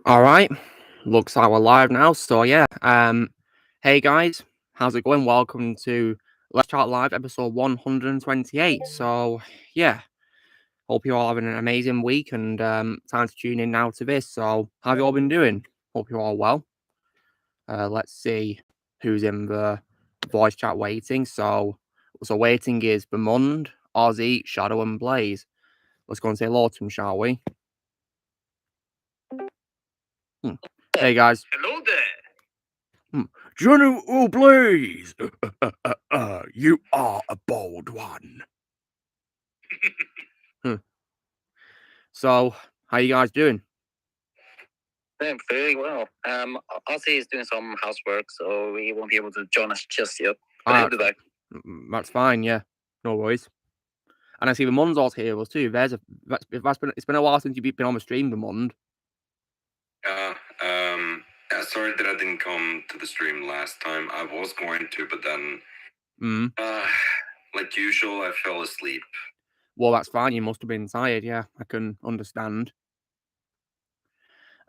All right, looks like we're live now. So yeah, hey guys, how's it going? Welcome to Let's Chat Live, episode 128. So yeah, hope you're all having an amazing week and time to tune in now to this. So how have you all been doing? Hope you're all well. Let's see who's in the voice chat waiting. So waiting is Bemund, Ozzy, Shadow, and Blaze. Let's go and say hello to them, shall we? Hey guys. Hello there. General Blaze, you are a bold one. So, how you guys doing? Doing very well. Ozzy is doing some housework, so he won't be able to join us just yet. But he'll be back. That's fine, yeah. No worries. And I see the Mund's also here with us too. It's been a while since you've been on the stream, the Mund. Sorry that I didn't come to the stream last time. I was going to, but then, like usual, I fell asleep. Well, that's fine. You must have been tired. Yeah, I can understand.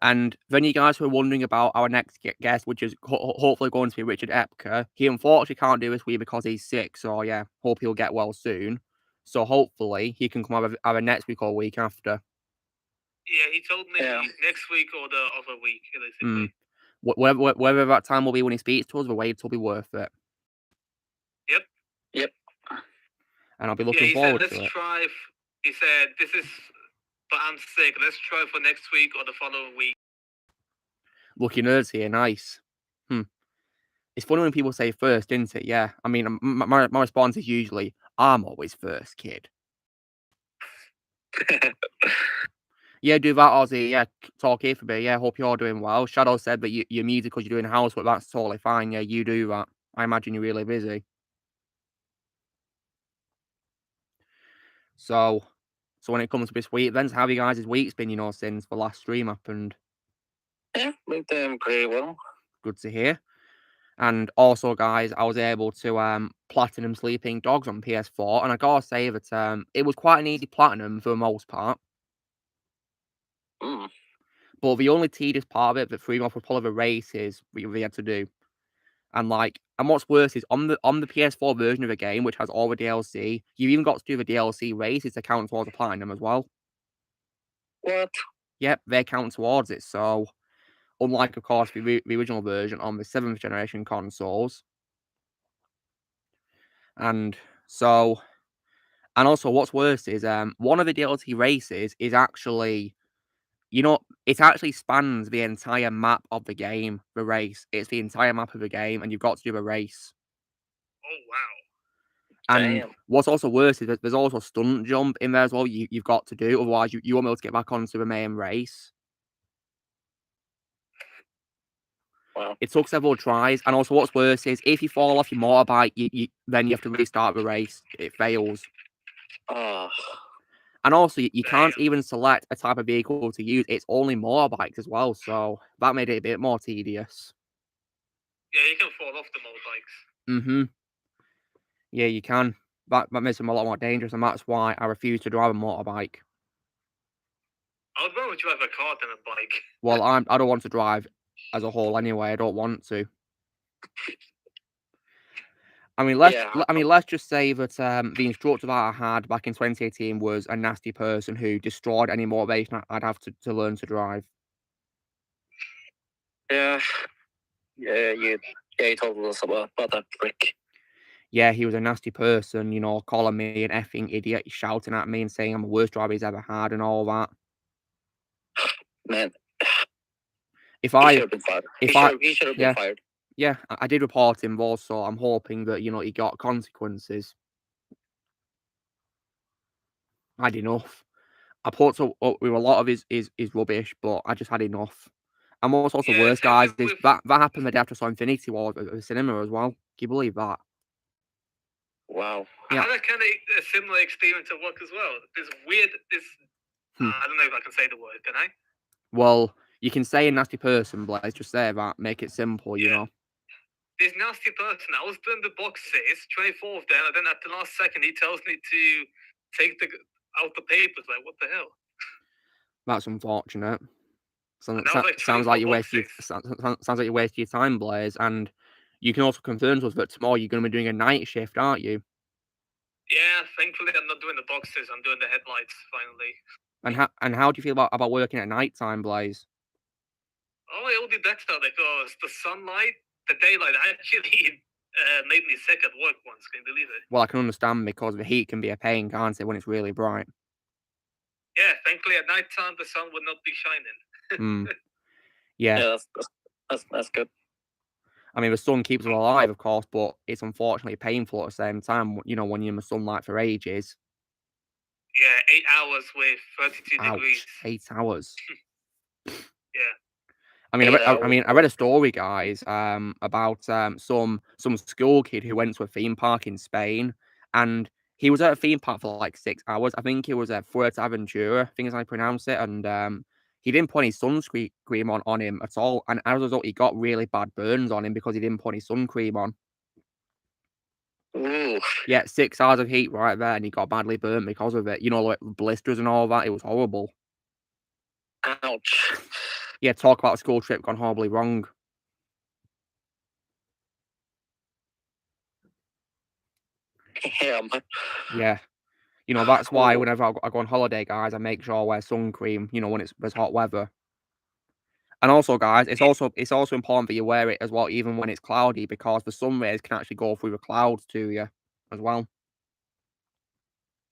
And then you guys were wondering about our next guest, which is hopefully going to be Richard Epker. He unfortunately can't do this week because he's sick. So yeah, hope he'll get well soon. So hopefully he can come either next week or week after. Yeah, he told me next week or the other week, basically. Whether that time will be when he speaks to us, the wait will be worth it. Yep. And I'll be looking forward to it. He said, this is, but I'm sick. Let's try for next week or the following week. Lucky nerds here, nice. It's funny when people say first, isn't it? Yeah. I mean, my response is usually, I'm always first, kid. Yeah, do that, Ozzy. Yeah, talk here for me. Yeah, hope you're doing well. Shadow said that you're muted because you're doing housework. That's totally fine. Yeah, you do that. I imagine you're really busy. So when it comes to this week, then how have you guys' week's been, since the last stream happened? Yeah, we're doing pretty well. Good to hear. And also, guys, I was able to platinum Sleeping Dogs on PS4, and I gotta say that it was quite an easy platinum for the most part. But the only tedious part of it that threw me off was probably the races we had to do. And what's worse is on the PS4 version of the game, which has all the DLC, you even got to do the DLC races to count towards the platinum as well. What? Yep, they count towards it. So, unlike, of course, the original version on the 7th generation consoles. And also what's worse is one of the DLC races is actually, it actually spans the entire map of the game, the race. It's the entire map of the game, and you've got to do a race. Oh, wow. And what's also worse is that there's also a stunt jump in there as well you've got to do, otherwise you won't be able to get back onto the main race. Wow. It took several tries, and also what's worse is if you fall off your motorbike, then you have to restart the race. It fails. And also, you can't even select a type of vehicle to use. It's only motorbikes as well, so that made it a bit more tedious. Yeah, you can fall off the motorbikes. Yeah, you can. That makes them a lot more dangerous, and that's why I refuse to drive a motorbike. I would rather drive a car than a bike. Well, I don't want to drive as a whole anyway. I don't want to. I mean, let's just say that the instructor that I had back in 2018 was a nasty person who destroyed any motivation I'd have to learn to drive. Yeah, you told us about that prick. Yeah, he was a nasty person, calling me an effing idiot, shouting at me and saying I'm the worst driver he's ever had and all that. Man, he should have been fired. He should have been fired. Yeah, I did report him though, so I'm hoping that, he got consequences. I had enough. I put up with a lot of his rubbish, but I just had enough. And what's also worse, guys, is that happened the day after I saw Infinity War at the cinema as well. Can you believe that? Wow. Yeah. I had a kind of a similar experience at work as well. I don't know if I can say the word, can I? Well, you can say a nasty person, Blaze. Just say that. Make it simple, This nasty person, I was doing the boxes, 24 of them, and then at the last second, he tells me to take out the papers. Like, what the hell? That's unfortunate. Sounds like you wasted your time, Blaze. And you can also confirm to us that tomorrow you're going to be doing a night shift, aren't you? Yeah, thankfully I'm not doing the boxes. I'm doing the headlights finally. And how do you feel about working at night time, Blaze? Oh, it will be better because the sunlight, the daylight actually made me sick at work once. Can you believe it? Well, I can understand because the heat can be a pain, can't it, when it's really bright? Yeah, thankfully at night time the sun would not be shining. Yeah, that's good. I mean, the sun keeps us alive, of course, but it's unfortunately painful at the same time, when you're in the sunlight for ages. Yeah, 8 hours with 32 degrees. 8 hours. Yeah. I mean, I read a story, guys, about some school kid who went to a theme park in Spain, and he was at a theme park for like 6 hours. I think it was at Fuerteventura, I think is how I pronounce it, and he didn't put any sunscreen on him at all, and as a result, he got really bad burns on him because he didn't put any sun cream on. Ooh. Yeah, 6 hours of heat right there, and he got badly burnt because of it. Like blisters and all that. It was horrible. Ouch. Yeah, talk about a school trip gone horribly wrong. Yeah, man. Yeah. That's why whenever I go on holiday, guys, I make sure I wear sun cream, when there's hot weather. And also, guys, it's also important that you wear it as well, even when it's cloudy, because the sun rays can actually go through the clouds to you as well.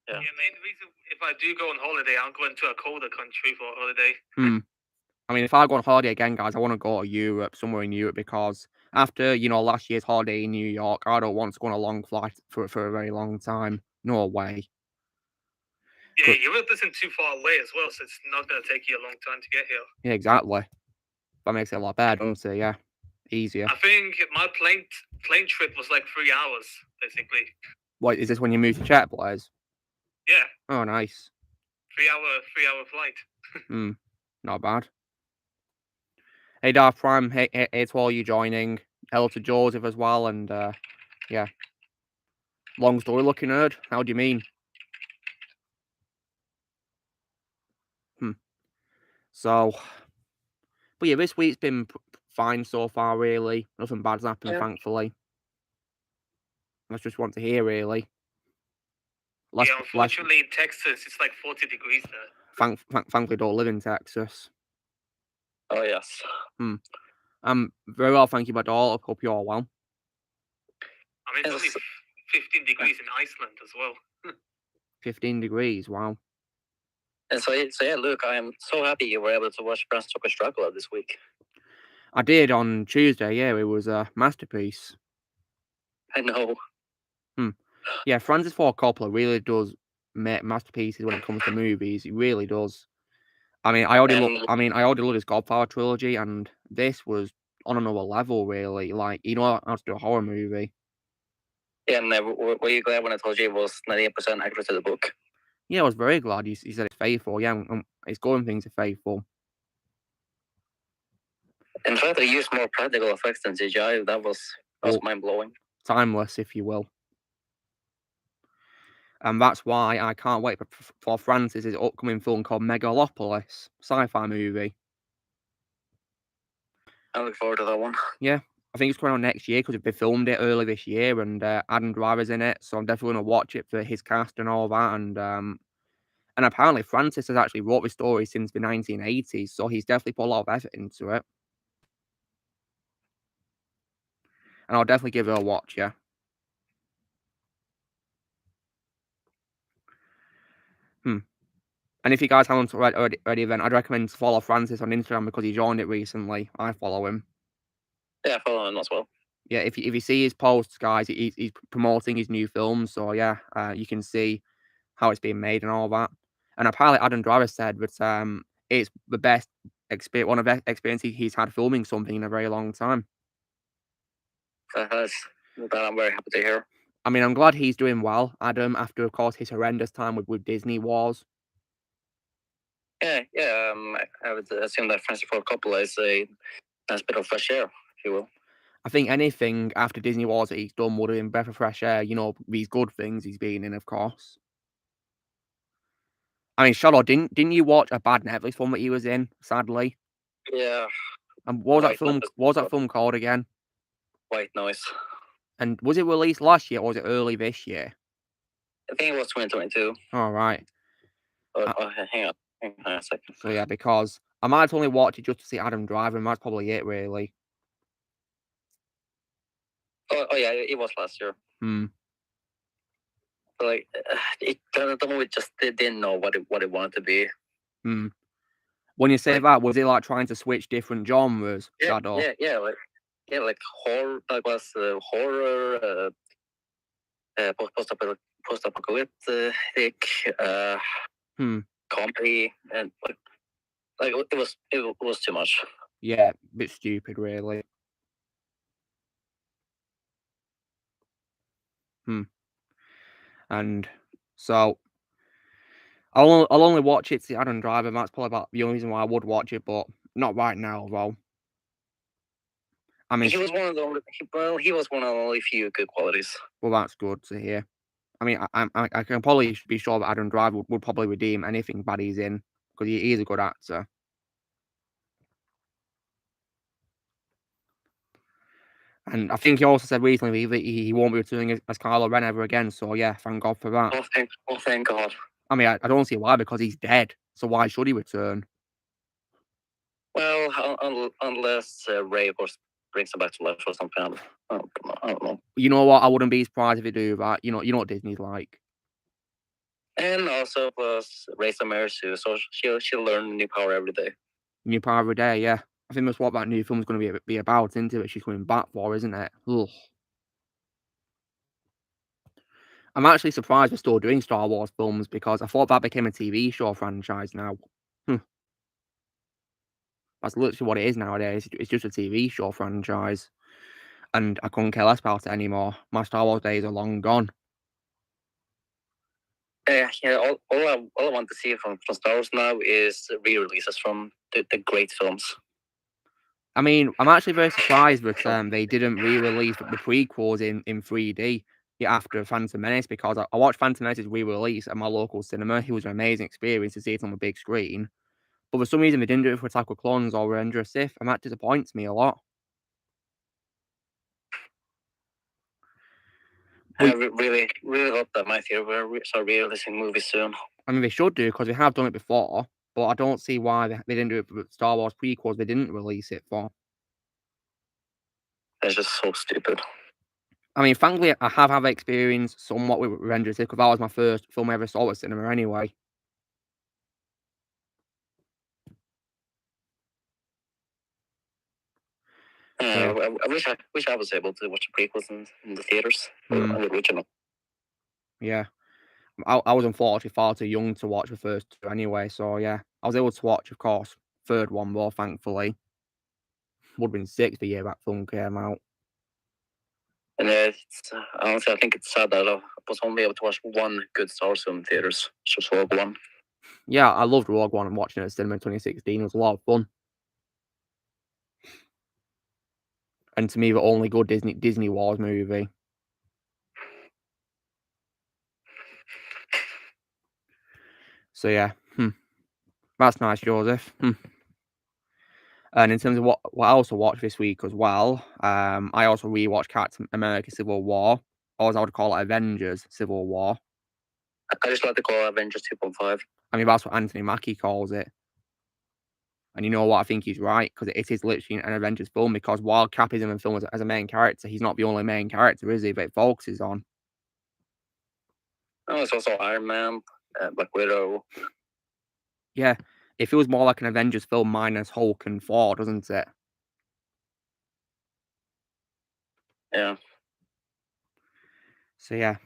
Yeah, main reason if I do go on holiday, I'm going to a colder country for a holiday. I mean, if I go on holiday again, guys, I want to go to Europe, somewhere in Europe, because after, last year's holiday in New York, I don't want to go on a long flight for a very long time. No way. Yeah, Europe isn't too far away as well, so it's not going to take you a long time to get here. Yeah, exactly. That makes it a lot better, doesn't it? Yeah, easier. I think my plane trip was like 3 hours, basically. What, is this when you moved to Czech, Blaze? Yeah. Oh, nice. 3-hour flight. Not bad. Hey, Darth Prime, hey to all you joining. Hello to Joseph as well, and yeah. Long story looking nerd. How do you mean? So, but yeah, this week's been fine so far, really. Nothing bad's happened, thankfully. I just want to hear, really. Unfortunately, in Texas, it's like 40 degrees there. Thankfully, don't live in Texas. Oh, yes. Very well, thank you, my daughter. Hope you're all well. I mean, it's only 15 degrees in Iceland as well. 15 degrees, wow. And so yeah, Luke, I'm so happy you were able to watch Bram Stoker's Dracula this week. I did on Tuesday, yeah. It was a masterpiece. I know. Yeah, Francis Ford Coppola really does make masterpieces when it comes to movies. He really does. I mean, I already love his Godfather trilogy, and this was on another level, really. Like, how to do a horror movie. Yeah, and were you glad when I told you it was 98% accurate to the book? Yeah, I was very glad he said it's faithful. Yeah, it's going things are faithful. In fact, they used more practical effects than CGI. That was mind-blowing. Timeless, if you will. And that's why I can't wait for Francis's upcoming film called Megalopolis, sci-fi movie. I look forward to that one. Yeah, I think it's coming out next year because they filmed it early this year, and Adam Driver's in it, so I'm definitely going to watch it for his cast and all that. And apparently Francis has actually wrote this story since the 1980s, so he's definitely put a lot of effort into it. And I'll definitely give it a watch, yeah. And if you guys haven't already, then I'd recommend to follow Francis on Instagram because he joined it recently. I follow him. Yeah, I follow him as well. Yeah, if you see his posts, guys, he's promoting his new film. So yeah, you can see how it's being made and all that. And apparently Adam Driver said that it's the best experience, one of the experiences he's had filming something in a very long time. That I'm very happy to hear. I mean, I'm glad he's doing well, Adam, after, of course, his horrendous time with Disney Wars. Yeah. I would assume that Francis Ford Coppola is a nice bit of fresh air, if you will. I think anything after Disney Wars that he's done would have been breath of fresh air. These good things he's been in, of course. I mean, Charlotte, didn't you watch a bad Netflix film that he was in, sadly? Yeah. And what was that film called again? White Noise. And was it released last year or was it early this year? I think it was 2022. All right. Hang on a second. So yeah, because I might only watch it just to see Adam Driver, and that's probably it, really. Oh yeah, it was last year. But like, the movie just didn't know what it wanted to be. When you say that, was it like trying to switch different genres? Shadow? Yeah, like horror, like was horror, post-apocalyptic, comedy, and like it was too much. Yeah, a bit stupid, really. And so I'll only watch it to see Adam Driver, and that's probably about the only reason why I would watch it, but not right now, though. I mean, he was one of the only few good qualities. Well, that's good to hear. I mean, I can probably be sure that Adam Driver would probably redeem anything bad he's in, because he is a good actor. And I think he also said recently that he won't be returning as Kylo Ren ever again, so yeah, thank God for that. Thank God. I mean, I don't see why, because he's dead, so why should he return? Well, unless Ray, of course, brings him back to life or something. I don't know. You know what? I wouldn't be surprised if they do that. You know what Disney's like. And also, plus Ray's a married too, so she'll learn new power every day. New power every day, yeah. I think that's what that new film's going to be about, isn't it? She's coming back for, isn't it? Ugh. I'm actually surprised we're still doing Star Wars films, because I thought that became a TV show franchise now. That's literally what it is nowadays. It's just a TV show franchise. And I couldn't care less about it anymore. My Star Wars days are long gone. Yeah. All I want to see from Star Wars now is re-releases from the great films. I mean, I'm actually very surprised that they didn't re-release the prequels in 3D after Phantom Menace, because I watched Phantom Menace's re-release at my local cinema. It was an amazing experience to see it on the big screen. But for some reason, they didn't do it for Attack of Clones or Revenge of the Sith, and that disappoints me a lot. I really hope that my theater will start re-releasing movies soon. I mean, they should do, because they have done it before, but I don't see why they didn't do it for Star Wars prequels. They didn't release it for. It's just so stupid. I mean, thankfully, I have had experience somewhat with Revenge of the Sith, because that was my first film I ever saw at cinema anyway. I wish I was able to watch the prequels in the theaters on the original. Yeah, I was unfortunately far too young to watch the first two anyway, so yeah, I was able to watch, of course, third one more, thankfully. Would have been 6 the year that film came out. And honestly, I think it's sad that I was only able to watch one good Star Wars film in theaters, just Rogue One. Yeah, I loved Rogue One and watching it at cinema in 2016. It was a lot of fun. And to me, the only good Disney Wars movie. So yeah, that's nice, Joseph. And in terms of what I also watched this week as well, I also rewatched Captain America: Civil War, or as I would call it, Avengers: Civil War. I just like to call it Avengers 2.5. I mean, that's what Anthony Mackie calls it. And you know what? I think he's right, because it is literally an Avengers film, because while Cap is in the film as a main character, he's not the only main character, is he, that it focuses on? Oh, it's also Iron Man, Black Widow. Yeah, it feels more like an Avengers film minus Hulk and Thor, doesn't it? Yeah. So yeah.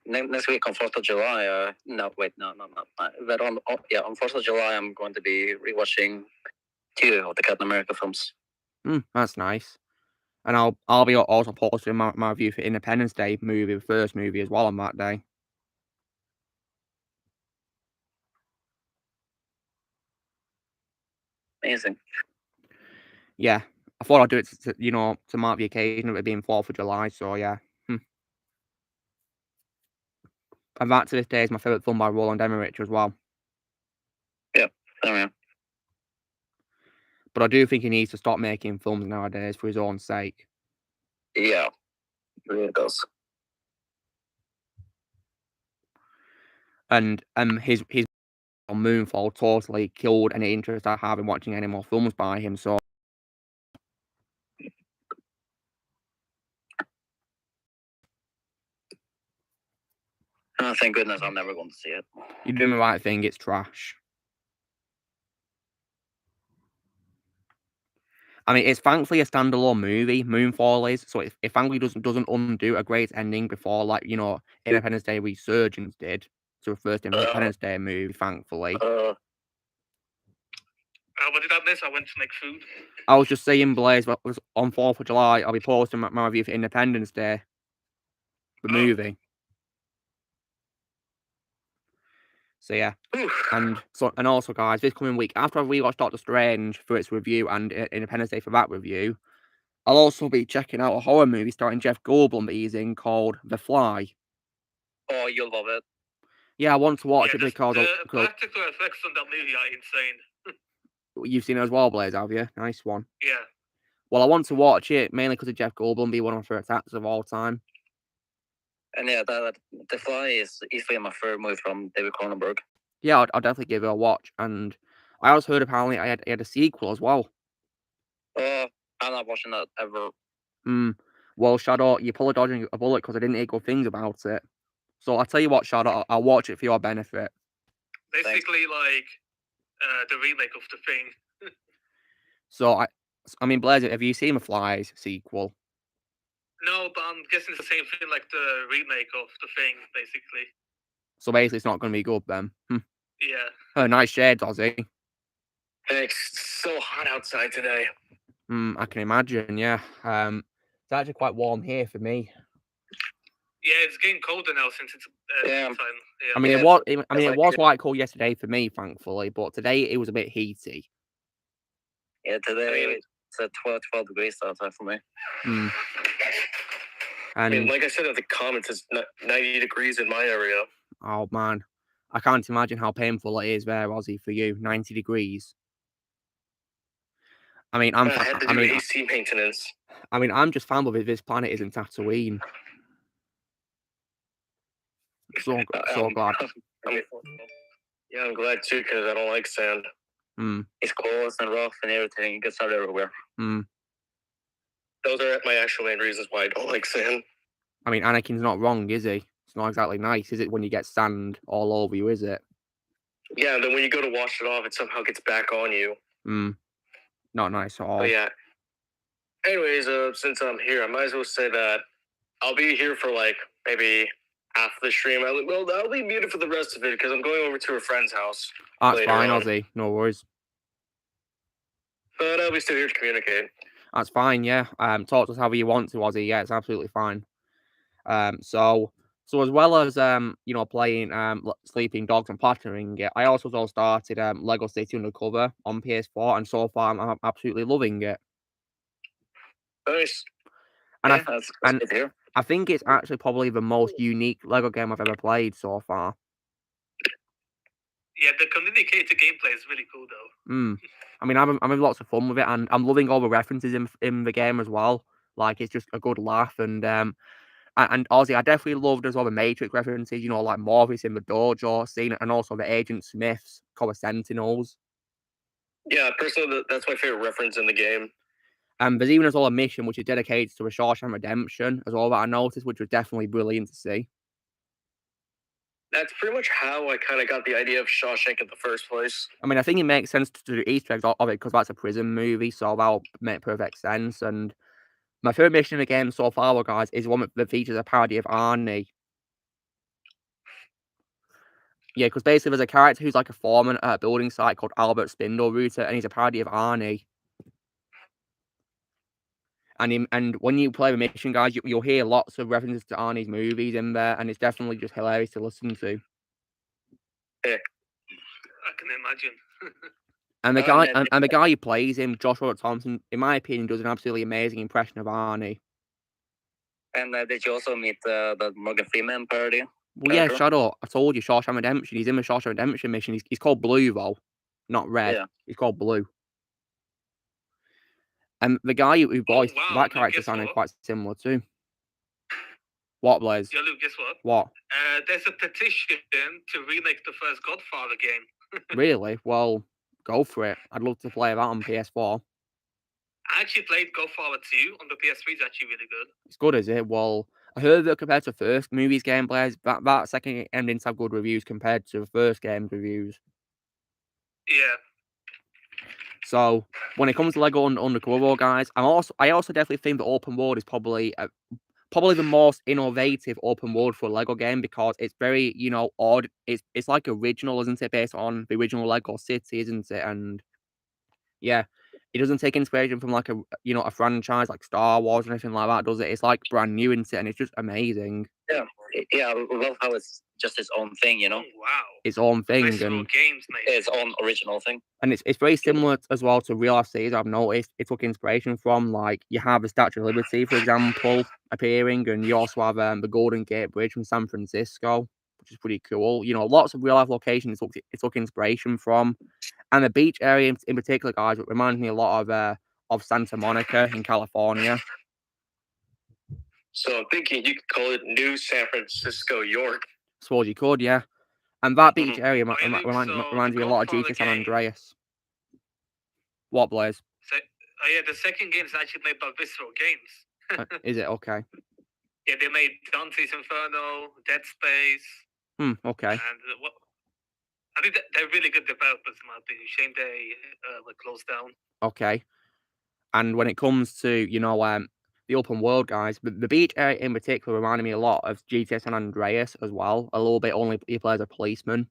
Next week on 4th of July, no. But on 4th of July, I'm going to be rewatching 2 of the Captain America films. That's nice. And I'll be also posting my review for Independence Day movie, the first movie as well, on that day. Amazing. Yeah, I thought I'd do it to, to mark the occasion of it being 4th of July, so yeah. And that to this day is my favourite film by Roland Emmerich as well. Yeah, oh yeah. But I do think he needs to stop making films nowadays for his own sake. Yeah, it really does. And his Moonfall totally killed any interest I have in watching any more films by him, so... Oh, thank goodness I'm never going to see it. You're doing the right thing, it's trash. I mean, it's thankfully a standalone movie, Moonfall is, so it thankfully doesn't undo a great ending before, like, Independence Day Resurgence did, to the first Independence Day movie, thankfully. What did I miss? I went to make food. I was just saying, Blaze, was on 4th of July, I'll be posting my review for Independence Day, the movie. So yeah, and also, guys, this coming week, after I've rewatched Doctor Strange for its review and Independence Day for that review, I'll also be checking out a horror movie starring Jeff Goldblum that he's in called The Fly. Oh, you'll love it. Yeah, I want to watch it because... The practical effects on that movie are insane. You've seen it as well, Blaze, have you? Nice one. Yeah. Well, I want to watch it mainly because of Jeff Goldblum being one of my favourite actors of all time. And yeah, The Fly is easily my favorite movie from David Cronenberg. Yeah, I'll definitely give it a watch. And I also heard apparently I had a sequel as well. I'm not watching that ever. Well, Shadow, you're probably dodging a bullet because I didn't hear good things about it. So I'll tell you what, Shadow, I'll watch it for your benefit. Basically, like the remake of The Thing. So I mean, Blaze, have you seen The Fly's sequel? No, but I'm guessing it's the same thing like the remake of The Thing, basically. So basically, it's not going to be good then. Yeah. Oh, nice shades, Ozzy. Thanks. It's so hot outside today. I can imagine. Yeah. It's actually quite warm here for me. Yeah, it's getting colder now since it's time. Yeah. I mean, it was quite cold yesterday for me, thankfully, but today it was a bit heaty. Yeah, today it's at 12 degrees outside for me. And I mean, like I said in the comments, it's 90 degrees in my area. Oh man, I can't imagine how painful it is there, Ozzy, for you. 90 degrees. I mean, I had to do AC maintenance. I mean, I'm just thankful that this planet isn't Tatooine. So glad. Yeah, I'm glad too, because I don't like sand. It's cold and rough and everything. It gets out everywhere. Those are my actual main reasons why I don't like sand. I mean, Anakin's not wrong, is he? It's not exactly nice, is it, when you get sand all over you, is it? Yeah, and then when you go to wash it off, it somehow gets back on you. Not nice at all. But yeah. Anyways, since I'm here, I might as well say that I'll be here for like maybe half the stream. I'll be muted for the rest of it because I'm going over to a friend's house. That's fine, Ozzy. No worries. But I'll be still here to communicate. That's fine, yeah. Talk to us however you want to, Ozzy. Yeah, it's absolutely fine. So as well as playing Sleeping Dogs and platinuming it, I also started Lego City Undercover on PS4, and so far I'm absolutely loving it. Nice. And yeah, that's good to hear. I think it's actually probably the most unique Lego game I've ever played so far. Yeah, the communicated gameplay is really cool, though. I mean, I'm having lots of fun with it, and I'm loving all the references in the game as well. Like, it's just a good laugh, and Ozzy, I definitely loved as well the Matrix references, like Morpheus in the dojo scene, and also the Agent Smiths called the Sentinels. Yeah, personally, that's my favorite reference in the game. There's even as well a mission which is dedicated to a Shawshank Redemption as well that I noticed, which was definitely brilliant to see. That's pretty much how I kind of got the idea of Shawshank in the first place. I mean, I think it makes sense to do Easter eggs of it because that's a prison movie, so that'll make perfect sense. And my favorite mission in the game so far, guys, is one that features a parody of Arnie. Yeah, because basically there's a character who's like a foreman at a building site called Albert Spindlerouter, and he's a parody of Arnie. And when you play the mission, guys, you'll hear lots of references to Arnie's movies in there, and it's definitely just hilarious to listen to. Yeah. I can imagine. And the guy who plays him, Joshua Thompson, in my opinion, does an absolutely amazing impression of Arnie. And did you also meet the Morgan Freeman parody? Well, yeah, shut up. I told you, Shawshank Redemption. He's in the Shawshank Redemption mission. He's called Blue, though. Not Red. Yeah. He's called Blue. And the guy who voiced that character sounded quite similar too. What, Blaze? Yeah, Luke, guess what? What? There's a petition to remake the first Godfather game. Really? Well, go for it. I'd love to play that on PS4. I actually played Godfather 2 on the PS3. It's actually really good. It's good, is it? Well, I heard that compared to the first movie's gameplays, that second game didn't have good reviews compared to the first game's reviews. Yeah. So when it comes to Lego Undercover, guys, I also definitely think the open world is probably the most innovative open world for a Lego game because it's very, odd. It's like original, isn't it? Based on the original Lego City, isn't it? And yeah, it doesn't take inspiration from like a franchise like Star Wars or anything like that, does it? It's like brand new, isn't it? And it's just amazing. Yeah, I love how it's just its own thing, Oh, wow. Its own thing, Nice and games, mate. its own original thing. And it's very similar as well to real life cities. I've noticed it took inspiration from, like, you have the Statue of Liberty, for example, appearing, and you also have the Golden Gate Bridge from San Francisco, which is pretty cool. Lots of real life locations it took inspiration from, and the beach area in particular, guys, it reminds me a lot of Santa Monica in California. So I'm thinking you could call it New San Francisco, York. I suppose you could, yeah. And that beach area reminds me a lot of GTA San Andreas. What, Blaze? The second game is actually made by Visceral Games. Is it? Okay. Yeah, they made Dante's Inferno, Dead Space. Okay. And I think they're really good developers, in my opinion. Shame they were closed down. Okay. And when it comes to, the open world, guys, the beach area in particular reminded me a lot of GTA San Andreas as well. A little bit, only you play as a policeman.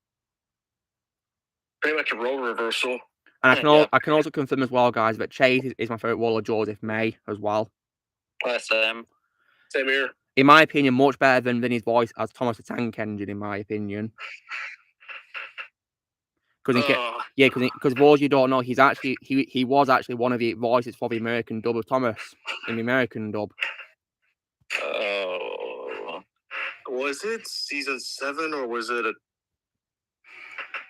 Pretty much a role reversal. And I can also confirm as well, guys, that Chase is my favourite role of Joseph May as well. Same here. In my opinion, much better than his voice as Thomas the Tank Engine, in my opinion. Because for those you don't know, he was actually one of the voices for the American dub of Thomas in the American dub. Was it season 7 or was it a?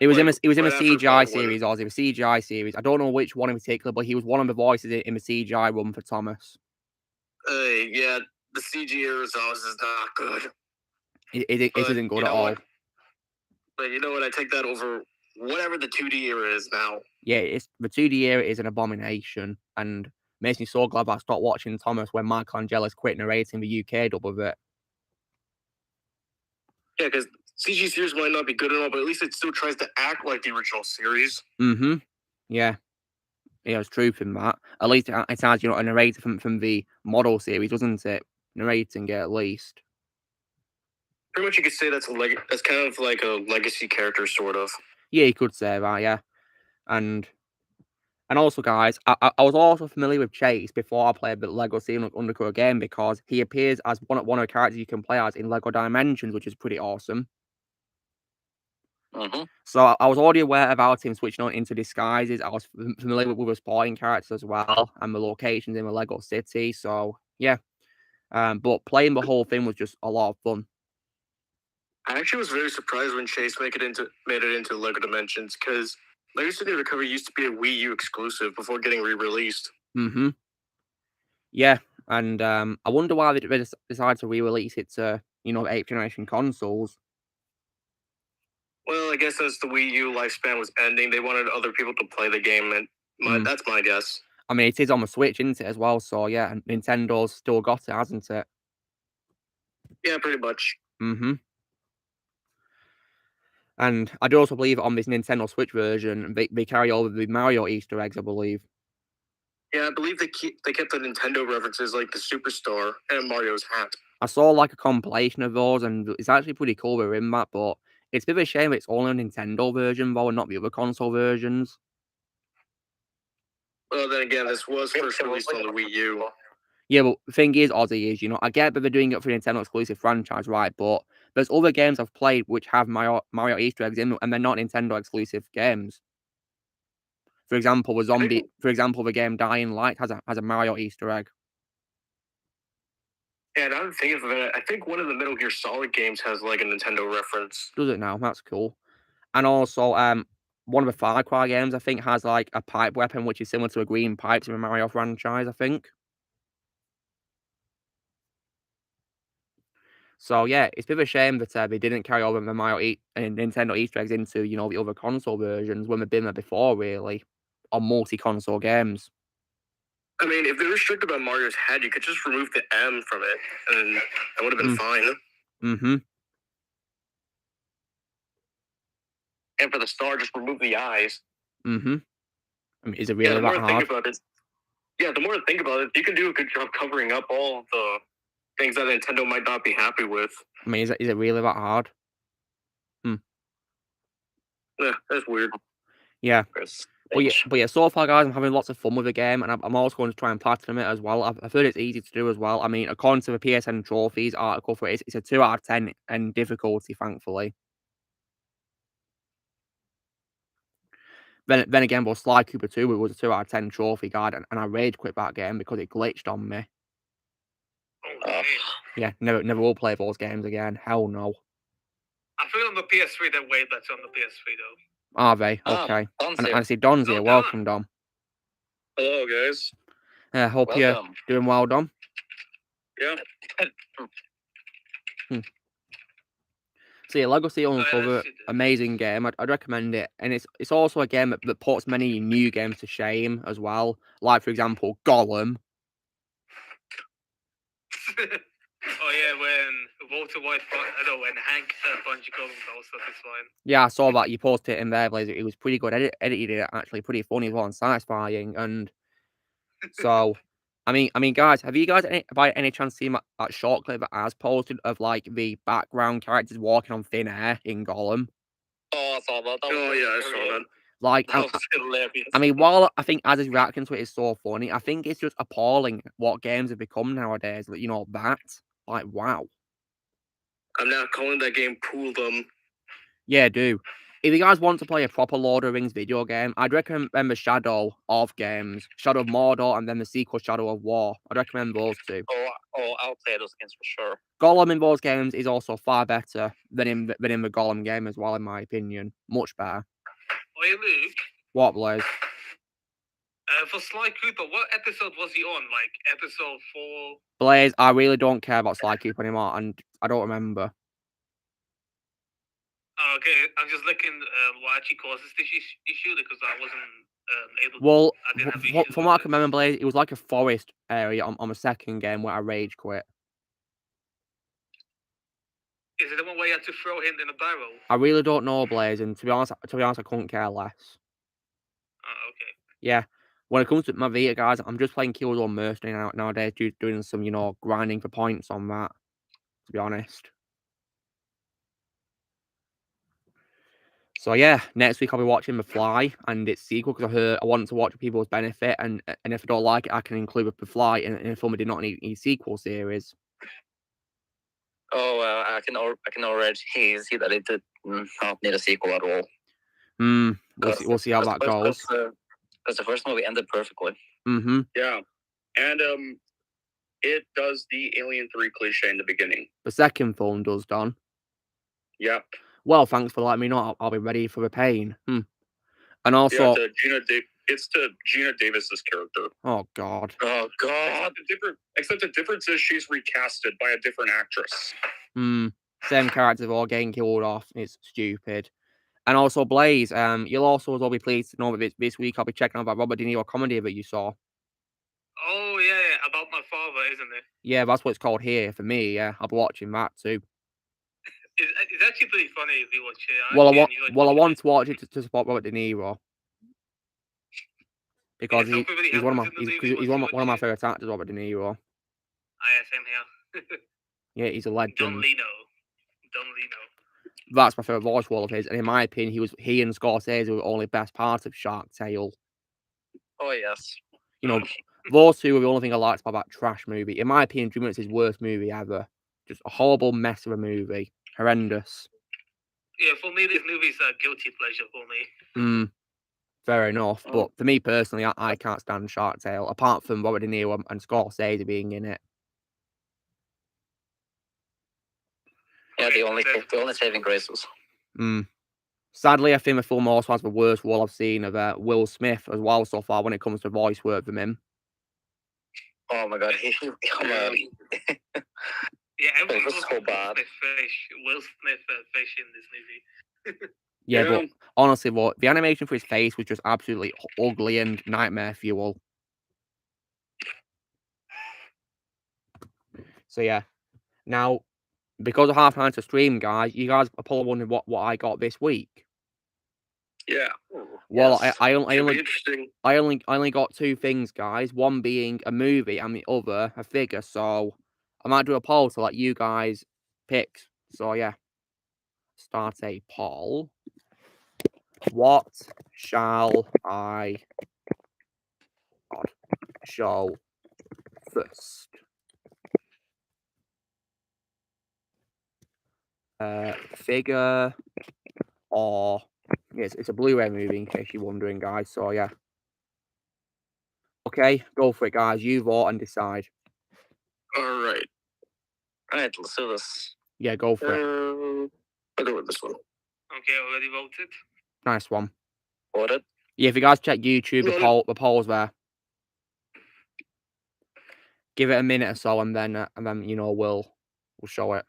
It was in a CGI series, or was it a CGI series? I don't know which one in particular, but he was one of the voices in the CGI run for Thomas. Yeah, the CGI results is not good. It isn't good at all. But you know what? I take that over whatever the 2D era is now. Yeah, the 2D era is an abomination, and makes me so glad that I stopped watching Thomas when Michelangelo's quit narrating the UK dub of it. Yeah, because CG series might not be good at all, but at least it still tries to act like the original series. Yeah. Yeah, there's truth in that. At least it has, a narrator from the model series, doesn't it? Narrating it at least. Pretty much you could say that's kind of like a legacy character, sort of. Yeah, you could say that, yeah. And also, guys, I was also familiar with Chase before I played the Lego City Undercover game because he appears as one of the characters you can play as in Lego Dimensions, which is pretty awesome. So I was already aware about him switching on into disguises. I was familiar with the sporting characters as well and the locations in the Lego City. So yeah, but playing the whole thing was just a lot of fun. I actually was very surprised when Chase made it into Lego Dimensions because Lego City Undercover used to be a Wii U exclusive before getting re-released. Yeah, and I wonder why they decided to re-release it to 8th generation consoles. Well, I guess as the Wii U lifespan was ending, they wanted other people to play the game, and that's my guess. I mean, it is on the Switch, isn't it, as well? So yeah, Nintendo's still got it, hasn't it? Yeah, pretty much. And I do also believe on this Nintendo Switch version, they carry over the Mario Easter eggs, I believe. Yeah, I believe they kept the Nintendo references like the Superstar and Mario's hat. I saw like a compilation of those, and it's actually pretty cool they're in that, but it's a bit of a shame it's only a Nintendo version, though, and not the other console versions. Well, then again, this was first released on the Wii U. Yeah, but the thing is, Ozzy, is, I get that they're doing it for Nintendo exclusive franchise, right? But there's other games I've played which have Mario Easter eggs in them, and they're not Nintendo exclusive games. For example, the game Dying Light has a Mario Easter egg. Yeah, now I'm thinking of it. I think one of the Metal Gear Solid games has like a Nintendo reference. Does it now? That's cool. And also, one of the Far Cry games, I think, has like a pipe weapon, which is similar to a green pipes in the Mario franchise, I think. So yeah, it's a bit of a shame that they didn't carry over the Mario and Nintendo Easter eggs into, you know, the other console versions when they've been there before, really, on multi-console games. I mean, if they were strict about Mario's head, you could just remove the M from it, and that would have been fine. Mm-hmm. And for the star, just remove the eyes. Mm-hmm. I mean, is it really that hard? The more I think about it, you can do a good job covering up all the things that Nintendo might not be happy with. I mean, is it really that hard? Yeah, that's weird. Yeah. But yeah, so far, guys, I'm having lots of fun with the game, and I'm also going to try and platinum it as well. I've heard it's easy to do as well. I mean, according to the PSN trophies article for it, it's a 2 out of 10 in difficulty, thankfully. Then again, but Sly Cooper 2 was a 2 out of 10 trophy guide, and I rage quit that game because it glitched on me. Yeah, never will play those games again. Hell no. I think on the PS3 they're way better on the PS3 though. Are they? Okay. And I see Don's here. Welcome, Don. Hello, guys. Yeah, hope you're doing well, Don. Yeah. So yeah, Lego City Undercover, amazing game. I'd recommend it, and it's also a game that puts many new games to shame as well. Like for example, Gollum. Oh yeah, when Walter White, when Hank Bungie Gollum goes, that's fine. Yeah, I saw that you posted it in there, Blazer. It was pretty good. Edited it actually, pretty funny as well and satisfying. And so, I mean, guys, have you guys by any chance seen that short clip that has posted of like the background characters walking on thin air in Gollum? Oh, I saw that. I saw that. Like, I mean, while I think Az's reaction to it is so funny, I think it's just appalling what games have become nowadays. You know, like, wow. I'm now calling that game Pooldom. Yeah, do. If you guys want to play a proper Lord of the Rings video game, I'd recommend the Shadow of games. Shadow of Mordor and then the sequel Shadow of War. I'd recommend those two. Oh, I'll play those games for sure. Gollum in those games is also far better than in the Gollum game as well, in my opinion. Much better. Hey, Luke. What, Blaze? For Sly Cooper, what episode was he on? Like, episode 4? Blaze, I really don't care about Sly Cooper anymore, and I don't remember. Okay, I'm just looking what actually causes this issue because I wasn't able to... Well, from what I can remember, Blaze, it was like a forest area on the second game where I rage quit. Is it the one where you had to throw him in a barrel? I really don't know, Blaze, and to be honest, I couldn't care less. Oh, okay. Yeah. When it comes to my Vita, guys, I'm just playing Killzone Mercenary nowadays, doing some, you know, grinding for points on that, to be honest. So yeah, next week I'll be watching The Fly and its sequel because I want to watch for people's benefit, and if I don't like it, I can include The Fly in a film I did not need a sequel series. Oh, I can already see that it did not need a sequel at all. We'll see how that goes. Because the first movie ended perfectly. Mm-hmm. Yeah, and it does the Alien 3 cliche in the beginning. The second film does, Don. Yep. Well, thanks for letting me know. I'll be ready for the pain. And also, it's to Gina Davis's character. Oh God. Except the difference is she's recasted by a different actress. Same characters all getting killed off. It's stupid. And also, Blaze, you'll also as well be pleased to know that this week I'll be checking out that Robert De Niro comedy that you saw. Oh yeah, about my father, isn't it? Yeah, that's what it's called here for me. Yeah, I'll be watching that too. It's actually pretty funny if you watch it. I want to watch it to support Robert De Niro because he's one of my favorite actors, Robert De Niro. Yeah, same here. Yeah, he's a legend. Don Lino. That's my favorite voice role of his, and in my opinion, he and Scorsese were the only best part of Shark Tale. Oh yes. You know, those two were the only thing I liked about that trash movie. In my opinion, Dream is his worst movie ever. Just a horrible mess of a movie. Horrendous. Yeah, for me, this movie's a guilty pleasure for me. fair enough. But for me personally, I can't stand Shark Tale, apart from Robert De Niro and Scorsese being in it. Yeah, the only saving graces. Sadly, I think the film also has the worst role I've seen of Will Smith as well so far when it comes to voice work from him. Oh my god, come on. Yeah, everything was so bad. Will Smith fish in this movie. Yeah, but honestly, the animation for his face was just absolutely ugly and nightmare fuel. So yeah, now because of half time to stream, guys, you guys are probably wondering what I got this week. Yeah. Well, yes. I only got two things, guys. One being a movie and the other a figure. So I might do a poll to let you guys pick. So yeah, start a poll. What shall I show first? Figure or yes, it's a Blu-ray movie in case you're wondering, guys. So yeah. Okay, go for it, guys. You vote and decide. All right. Alright, let's do this. Yeah, go for it. I'll go with this one. Okay, already voted. Nice one. Voted? Yeah, if you guys check YouTube, the poll's there. Give it a minute or so, and then you know we'll show it.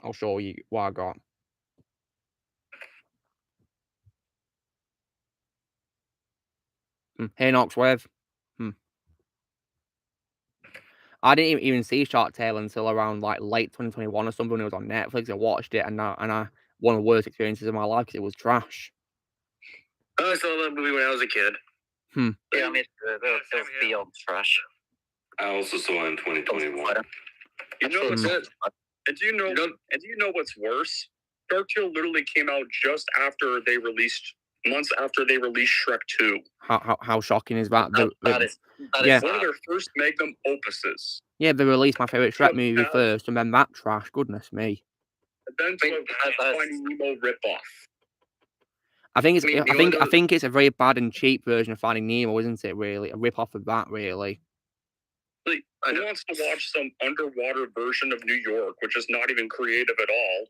I'll show you what I got. Hey, Knoxwave. I didn't even see Shark Tale until around like late 2021 or something when it was on Netflix. I watched it, and one of the worst experiences of my life because it was trash. I saw that movie when I was a kid. Yeah, I mean, it was beyond trash. I also saw it in 2021. You know what's it? And do you know what's worse? Shark Tale literally came out just after they released, months after they released Shrek 2. How shocking is that? That is one of their first magnum opuses. Yeah, they released my favorite Shrek movie first, and then that trash. Goodness me. And then to a Finding Nemo ripoff. I think it's a very bad and cheap version of Finding Nemo, isn't it? Really, a rip off of that, really. Like, who wants to watch some underwater version of New York, which is not even creative at all?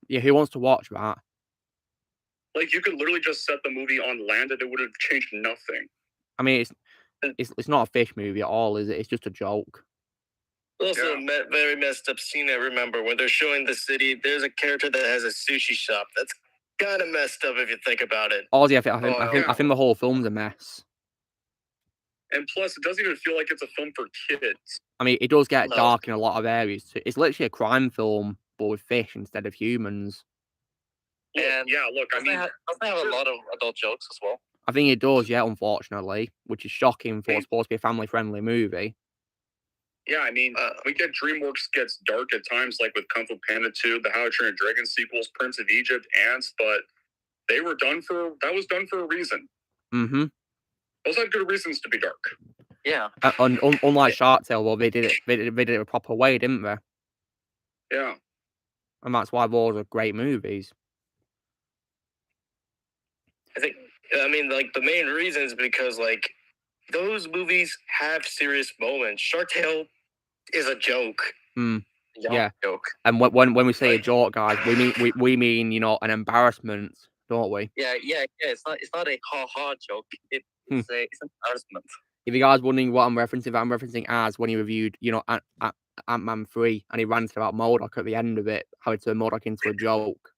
Yeah, who wants to watch that? Like, you could literally just set the movie on land, and it would have changed nothing. I mean, it's not a fish movie at all, is it? It's just a joke. Also, a very messed up scene. I remember when they're showing the city. There's a character that has a sushi shop. That's kind of messed up if you think about it. Ozzy, I think the whole film's a mess. And plus, it doesn't even feel like it's a film for kids. I mean, it does get dark in a lot of areas. It's literally a crime film, but with fish instead of humans. Look, I mean, doesn't it have a lot of adult jokes as well? I think it does, yeah, unfortunately, which is shocking for what's supposed to be a family-friendly movie. Yeah, I mean, we get DreamWorks gets dark at times, like with Kung Fu Panda 2, the How to Train a Dragon sequels, Prince of Egypt, Ants, but that was done for a reason. Mm-hmm. Those had good reasons to be dark. Yeah. Unlike Shark Tale, though, they did it a proper way, didn't they? Yeah. And that's why those are great movies. I mean, like, the main reason is because, like, those movies have serious moments. Shark Tale is a joke. Yeah. Joke. And when we say a joke, guys, we mean you know an embarrassment, don't we? Yeah. It's not a ha joke. It's an embarrassment. If you guys wondering what I'm referencing as when he reviewed you know Ant-Man 3 and he ranted about MODOK at the end of it, how it turned MODOK into a joke.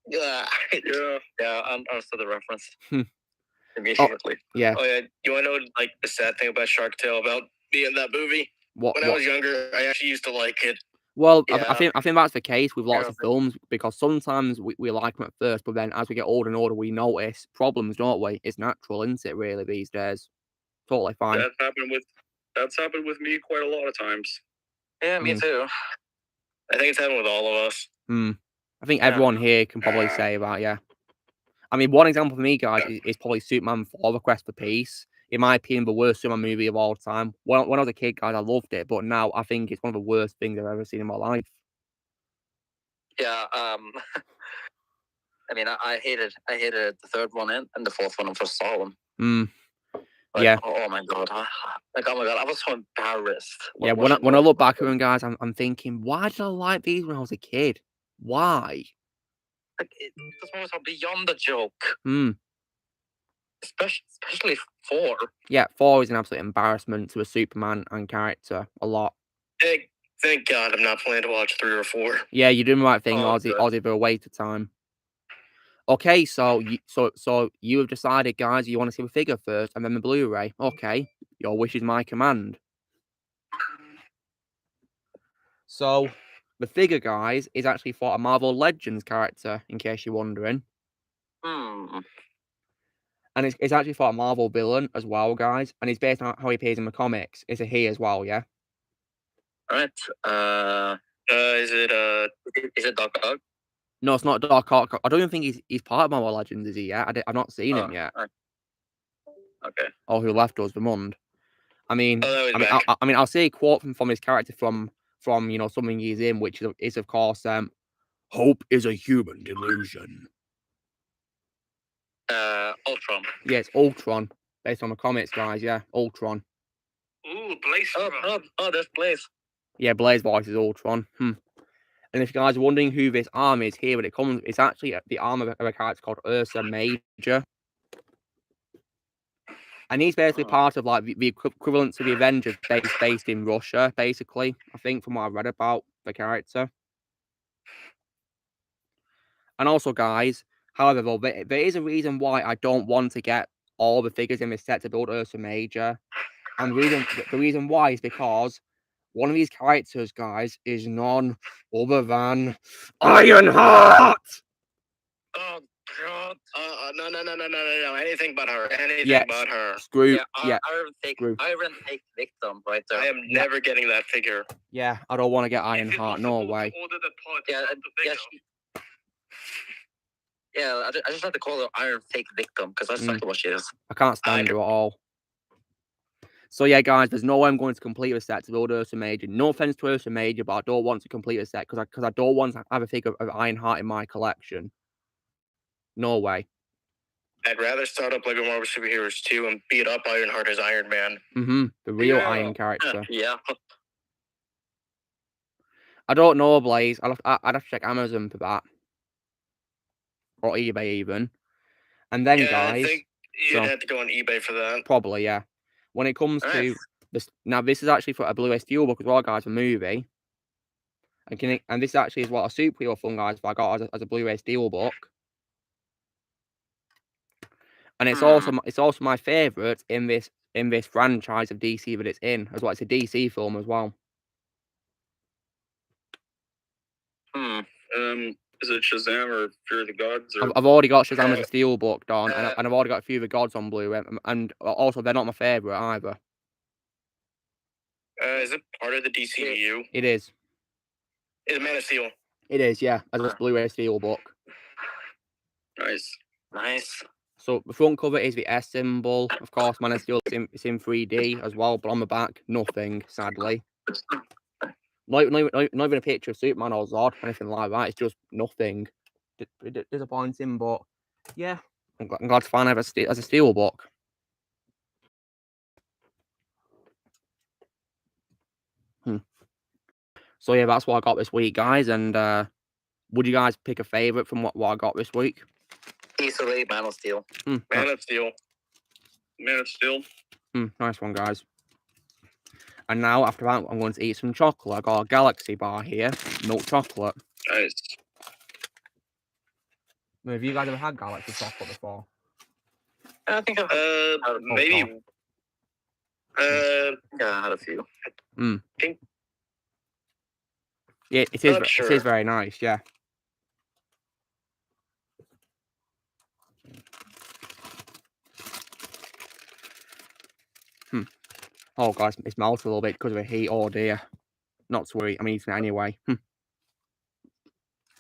Yeah. I understood the reference immediately. Yeah. Oh yeah. You want to know like the sad thing about Shark Tale about being in that movie? When I was younger, I actually used to like it. Well, yeah. I think that's the case with lots of films because sometimes we like them at first, but then as we get older and older, we notice problems, don't we? It's natural, isn't it? Really, these days, totally fine. That's happened with me quite a lot of times. Yeah, me too. I think it's happened with all of us. I think everyone here can probably say that. Yeah. I mean, one example for me, guys, is probably Superman 4: The Quest for Peace. In my opinion, the worst Superman movie of all time. When I was a kid, guys, I loved it, but now I think it's one of the worst things I've ever seen in my life. Yeah, I mean, I hated the third one and the fourth one. I first saw them. Like, yeah. Oh my god! Oh my god! I was so embarrassed. Yeah, when I look back at them, guys, I'm thinking, why did I like these when I was a kid? Why? Like, this one was beyond the joke. Especially 4. Yeah, 4 is an absolute embarrassment to a Superman and character. A lot. Thank God I'm not planning to watch 3 or 4. Yeah, you're doing the right thing, Oh, Ozzy. Ozzy, for a waste of time. Okay, so you have decided, guys, you want to see the figure first and then the Blu-ray. Okay, your wish is my command. So, the figure, guys, is actually for a Marvel Legends character, in case you're wondering. And it's actually for a Marvel villain as well, guys. And it's based on how he appears in the comics. It's a he as well, yeah? Alright. Is it Doc Ock? No, it's not Doc Ock. I don't even think he's part of Marvel Legends, is he yet? I've not seen him yet. Okay. Or who left us, Vermund. I mean, back. I'll say a quote from his character from something he's in, which is of course, hope is a human delusion. Ultron. Yeah, it's Ultron, based on the comics, guys. Yeah, Ultron. Ooh, Blaze. Oh, there's Blaze. Yeah, Blaze voice is Ultron. And if you guys are wondering who this arm is here when it comes, it's actually the arm of a character called Ursa Major. And he's basically part of like the equivalent to the Avengers based in Russia, basically, I think, from what I've read about the character. And also, guys, however, though, there is a reason why I don't want to get all the figures in this set to build Ursa Major. And the reason why is because one of these characters, guys, is none other than Ironheart! Oh god. No. Anything but her. Anything but her. Screw. Iron Take Victim right there. I am never getting that figure. Yeah, I don't want to get Ironheart. No way. I just have to call her Iron Take Victim because that's exactly what she is. I can't stand her at all. So yeah, guys, there's no way I'm going to complete a set to build Ursa Major. No offense to Ursa Major, but I don't want to complete a set because I don't want to have a figure of Ironheart in my collection. No way. I'd rather start up Lego Marvel Superheroes 2 and beat up Ironheart as Iron Man. The real Iron character. Yeah. I don't know, Blaze. I'd have to check Amazon for that. Or eBay even. And then, guys... I think you'd have to go on eBay for that. Probably, yeah. When it comes to... Now, this is actually for a Blu-ray Steelbook as well, guys, a movie. And this actually is what a superhero film, guys, I got as a Blu-ray Steelbook. And it's also my favourite in this franchise of DC that it's in as well. It's a DC film as well. Is it Shazam or Fear of the Gods? Or... I've already got Shazam as a Steelbook, Don, and I've already got a few of the Gods on Blu-ray, and also they're not my favourite either. Is it part of the DCU? It is. Is Man of Steel? It is, yeah, as a Blu-ray Steelbook. Nice. So the front cover is the S symbol. Of course, Man of Steel is in 3D as well, but on the back, nothing, sadly. Not even a picture of Superman or Zod or anything like that. It's just nothing. Disappointing, but yeah, I'm glad to find it as a Steelbook. So yeah, that's what I got this week, guys. And would you guys pick a favourite from what I got this week? Easily Man of Steel. Man of Steel. Nice one, guys. And now, after that, I'm going to eat some chocolate. I got a Galaxy bar here, milk chocolate. Nice. Have you guys ever had Galaxy chocolate before? I think I've maybe. I had a few. Yeah, it is very nice, yeah. Oh, guys, it's melted a little bit because of the heat. Oh, dear. Not to worry. I'm eating it anyway. You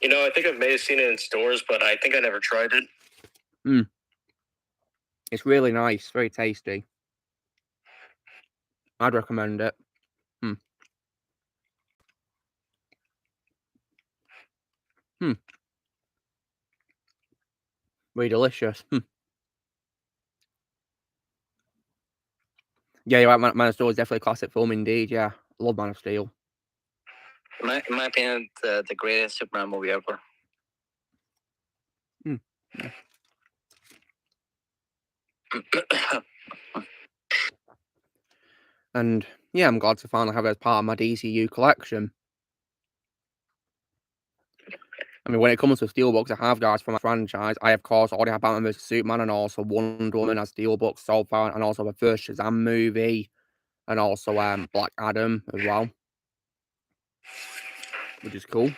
know, I think I may have seen it in stores, but I think I never tried it. It's really nice. Very tasty. I'd recommend it. Really delicious. Yeah, you're right. Man of Steel is definitely a classic film indeed. Yeah, I love Man of Steel. In my opinion, the greatest Superman movie ever. Yeah. And yeah, I'm glad to finally have it as part of my DCU collection. I mean, when it comes to Steelbooks, I have guys from my franchise. I, of course, already have Batman vs Superman and also Wonder Woman as Steelbooks so far, and also the first Shazam movie, and also Black Adam as well, which is cool.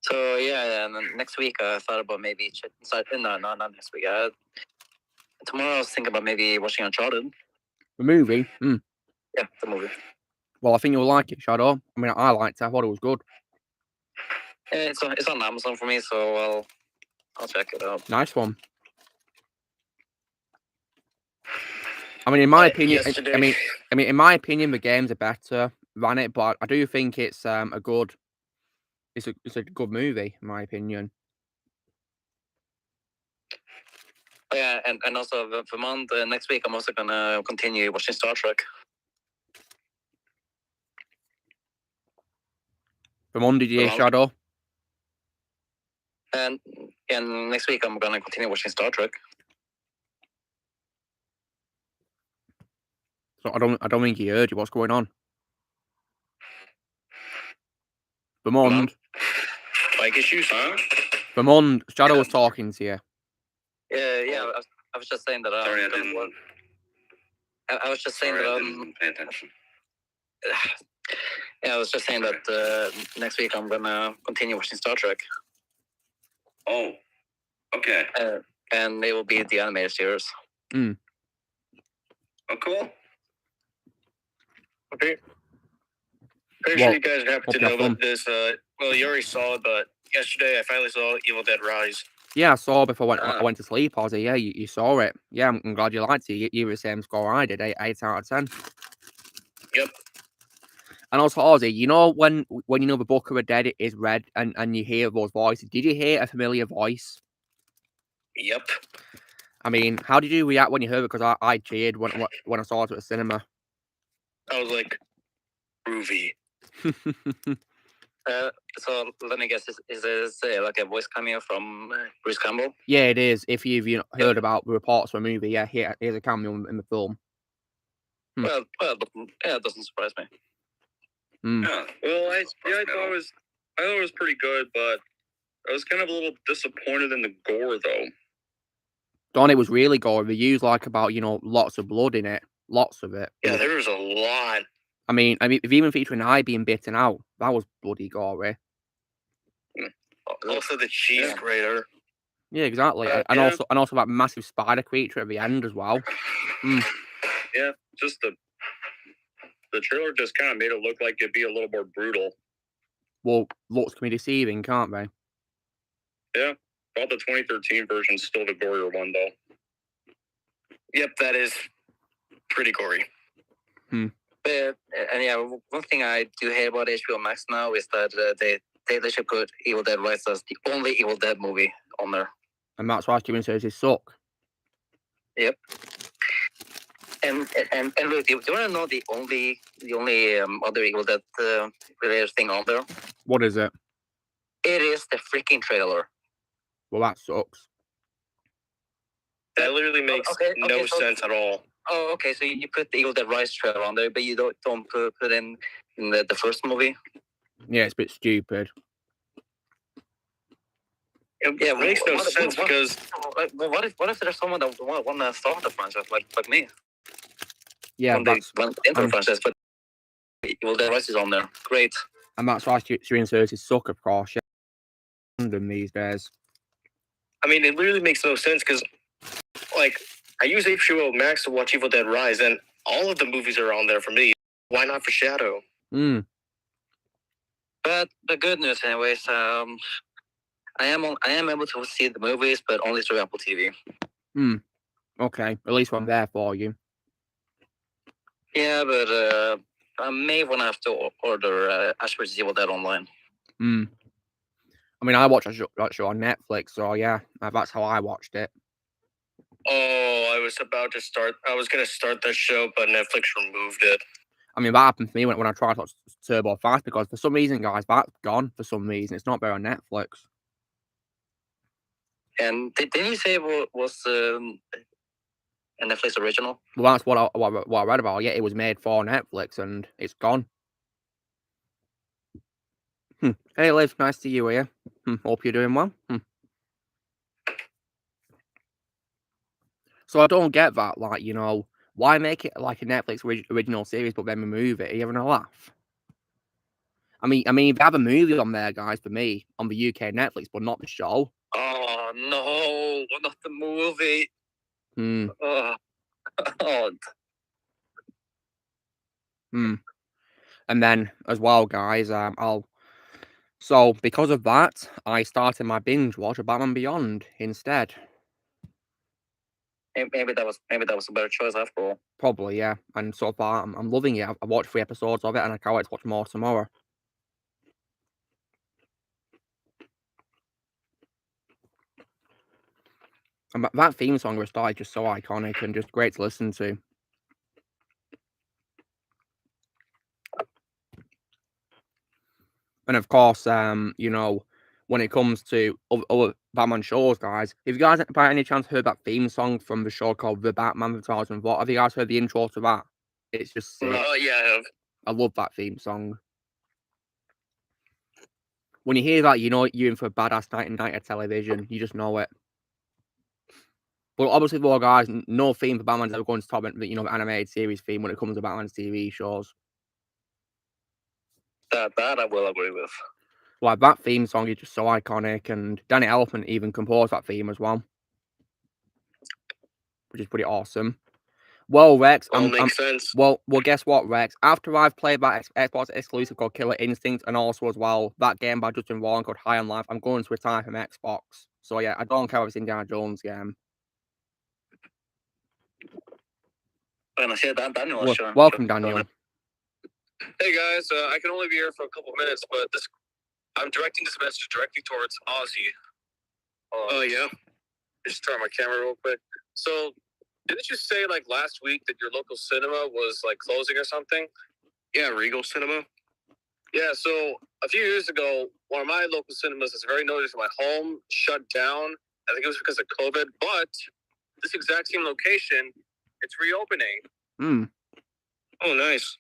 So yeah, and then next week I thought about maybe no, not next week. Tomorrow I was thinking about maybe watching Uncharted. The movie, Yeah, the movie. well, I think you'll like it, Shadow. I mean, I liked it. I thought it was good. Yeah, it's on Amazon for me, so I'll check it out. Nice one. I mean, in my opinion, I mean, in my opinion, the games are better than it, but I do think it's a good movie, in my opinion. Oh, yeah, and also the month next week, I'm also gonna continue watching Star Trek. The Monday, dear Shadow. And next week, I'm gonna continue watching Star Trek. So I don't think he heard you. What's going on? Vermond. Mic issues, huh? Vermond, Shadow was talking to you. Yeah. I was just saying that. Sorry, I didn't. I was just saying that. I didn't pay attention. Yeah, I was just saying that next week I'm gonna continue watching Star Trek. Oh, okay. And it will be the animated series. Oh, cool. Okay. Pretty sure you guys happen to know about this. Well, you already saw it, but yesterday I finally saw Evil Dead Rise. Yeah, I saw it before I went to sleep. I was like, yeah, you saw it. Yeah, I'm glad you liked it. You were the same score I did, 8 out of 10. Yep. And also, Ozzy, you know when you know the Book of the Dead is read and you hear those voices, did you hear a familiar voice? Yep. I mean, how did you react when you heard it? Because I cheered when I saw it at the cinema. I was like, groovy. So let me guess, is this like a voice cameo from Bruce Campbell? Yeah, it is. If you've heard about the reports for a movie, yeah, here's a cameo in the film. Well, it doesn't surprise me. Yeah. Well, I thought it was pretty good, but I was kind of a little disappointed in the gore, though. Don, it was really gory. They used about lots of blood in it, lots of it. Yeah, there was a lot. I mean, even featuring an eye being bitten out, that was bloody gory. Also, the cheese grater. Yeah, exactly, and also that massive spider creature at the end as well. Yeah, just the trailer just kind of made it look like it'd be a little more brutal. Well, looks can be deceiving, can't they? Yeah, thought the 2013 version's still the gorier one, though. Yep, that is pretty gory. And yeah, one thing I do hate about HBO Max now is that they should put Evil Dead Rise as the only Evil Dead movie on there. And that's why streaming services suck. Yep. And look, do you want to know the only other Evil Dead related thing on there? What is it? It is the freaking trailer. Well, that sucks. That literally makes no sense at all. Oh, okay. So you put the Evil Dead Rise trailer on there, but you don't put in the first movie. Yeah, it's a bit stupid. Yeah, it makes no sense because what if there's someone that want to start the franchise like me? Yeah, that's into the franchise, but Evil Dead Rise is on there. Great. And that's why streaming services suck, of course. Yeah, London these days. I mean, it literally makes no sense because, like, I use HBO Max to watch Evil Dead Rise, and all of the movies are on there for me. Why not for Shadow? But the good news, anyways, I am able to see the movies, but only through Apple TV. Okay, at least I'm there for you. Yeah, but I may want to have to order Ash vs. Evil Dead online. I mean, I watched that show on Netflix, so yeah, that's how I watched it. Oh, I was going to start that show, but Netflix removed it. I mean, that happened to me when I tried to watch Turbo Fast, because for some reason, guys, that's gone for some reason. It's not there on Netflix. And didn't you say it was a Netflix original? Well, that's what I read about. Yeah, it was made for Netflix, and it's gone. Hey, Liv, nice to see you here. Hope you're doing well. So I don't get that, like, you know, why make it like a Netflix original series but then remove it? Are you having a laugh? I mean, they have a movie on there, guys, for me, on the UK Netflix, but not the show. Oh, no, not the movie. Oh, God. And then, as well, guys, So, because of that, I started my binge watch of Batman Beyond instead. Maybe that was a better choice after all. Probably, yeah. And so far, I'm loving it. I've watched 3 episodes of it, and I can't wait to watch more tomorrow. And that theme song was started just so iconic and just great to listen to. And of course, you know, when it comes to other Batman shows, guys, if you guys by any chance heard that theme song from the show called The Batman from 2004, have you guys heard the intro to that? It's just sick. Oh, yeah, I have. I love that theme song. When you hear that, you know you're in for a badass night of television. You just know it. But obviously, though, guys, no theme for Batman's ever going to top the animated series theme when it comes to Batman's TV shows. That I will agree with. Like, that theme song is just so iconic, and Danny Elfman even composed that theme as well, which is pretty awesome. Well, Rex, makes sense. Well, guess what, Rex? After I've played that Xbox exclusive called Killer Instinct, and also as well that game by Justin Roiland called High on Life, I'm going to retire from Xbox. So yeah, I don't care if it's Indiana Jones game. Welcome, Daniel. Hey guys, I can only be here for a couple minutes, but I'm directing this message directly towards Ozzy. Oh yeah? Just turn my camera real quick. So, didn't you say like last week that your local cinema was like closing or something? Yeah, Regal Cinema. Yeah, so a few years ago, one of my local cinemas that's very noticed in my home shut down. I think it was because of COVID, but this exact same location, it's reopening. Oh, nice.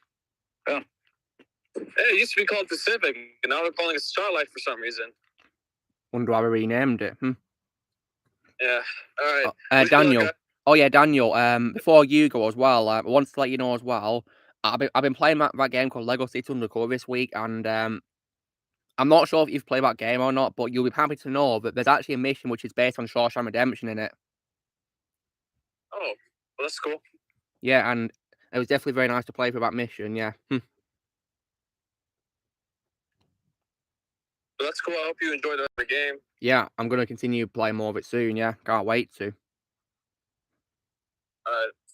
Yeah. Hey, it used to be called Pacific, and now they're calling it Starlight for some reason. Wonder why we renamed it. Yeah. All right. Daniel. Oh yeah, Daniel. Before you go as well, I wanted to let you know as well. I've been playing that game called Lego City Undercover this week, and I'm not sure if you've played that game or not, but you'll be happy to know that there's actually a mission which is based on Shawshank Redemption in it. Oh, well, that's cool. Yeah, and it was definitely very nice to play for that mission. Yeah. Well, that's cool. I hope you enjoyed the game. Yeah, I'm gonna continue playing more of it soon. Yeah, can't wait to.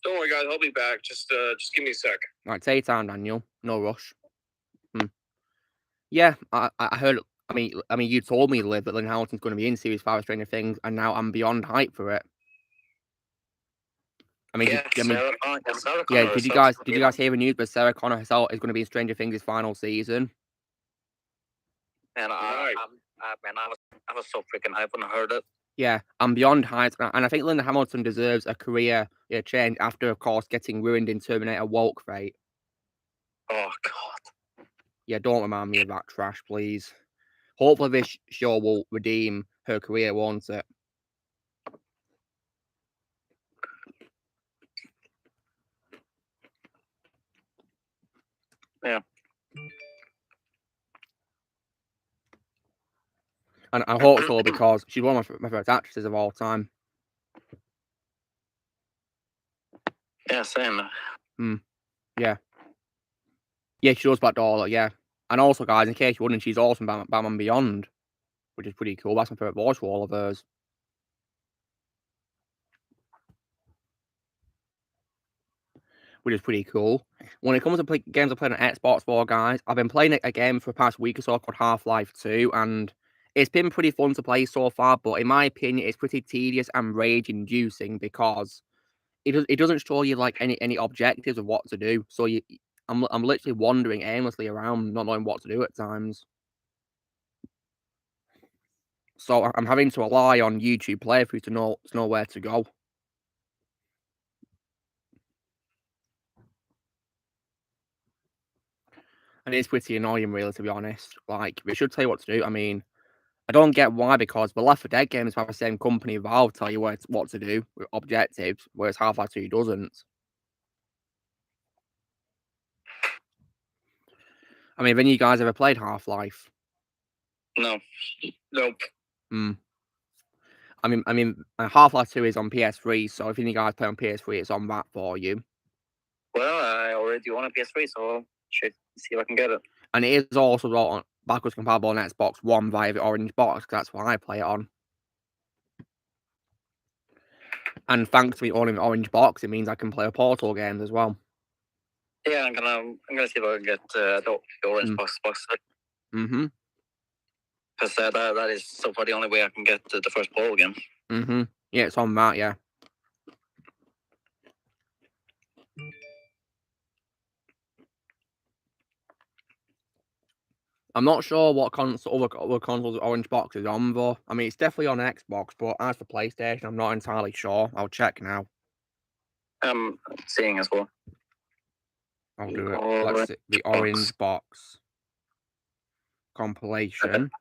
Don't worry, guys. I'll be back. Just give me a sec. Right, take your time, Daniel. No rush. Yeah, I heard. I mean, you told me, Liv, that Lynn Hamilton's going to be in Series 5 of Stranger Things, and now I'm beyond hype for it. I mean, did you guys hear the news that Sarah Connor herself is going to be in Stranger Things' final season? And I was so freaking hyped when I heard it. Yeah, I'm beyond hyped, and I think Linda Hamilton deserves a career change after, of course, getting ruined in Terminator Woke Fate. Oh, God. Yeah, don't remind me of that trash, please. Hopefully this show will redeem her career, won't it? Yeah. And I hope so, because she's one of my favorite actresses of all time. Yeah, same. Yeah. Yeah, she does Black Dollar, yeah. And also, guys, in case you wouldn't, she's awesome Batman Beyond, which is pretty cool. That's my favourite voice for all of hers. which is pretty cool. When it comes to games I played on Xbox 4, guys, I've been playing a game for the past week or so called Half-Life 2, and it's been pretty fun to play so far, but in my opinion, it's pretty tedious and rage-inducing because it doesn't show you like any objectives of what to do. So I'm literally wandering aimlessly around, not knowing what to do at times. So I'm having to rely on YouTube playthroughs to know where to go. And it's pretty annoying, really, to be honest. Like, they should tell you what to do. I mean, I don't get why, because the Left 4 Dead games by the same company, Valve, tell you what to do with objectives, whereas Half-Life 2 doesn't. I mean, have any of you guys ever played Half-Life? No. Nope. I mean, Half-Life 2 is on PS3, so if any of you guys play on PS3, it's on that for you. Well, I already own a PS3, so should see if I can get it. And it is also backwards compatible on Xbox One via the orange box, because that's what I play it on. And thanks to me owning the orange box, it means I can play a Portal games as well. Yeah, I'm gonna see if I can get the orange box. Mm-hmm. Because that is so far the only way I can get the first Portal game. Mm-hmm. Yeah, it's on that, yeah. I'm not sure what other consoles orange box is on, though. I mean, it's definitely on Xbox, but as for PlayStation, I'm not entirely sure. I'll check now. I'm seeing as well. I'll do it. Let's see. The orange box compilation.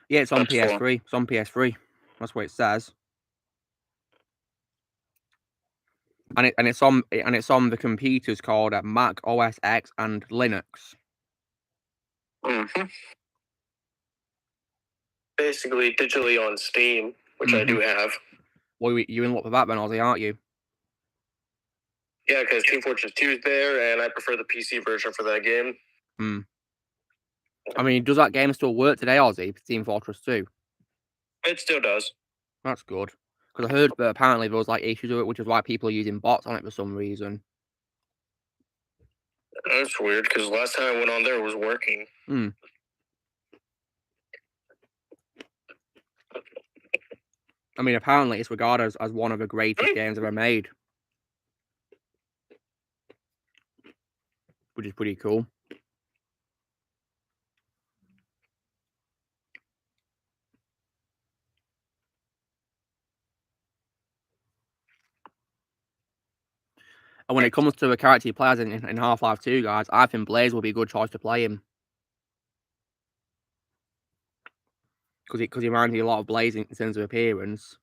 Yeah, it's on PS3. It's on PS3. That's what it says. And it's on the computers called Mac OS X and Linux. Mm-hmm. Basically, digitally on Steam, which I do have. Well, you're in luck with that then, Ozzy, aren't you? Yeah, because Team Fortress 2 is there, and I prefer the PC version for that game. I mean, does that game still work today, Ozzy, Team Fortress 2? It still does. That's good. Because I heard that apparently there was like issues with it, which is why people are using bots on it for some reason. That's weird, because last time I went on there, it was working. I mean, apparently it's regarded as one of the greatest games ever made. Which is pretty cool. And when it comes to the character you play as in Half-Life 2, guys, I think Blaze will be a good choice to play him. Because he reminds me a lot of Blaze in terms of appearance.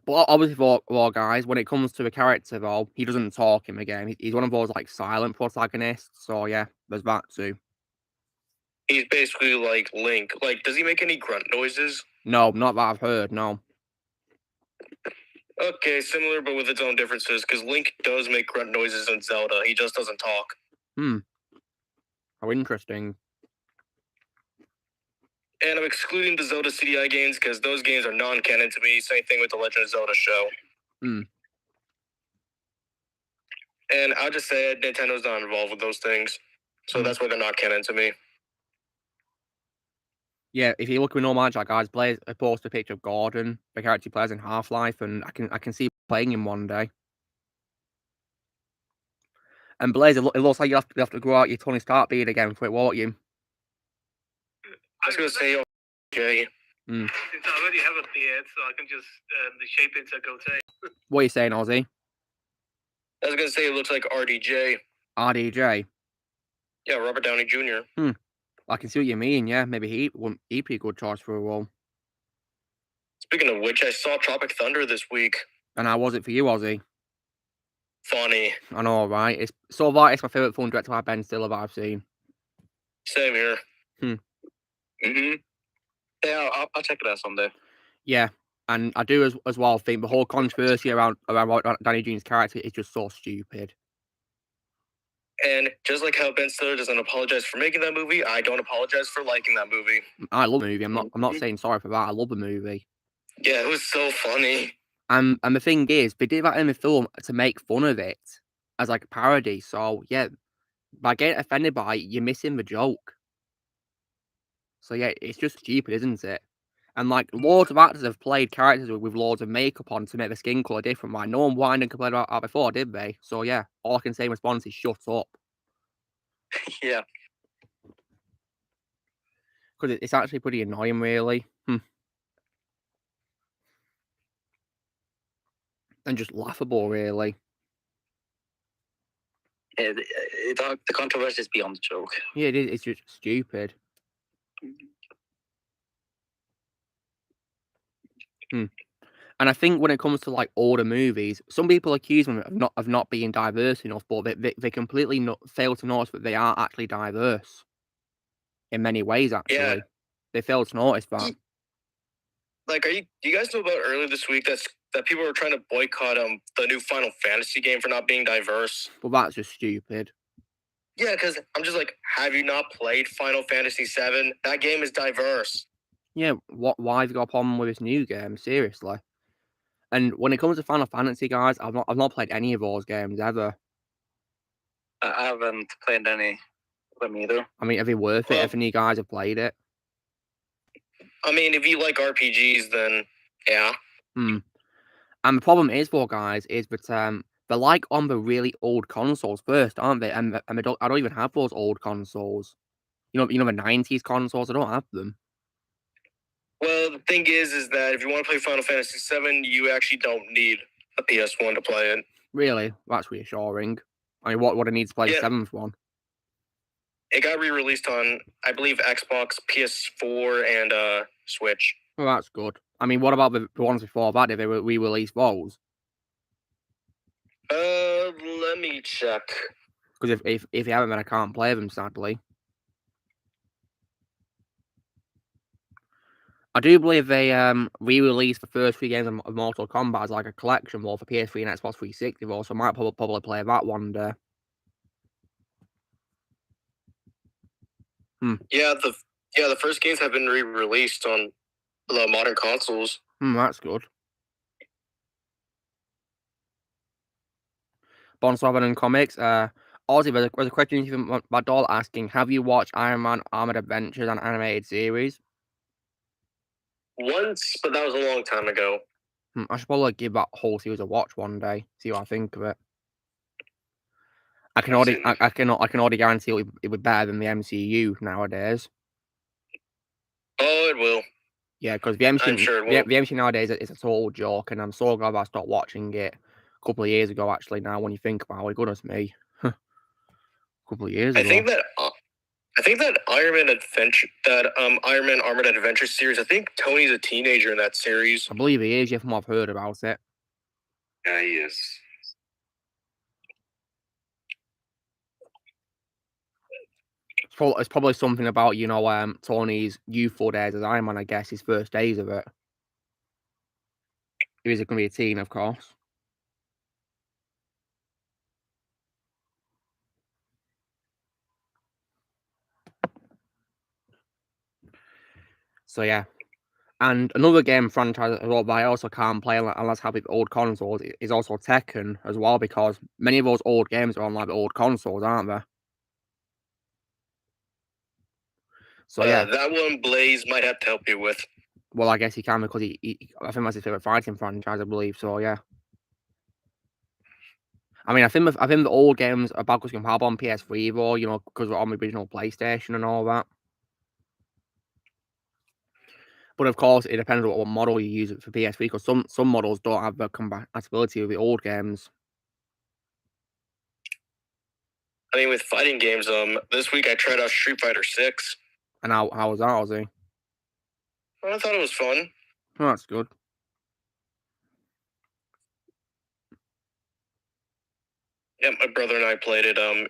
But obviously, for guys, when it comes to the character, though, he doesn't talk in the game. He's one of those like silent protagonists. So yeah, there's that too. He's basically like Link. Like, does he make any grunt noises? No, not that I've heard. No. Okay, similar but with its own differences. Because Link does make grunt noises in Zelda. He just doesn't talk. How interesting. And I'm excluding the Zelda CDI games because those games are non-canon to me. Same thing with the Legend of Zelda show. And I'll just say Nintendo's not involved with those things. So that's why they're not canon to me. Yeah, if you look with normal magic, guys, Blaze posted a picture of Gordon, the character he plays in Half-Life, and I can see playing him one day. And Blaze, it looks like you have to grow out your Tony Stark beard again for it, won't you? I was going to say, okay. Since I already have a beard, so I can just shape into a goatee. What are you saying, Ozzy? I was going to say it looks like RDJ. RDJ? Yeah, Robert Downey Jr. I can see what you mean, yeah. Maybe he'd be a good choice for a role. Speaking of which, I saw Tropic Thunder this week. And how was it for you, Ozzy? Funny. I know, right? It's my favourite film director by Ben Stiller that I've seen. Same here. Yeah, I'll check it out someday. Yeah, and I do as well think the whole controversy around Danny Jr.'s character is just so stupid. And just like how Ben Stiller doesn't apologize for making that movie, I don't apologize for liking that movie. I love the movie. I'm not saying sorry for that. I love the movie. Yeah, it was so funny. And the thing is, they did that in the film to make fun of it as like a parody. So yeah, by getting offended by it, you're missing the joke. So yeah, it's just stupid, isn't it? And like loads of actors have played characters with loads of makeup on to make the skin colour different. Like no one whined and complained about that before, did they? So yeah, all I can say in response is shut up. Yeah. Because it's actually pretty annoying, really. And just laughable, really. Yeah, the controversy is beyond the joke. Yeah, it is. It's just stupid. And I think when it comes to like older movies, some people accuse them of not being diverse enough, but they completely fail to notice that they are actually diverse in many ways. Actually, Yeah. They fail to notice that. Like, do you guys know about earlier this week that people were trying to boycott the new Final Fantasy game for not being diverse? But that's just stupid. Yeah, because I'm just like, have you not played Final Fantasy VII? That game is diverse. Yeah, why have you got a problem with this new game? Seriously. And when it comes to Final Fantasy, guys, I've not played any of those games ever. I haven't played any of them either. I mean, are they worth it if any guys have played it? I mean, if you like RPGs, then yeah. And the problem is, though, guys, is that they're like on the really old consoles first, aren't they? And I don't even have those old consoles. You know the 90s consoles. I don't have them. Well, the thing is that if you want to play Final Fantasy VII, you actually don't need a PS1 to play it. Really, that's reassuring. I mean, what I need to play the 7th one? It got re-released on, I believe, Xbox, PS4, and Switch. Well, that's good. I mean, what about the ones before that? Did they re-release those? Let me check. Because if you haven't, then I can't play them, sadly. I do believe they re-released the first 3 games of Mortal Kombat as like a collection, for PS3 and Xbox 360. So I might probably play that one day. Yeah, the first games have been re-released on the modern consoles. That's good. Bond7 and Comics. Ozzy, there's a question from my doll asking, have you watched Iron Man Armored Adventures, an animated series? Once, but that was a long time ago. I should probably give that whole series a watch one day, see what I think of it. I can already guarantee it would be better than the MCU nowadays. Oh, it will. Yeah, because the MCU, I'm sure it will. the MCU nowadays is a total joke, and I'm so glad I stopped watching it a couple of years ago. Actually, now when you think about it, goodness me, a couple of years ago. I think that Iron Man Armored Adventure series. I think Tony's a teenager in that series. I believe he is. From what I've heard about it. Yeah, he is. It's probably something about Tony's youthful days as Iron Man. I guess his first days of it. He was going to be a teen, of course. So yeah, and another game franchise that I also can't play unless I have the old consoles is also Tekken as well, because many of those old games are on like the old consoles, aren't they? So yeah, that one Blaze might have to help you with. Well, I guess he can because I think that's his favorite fighting franchise, I believe. So yeah. I mean, I think the old games are backwards compatible on PS3 though, because we're on the original PlayStation and all that. But of course, it depends on what model you use for PS3, because some models don't have the compatibility with the old games. I mean, with fighting games, this week I tried out Street Fighter 6. And how was that, Ozzy? Well, I thought it was fun. Oh, that's good. Yeah, my brother and I played it on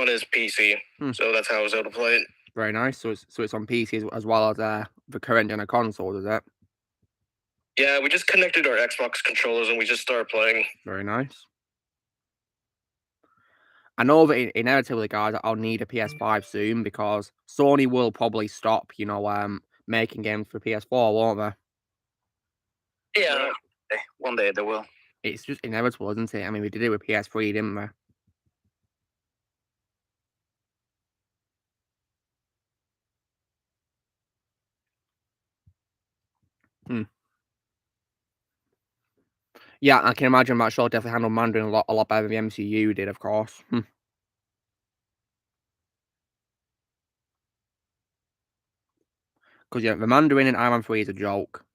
his PC, so that's how I was able to play it. Very nice. So it's on PC as well as the current gen of consoles, is it? Yeah, we just connected our Xbox controllers and we just started playing. Very nice. I know that inevitably, guys, I'll need a PS5 soon because Sony will probably stop, making games for PS4, won't they? Yeah, one day they will. It's just inevitable, isn't it? I mean, we did it with PS3, didn't we? Yeah, I can imagine that show definitely handled Mandarin a lot better than the MCU did, of course. Because, yeah, the Mandarin in Iron Man 3 is a joke.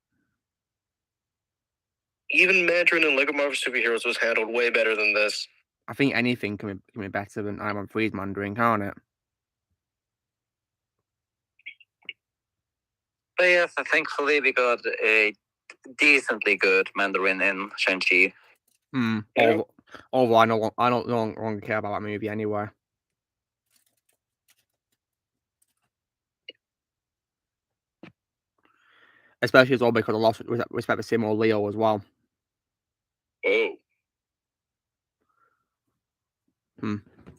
Even Mandarin and Lego Marvel Superheroes was handled way better than this. I think anything can be better than Iron Man 3's Mandarin, can't it? But yes, thankfully we got a decently good Mandarin in Shang-Chi. Although I don't no longer care about that movie anyway. Especially as well because I lost respect for Simu Leo as well. Oh.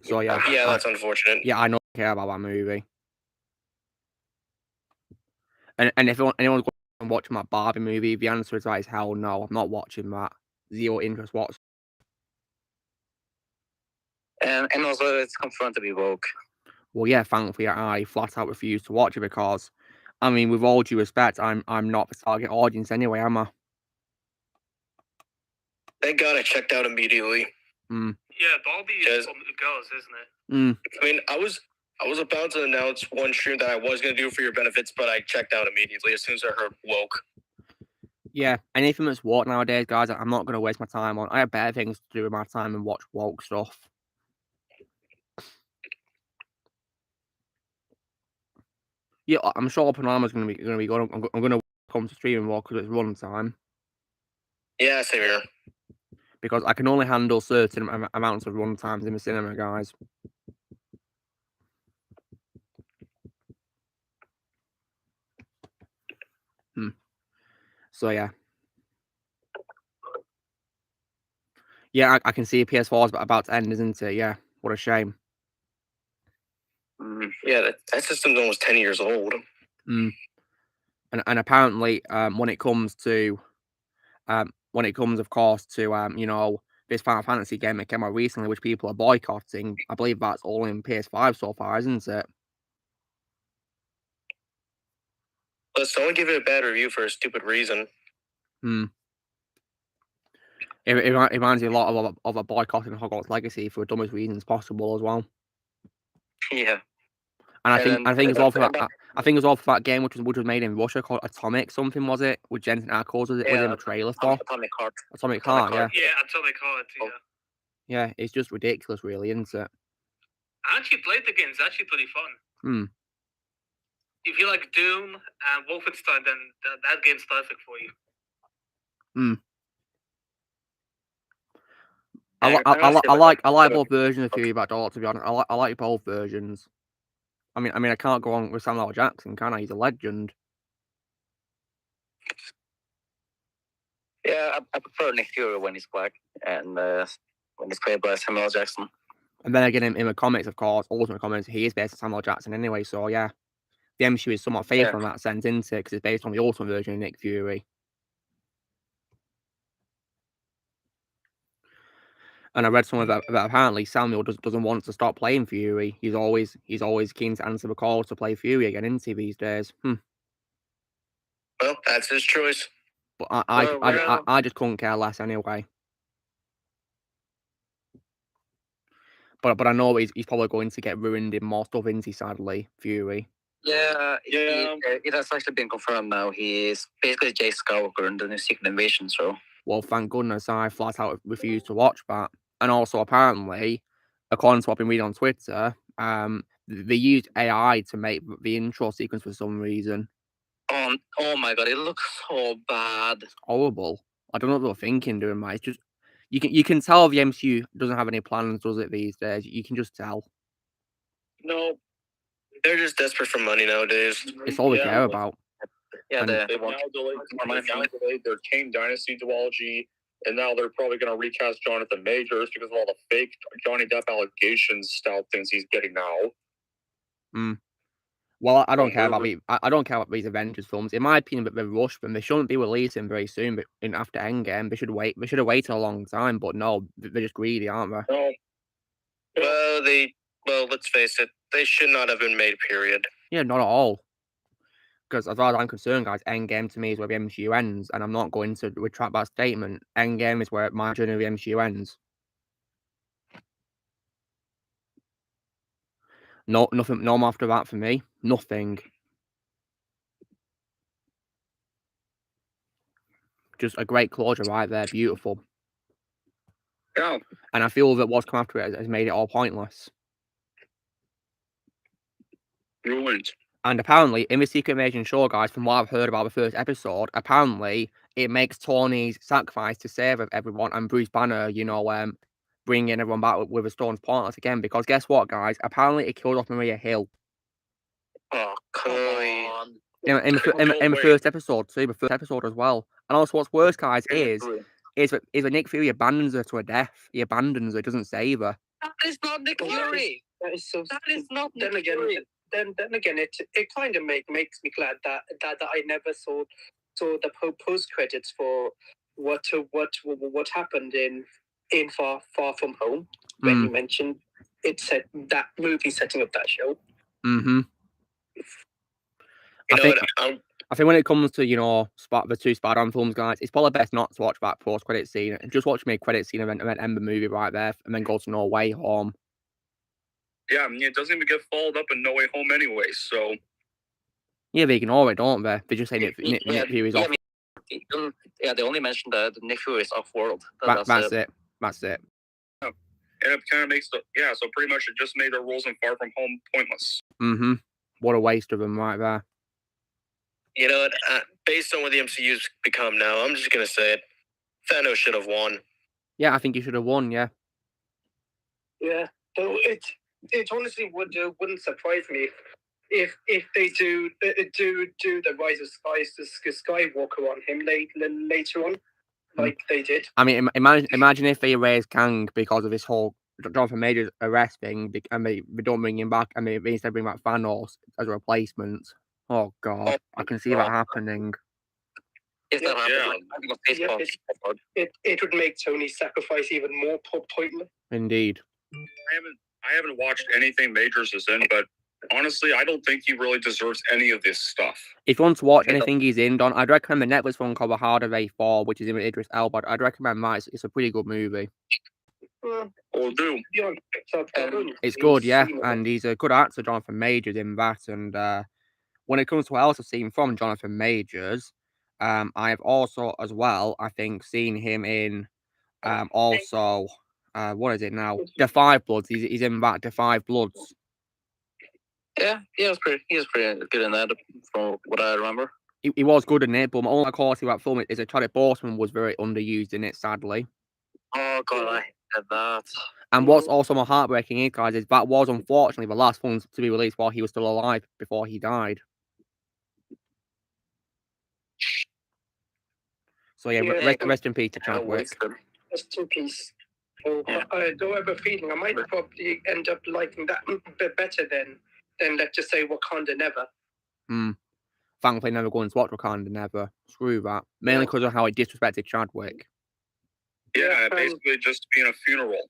So yeah. Yeah, that's unfortunate. Yeah, I don't care about that movie. And if anyone's going to watch that Barbie movie, the answer is that is hell no. I'm not watching that. Zero interest whatsoever. And also it's confirmed to be woke. Well, yeah, thankfully I flat out refuse to watch it because, I mean, with all due respect, I'm not the target audience anyway, am I? Thank God I checked out immediately. Yeah, Barbie is for girls, isn't it? I mean, I was about to announce one stream that I was going to do for your benefits, but I checked out immediately as soon as I heard woke. Yeah, anything that's woke nowadays, guys, I'm not going to waste my time on. I have better things to do with my time and watch woke stuff. Yeah, I'm sure Oppenheimer's going to be good. I'm going to come to stream more because it's run time. Yeah, same here. Because I can only handle certain amounts of run times in the cinema, guys. So yeah. Yeah, I can see PS4 is about to end, isn't it? Yeah, what a shame. Yeah, that system's almost 10 years old. And apparently, when it comes, of course, to this Final Fantasy game that came out recently, which people are boycotting, I believe that's all in PS5 so far, isn't it? But someone give it a bad review for a stupid reason. It reminds me a lot of a boycotting Hogwarts Legacy for the dumbest reasons possible as well. Yeah. And I think it's all for that. I think it was all for that game which was made in Russia called Atomic something, was it? With Jensen Ackles was in the trailer for? Atomic Heart. Atomic Heart, yeah. Yeah, Atomic Heart, yeah. Yeah, it's just ridiculous, really, isn't it? I actually played the game. It's actually pretty fun. If you like Doom and Wolfenstein, then that game's perfect for you. I like both versions of Fury Back Door, to be honest. I like both versions. I mean, I can't go on with Samuel L. Jackson, can I? He's a legend. Yeah, I prefer Nick Fury when he's black and when he's played by Samuel L. Jackson. And then again, in the comics, of course, Ultimate Comics, he is based on Samuel L. Jackson anyway. So yeah, the MCU is somewhat faithful in that sense, isn't it? Because it's based on the Ultimate version of Nick Fury. And I read somewhere that apparently Samuel doesn't want to stop playing Fury. He's always keen to answer the call to play Fury again, isn't he, these days? Well, that's his choice. But I just couldn't care less anyway. But I know he's probably going to get ruined in more stuff, isn't he, sadly, Fury? Yeah. It has actually been confirmed now. He is basically Jay Skywalker in the new Secret Invasion, so... Well, thank goodness I flat out refused to watch that. And also, apparently, according to what I've been reading on Twitter, they used AI to make the intro sequence for some reason. Oh my god, it looks so bad. It's horrible. I don't know what they're thinking doing that. It's just you can tell the MCU doesn't have any plans, does it, these days? You can just tell. No, they're just desperate for money nowadays. It's all they care about. Yeah, they want now delayed their Kang Dynasty duology. And now they're probably going to recast Jonathan Majors because of all the fake Johnny Depp allegations style things he's getting now. Well, I don't care about these Avengers films. In my opinion, but they're rushed and they shouldn't be releasing very soon. But after Endgame, they should wait. They should have waited a long time. But no, they're just greedy, aren't they? No. Well, let's face it, they should not have been made, period. Yeah, not at all. Because as far as I'm concerned, guys, Endgame to me is where the MCU ends, and I'm not going to retract that statement. Endgame is where my journey of the MCU ends. No, nothing, no more after that for me. Nothing. Just a great closure right there, beautiful. Yeah. And I feel that what's come after it has made it all pointless. Ruined. And apparently, in the Secret Invasion show, guys, from what I've heard about the first episode, apparently it makes Tony's sacrifice to save everyone and Bruce Banner, bringing everyone back with the stones pointless again. Because guess what, guys? Apparently it killed off Maria Hill. Oh, come on. In the first episode too, the first episode as well. And also, what's worse, guys, is that Nick Fury abandons her to her death. He abandons her, doesn't save her. That is not Nick Fury. That is not Nick Fury. Then again, it kind of makes me glad that I never saw the post credits for what happened in Far From Home when you mentioned it said that movie setting up that show. Mm-hmm. I think when it comes to the two Spider-Man films, guys, it's probably best not to watch that post-credit scene. Just watch me a credit scene and then end the movie right there, and then go to No Way Home. Yeah, I mean, it doesn't even get followed up in No Way Home anyway, so... Yeah, they ignore it, don't they? They just say Nick Fury's off. They only mentioned that Nick Fury is off-world. That's it. Yeah. And it kind of makes so pretty much it just made the rules in Far From Home pointless. Mm-hmm. What a waste of them right there. You know what? Based on what the MCU's become now, I'm just going to say it. Thanos should have won. Yeah, I think he should have won, yeah. Yeah, so it honestly wouldn't surprise me if they do the Rise of Skywalker on him later on, like they did. I mean, imagine if they erase Kang because of this whole Jonathan Majors arrest thing, and they don't bring him back, and they instead bring back Thanos as a replacement. Oh God, I can see that happening. If that happens, it would make Tony's sacrifice even more pointless. Indeed. I haven't watched anything Majors is in, but honestly, I don't think he really deserves any of this stuff. If you want to watch anything he's in, Don, I'd recommend the Netflix film called The Hard of A4, which is in Idris Elba. I'd recommend that. It's a pretty good movie. Will do. It's good, yeah, and he's a good actor, Jonathan Majors, in that. And when it comes to what else I've seen from Jonathan Majors, I have also, as well, I think, seen him in also, what is it now? The Five Bloods. He's in that, The Five Bloods. Yeah, he was pretty good in that, from what I remember. He was good in it, but my only quality about film is that Chadwick Boseman was very underused in it, sadly. Oh God, I hate that. And what's also more heartbreaking is, guys, is that was unfortunately the last film to be released while he was still alive before he died. So yeah, rest in peace to Chadwick. Rest in peace. I do have a feeling I might probably end up liking that bit better than let's just say Wakanda Never. Thankfully, never going to watch Wakanda Never. Screw that. Mainly because of how it disrespected Chadwick. Yeah, basically just being a funeral.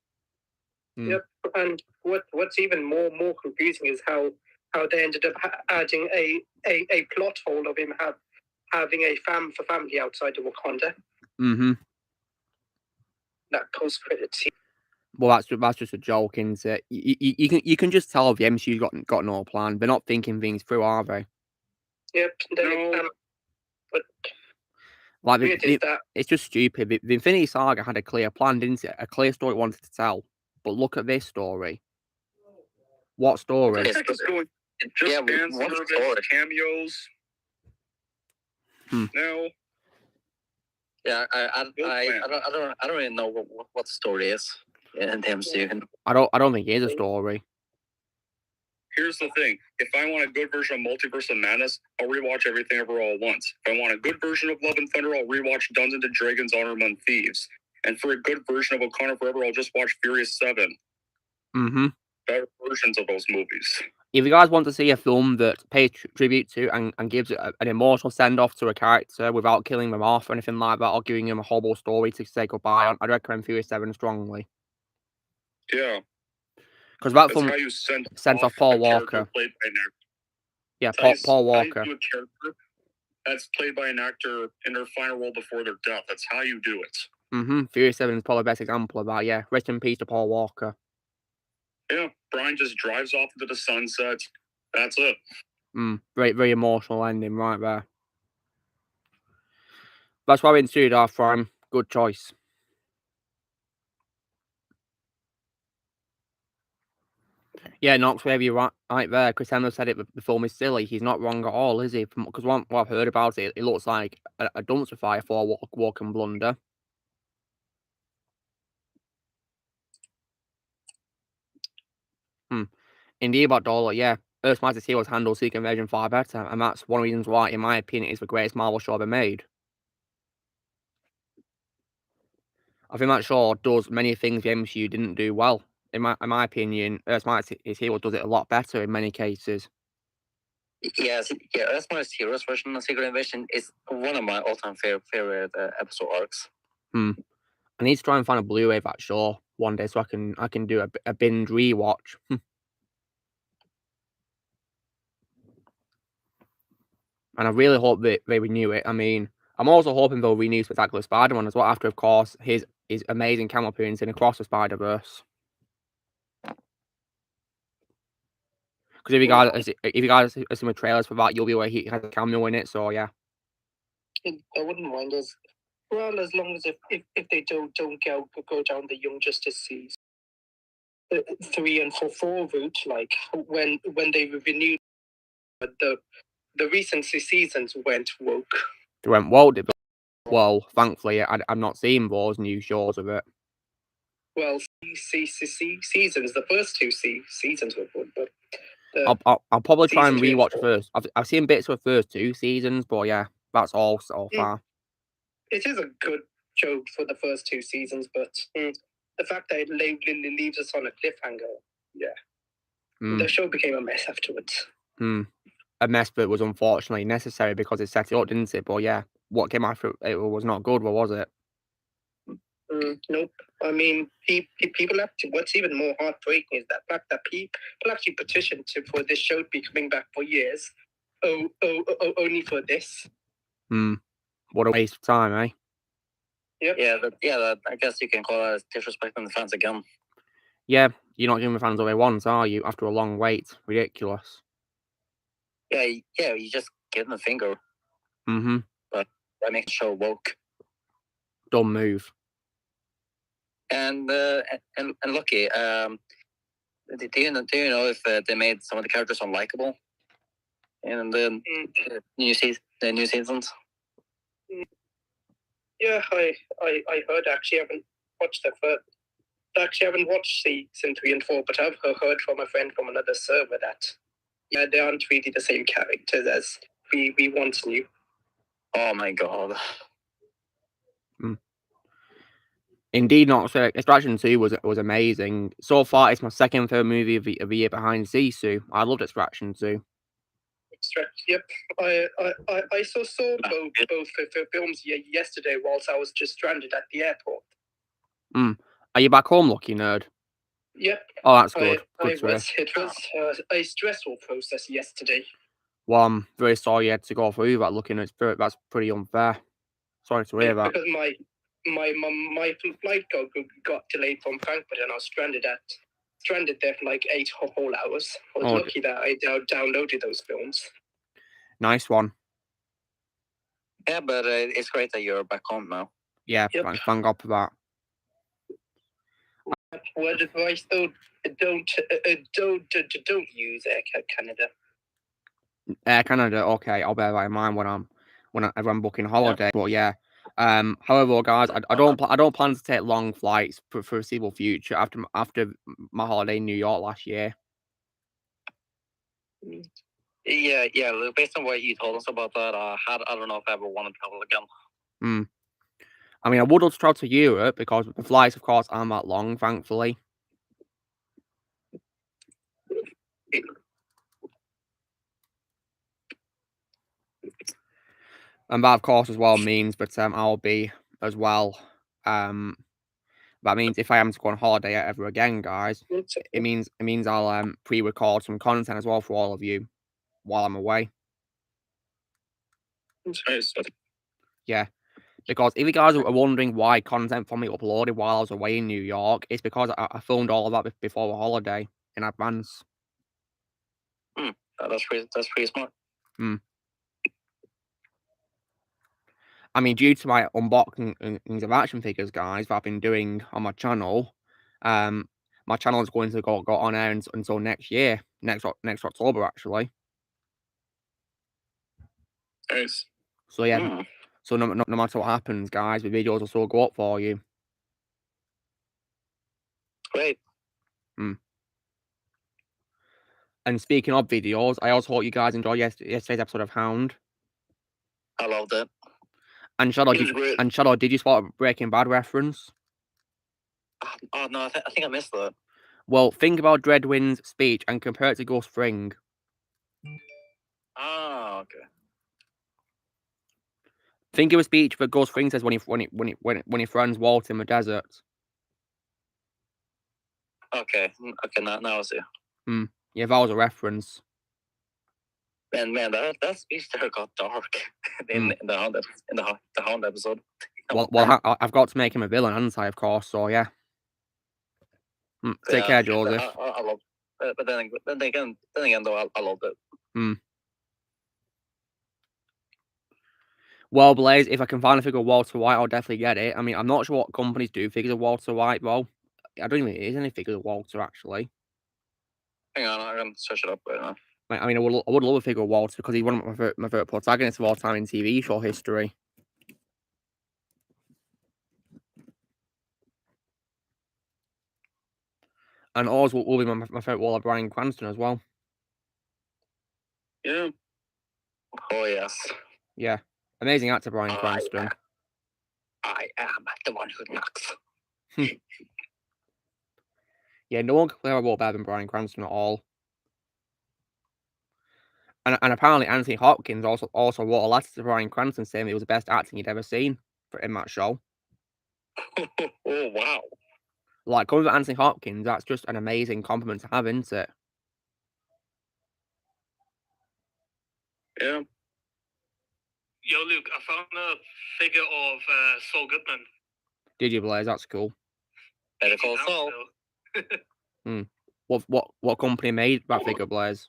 Yep, and what's even more confusing is how they ended up adding a plot hole of him having a family outside of Wakanda. Mm-hmm. That post-credit scene. Well, that's just a joke, isn't it? You can just tell the MCU's got no plan. They're not thinking things through, are they? Yep. But like it's just stupid. The Infinity Saga had a clear plan, didn't it? A clear story it wanted to tell. But look at this story. What story? Just fan service, cameos. No. Yeah, I don't really know what the story is in the MCU. I don't think it is a story. Here's the thing. If I want a good version of Multiverse of Madness, I'll rewatch Everything Ever All at Once. If I want a good version of Love and Thunder, I'll rewatch Dungeons and Dragons Honor Among Thieves. And for a good version of Wakanda Forever, I'll just watch Furious 7. Mm-hmm. Better versions of those movies. If you guys want to see a film that pays tribute to and gives an emotional send-off to a character without killing them off or anything like that, or giving them a horrible story to say goodbye on, I'd recommend Furious 7 strongly. Yeah. Because that That's film how you send off Paul a character Walker. played by an actor. Yeah, That's Paul how Walker. you do a character that's played by an actor in their final role before their death. That's how you do it. Mm-hmm. Furious 7 is probably the best example of that, yeah. Rest in peace to Paul Walker. Yeah, Brian just drives off into the sunset. That's it. Very, very emotional ending right there. That's why we ensued our Prime. Good choice. Yeah, Knox, wherever you're right there. Chris Hemsworth said it, the film is silly. He's not wrong at all, is he? Because what I've heard about it, it looks like a dumpster fire for a walking blunder. Indeed, about Dollar, yeah. Earth's Mightiest Heroes handles Secret Invasion far better, and that's one of the reasons why, in my opinion, it's the greatest Marvel show ever made. I think that show does many things the MCU didn't do well. In my opinion, Earth's Mightiest Heroes does it a lot better in many cases. Yes, yeah, Earth's Mightiest Heroes version of Secret Invasion is one of my all-time favorite episode arcs. I need to try and find a Blu-ray of that show one day so I can do a binge rewatch. And I really hope that they renew it. I mean, I'm also hoping they'll renew Spectacular Spider-Man as well after, of course, his amazing cameo appearance in Across the Spider-Verse. Because if you guys have seen the trailers for that, you'll be aware he has a cameo in it. So yeah, I wouldn't mind as well, as long as if they don't go down the Young Justice 3 and 4 route, like when they renewed the recent seasons went woke. they went well. Well, thankfully, I'm not seeing those new shows of it. Well, seasons, the first 2 seasons were good, but I'll probably try and season 2 and rewatch first. I've seen bits of the first 2 seasons, but yeah, that's all so far. It is a good show for the first 2 seasons, but the fact that it leaves us on a cliffhanger, the show became a mess afterwards. A mess that was unfortunately necessary because it set it up, didn't it? But yeah, what came after it was not good, was it? Nope. I mean, people actually, what's even more heartbreaking is that fact that people actually petitioned for this show to be coming back for years. Only for this. What a waste of time, eh? Yep. Yeah, I guess you can call that disrespecting the fans again. Yeah, you're not giving the fans what they want, are you? After a long wait, ridiculous. Yeah, you just give them a finger. But that makes the show woke. Dumb move. And Lucky, do you know if they made some of the characters unlikable in the new seasons? Yeah, I heard. Actually, I haven't watched the first. Actually, I haven't watched season 3 and 4, but I've heard from a friend from another server that they aren't really the same characters as we once knew. Oh my god. Indeed, not so. Extraction 2 was amazing. So far, it's my second favorite movie of the year behind Zissou. I loved Extraction 2. Yep, I saw both films yesterday whilst I was just stranded at the airport. Are you back home, Lucky Nerd? Yep. Oh, that's good. It was a stressful process yesterday. Well, I'm very sorry you had to go through that. Looking at Spirit, that's pretty unfair. Sorry to hear that. Because my flight got delayed from Frankfurt, and I was stranded there for like 8 whole hours. I was lucky that I downloaded those films. Nice one. Yeah, but it's great that you're back home now. Yeah, Yep. thank God for that. Word advice though: don't use Air Canada. Air Canada, okay, I'll bear that in mind when I'm booking a holiday. But yeah, however, guys, I don't plan to take long flights for foreseeable future after my holiday in New York last year. Yeah. Based on what you told us about that, I don't know if I ever want to travel again. I mean, I would love to travel to Europe because the flights, of course, aren't that long, thankfully. And that, of course, as well means that I'll be as well. That means if I am to go on holiday ever again, guys, it means I'll pre-record some content as well for all of you while I'm away. Yeah, because if you guys are wondering why content for me uploaded while I was away in New York, it's because I filmed all of that before the holiday in advance. That's pretty smart. I mean, due to my unboxing of action figures, guys, that I've been doing on my channel, my channel is going to go on air until next year, next October, actually. Nice. So yeah, so no matter what happens, guys, the videos will still go up for you. Great. And speaking of videos, I also hope you guys enjoyed yesterday's episode of Hound. I loved it. And Shadow, did you spot a Breaking Bad reference? Oh no, I think I missed that. Well, think about Dreadwind's speech and compare it to Gus Fring. Ah, okay. Think of a speech that Gus Fring says when he threatens Walt in the desert. Okay, now I see. Yeah, that was a reference. Man, that speech there got dark in the Hound episode. Well, I've got to make him a villain, haven't I? Of course. So yeah. Take care, Joseph. I love, but then again, though, I loved it. Well, Blaze, if I can find a figure of Walter White, I'll definitely get it. I mean, I'm not sure what companies do figures of Walter White, though. I don't even think there is any figures of Walter, actually. Hang on, I'm going to search it up right now. I mean, I would love a figure of Walter because he's one of my favorite protagonists of all time in TV show history. And always will be my favorite wall of Bryan Cranston as well. Yeah. Oh, yes. Yeah. Amazing actor, Bryan Cranston. I am the one who knocks. Yeah, no one can play a role better than Bryan Cranston at all. And apparently Anthony Hopkins also wrote a letter to Bryan Cranston saying it was the best acting he'd ever seen in that show. Oh, wow. Like, coming from Anthony Hopkins, that's just an amazing compliment to have, isn't it? Yeah. Yo, Luke, I found a figure of Saul Goodman. Did you, Blaze? That's cool. Better call Saul. What company made that figure, Blaze?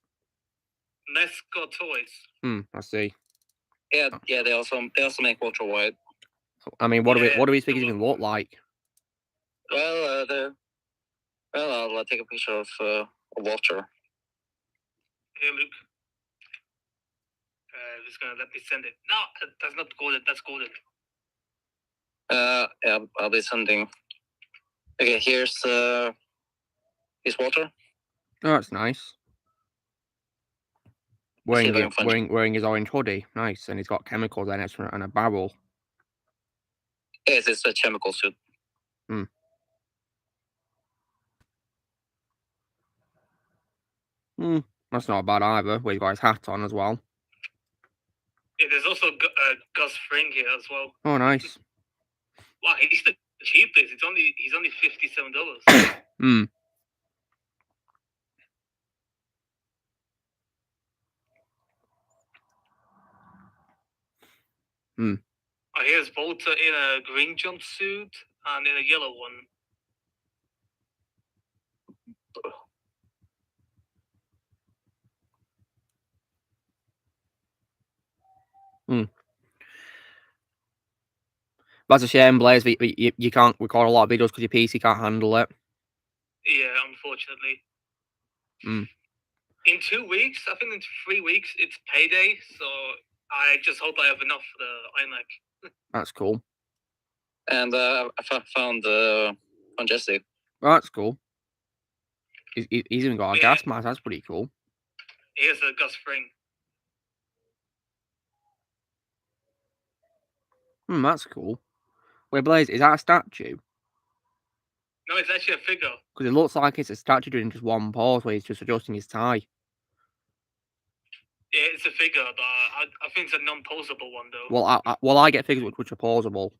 Mesco Toys. I see. Yeah, they also make Walter White. I mean, what do these figures even look like? Well, I'll take a picture of Walter. Here, Luke. Just gonna let me send it. No, that's not coded. That's coded. Yeah, I'll be sending. Okay, here's Walter. Oh, that's nice. Wearing his orange hoodie, nice, and he's got chemicals in it and a barrel. Yes, it's a chemical suit. That's not bad either. Where he's got his hat on as well. Yeah, there's also Gus Fring here as well. Oh, nice. Wow, he's the cheapest. He's only $57. Oh, here's Volta in a green jumpsuit and in a yellow one. That's a shame, Blaze. You can't record a lot of videos because your PC can't handle it. Yeah, unfortunately. In 2 weeks, I think in 3 weeks, it's payday. So I just hope I have enough for the iMac. That's cool. And I found Jesse. Oh, that's cool. He's even got a gas mask. That's pretty cool. Here's a Gus Fring. That's cool. Wait, Blaze, is that a statue? No, it's actually a figure. Because it looks like it's a statue doing just one pose where he's just adjusting his tie. Yeah, it's a figure, but I think it's a non-posable one though. Well, I get figures which are posable.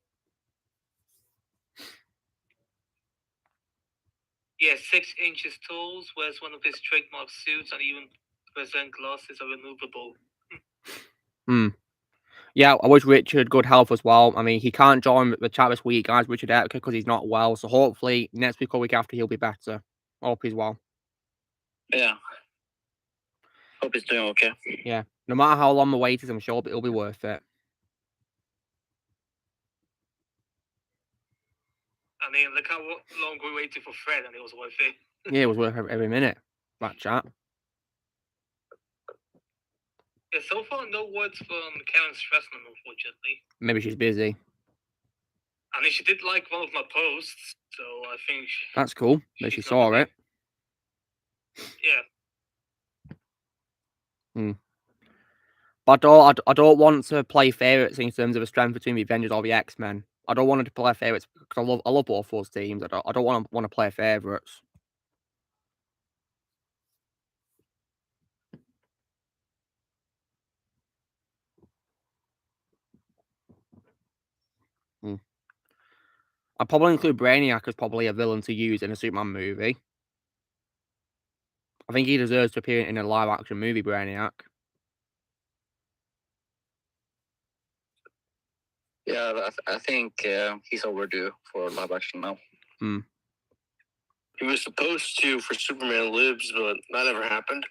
Yeah, 6 inches tall, wears one of his trademark suits, and even present glasses are removable. Yeah, I wish Richard good health as well. I mean, he can't join the chat this week, guys, Richard Etka, because he's not well. So hopefully next week or week after he'll be better. Hope he's well. Yeah. Hope he's doing okay. Yeah. No matter how long the wait is, I'm sure it'll be worth it. I mean, look how long we waited for Fred, and it was worth it. Yeah, it was worth every minute. That chat. Yeah, so far no words from Karen Stressman, unfortunately. Maybe she's busy. I mean, she did like one of my posts, so I think that's cool. That she saw it. Yeah. But I don't want to play favourites in terms of the strength between the Avengers or the X-Men. I don't want to play favourites because I love both those teams. I don't want to play favourites. I'd probably include Brainiac as probably a villain to use in a Superman movie. I think he deserves to appear in a live-action movie, Brainiac. Yeah, I think he's overdue for live action now. He was supposed to for Superman Lives, but that never happened.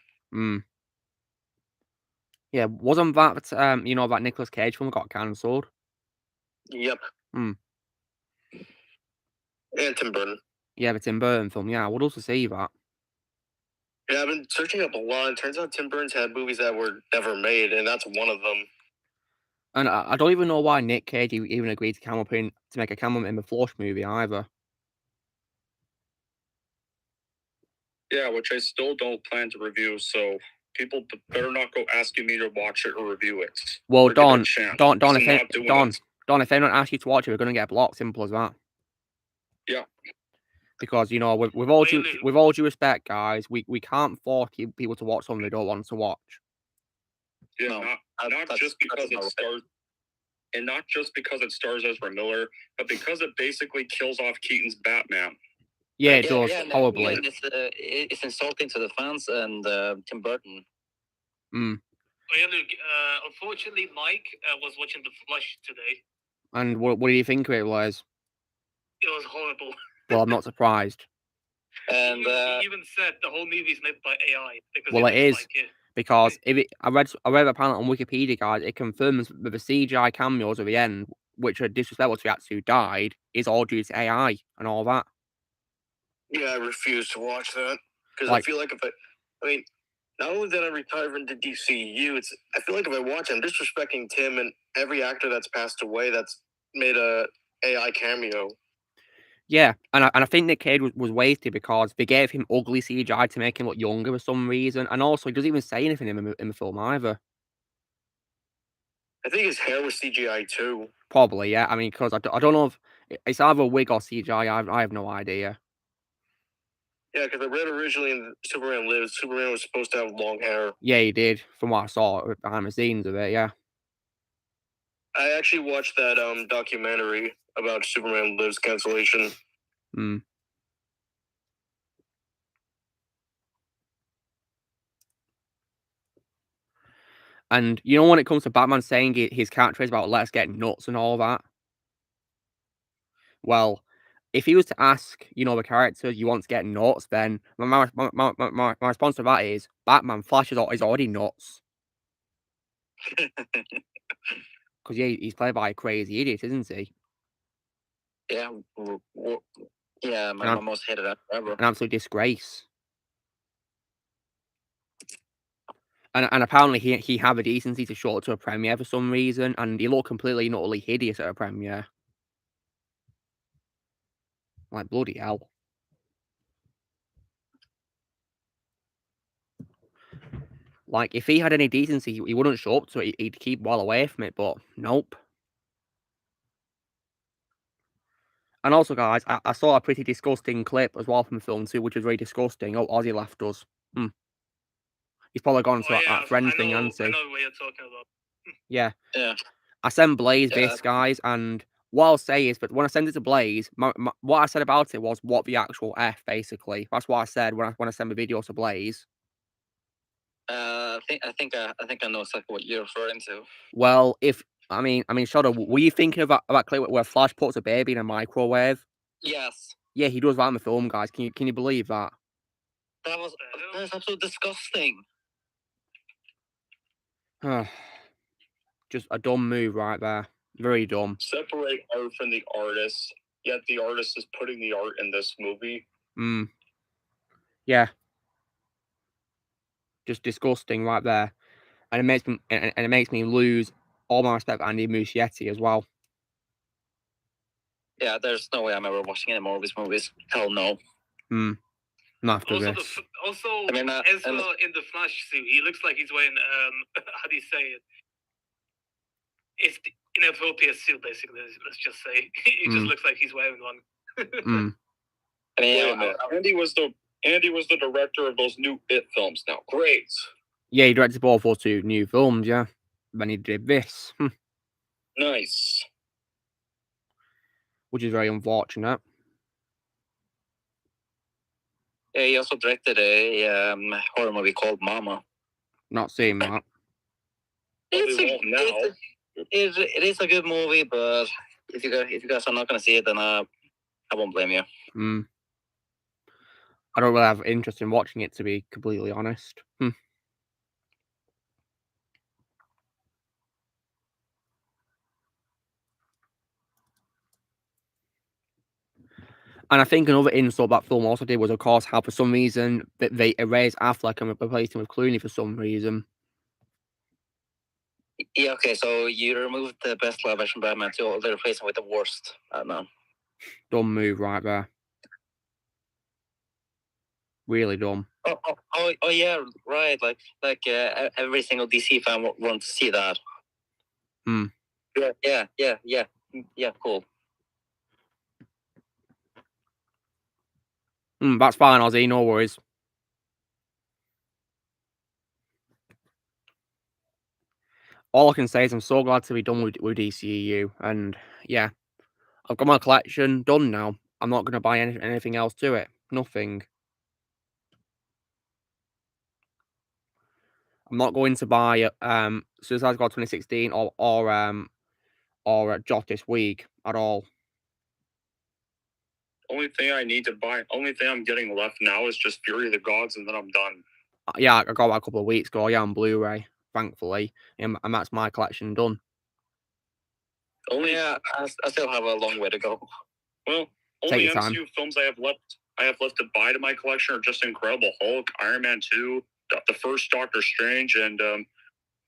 Yeah, wasn't that that Nicolas Cage film got cancelled? Yep. And Tim Burton. Yeah, the Tim Burton film. Yeah, I would also see that. Yeah, I've been searching up a lot. It turns out Tim Burton's had movies that were never made, and that's one of them. And I don't even know why Nick Cage even agreed to make a cameo in the Flash movie either. Yeah, which I still don't plan to review, so people better not go asking me to watch it or review it. Well, Don, if anyone asks you to watch it, we're going to get blocked. Simple as that. Yeah. Because, with all due respect, guys, we can't force people to watch something they don't want to watch. Yeah, no, not just because it stars, and not just because it stars Ezra Miller, but because it basically kills off Keaton's Batman. Yeah, it does, probably. No, it's insulting to the fans and Tim Burton. Unfortunately, Mike was watching The Flash today. And what do you think it was? It was horrible. Well, I'm not surprised. And he even said the whole movie is made by AI. Well, it is. Because I read apparently on Wikipedia, guys, it confirms that the CGI cameos at the end, which are disrespectful to the actors who died, is all due to AI and all that. Yeah, I refuse to watch that because I feel like not only that I'm retired from the DCU, I feel like if I watch it, I'm disrespecting Tim and every actor that's passed away that's made a AI cameo. Yeah, and I think Nick Cage was wasted because they gave him ugly CGI to make him look younger for some reason, and also he doesn't even say anything in the film either. I think his hair was CGI too. Probably, yeah. I mean, because I don't know if it's either wig or CGI. I have no idea. Yeah, because I read originally in Superman Lives, Superman was supposed to have long hair. Yeah, he did, from what I saw behind the scenes of it, yeah. I actually watched that documentary about Superman Lives cancellation. And when it comes to Batman saying his character is about let's get nuts and all that, well, if he was to ask, the character you want to get nuts, then my response to that is Batman Flash is already nuts. Because he's played by a crazy idiot, isn't he? Yeah, my most hated actor ever. An absolute disgrace. And apparently he had the decency to show up to a premiere for some reason, and he looked completely and utterly hideous at a premiere. Like, bloody hell. Like, if he had any decency, he wouldn't show up to it. He'd keep well away from it, but nope. And also, guys, I saw a pretty disgusting clip as well from the film too, which was very disgusting. Oh, Ozzy left us. He's probably gone to that friend thing, hasn't he? I know what you're talking about. Yeah. Yeah. I sent Blaze this, guys, and what I'll say is, but when I sent it to Blaze, what I said about it was what the actual F, basically. That's what I said when I sent the video to Blaze. I think I know exactly what you're referring to. Well, I mean, Shadow, were you thinking of that clip where Flash puts a baby in a microwave? Yes. Yeah, he does that in the film, guys. Can you believe that? That's absolutely disgusting. Just a dumb move right there. Very dumb. Separate art from the artist, yet the artist is putting the art in this movie. Yeah. Just disgusting right there. And it makes me lose all my respect for Andy Muschietti as well. Yeah, there's no way I'm ever watching any more of his movies. Hell no. Not after this. Also, I mean, Ezra in the Flash suit, he looks like he's wearing how do you say it? It's the inappropriate suit, basically. Let's just say he just looks like he's wearing one. I mean, Andy was the director of those new It films. Now, great. Yeah, he directed both those two new films. Yeah, then he did this. Nice. Which is very unfortunate. Yeah, he also directed a horror movie called Mama. Not seeing that. It is a good movie, but if you guys are not going to see it, then I won't blame you. I don't really have interest in watching it, to be completely honest. And I think another insult that film also did was, of course, how for some reason they erased Affleck and replaced him with Clooney for some reason. Yeah, okay, so you removed the best live action Batman to replace him with the worst Batman. Dumb move right there. Really dumb. Oh yeah, right. Like every single DC fan wants to see that. Yeah, cool. That's fine, Ozzy, no worries. All I can say is I'm so glad to be done with DCEU, and yeah, I've got my collection done now. I'm not going to buy anything else to it. Nothing. I'm not going to buy Suicide Squad 2016 or Justice League at all. Only thing I'm getting left now is just Fury of the Gods, and then I'm done. Yeah, I got that a couple of weeks ago. Yeah, on Blu-ray, thankfully, and that's my collection done. I still have a long way to go. Well, only MCU films I have left to buy to my collection are just Incredible Hulk, Iron Man 2, the first Doctor Strange, and I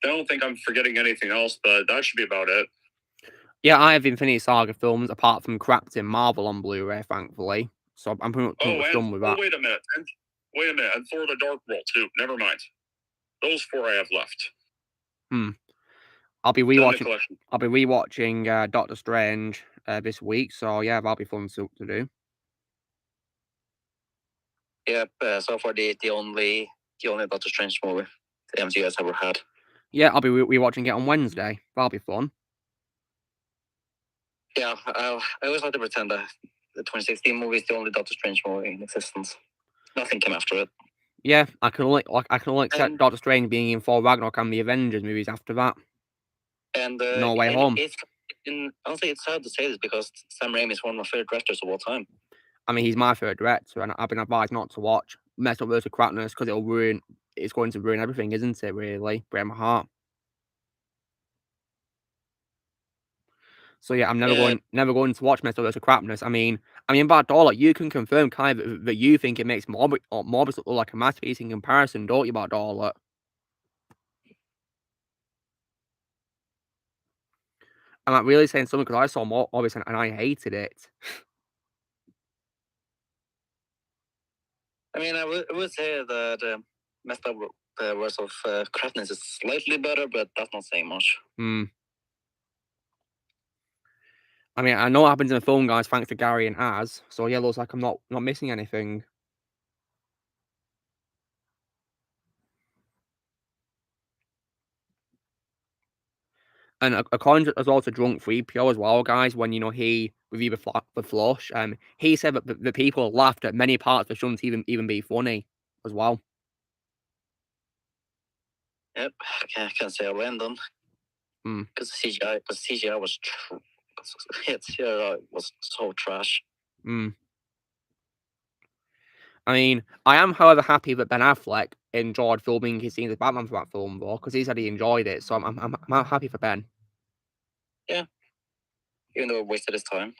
don't think I'm forgetting anything else, but that should be about it. Yeah, I have Infinity Saga films apart from Captain Marvel on Blu-ray, thankfully. So I'm pretty much done with that. Wait a minute, and Thor: The Dark World too. Never mind. Those 4 I have left. I'll be rewatching Doctor Strange this week, so yeah, that'll be fun to do. Yep, so far the only Doctor Strange movie the MCU has ever had. Yeah, I'll be rewatching it on Wednesday. That'll be fun. Yeah, I always like to pretend that the 2016 movie is the only Doctor Strange movie in existence. Nothing came after it. Yeah, I can only accept Doctor Strange being in Thor Ragnarok and the Avengers movies after that. And No Way Home. Honestly, it's sad to say this because Sam Raimi is one of my favorite directors of all time. I mean, he's my favorite director, and I've been advised not to watch Metaverse of Crackness because it's going to ruin everything, isn't it? Really, break my heart. So yeah, I'm never going to watch Metaverse of Crapness. I mean, but Dollar, you can confirm kind of that you think it makes Morbius look like a masterpiece in comparison, don't you, Bad Dollar? I'm not really saying something because I saw Morbius and I hated it. I mean, I would say that Metaverse of Crackness is slightly better, but that's not saying much. I mean, I know what happens in the film, guys, thanks to Gary and Az. So yeah, looks like I'm not missing anything. And according to, as well to Drunk 3PO as well, guys, when he reviewed the flush, he said that the people laughed at many parts that shouldn't even be funny as well. Yep, I can say random. Because CGI was CGI was so trash. I mean, I am, however, happy that Ben Affleck enjoyed filming his scenes as Batman for that film, though, because he said he enjoyed it. So I'm happy for Ben. Yeah, even though it wasted his time.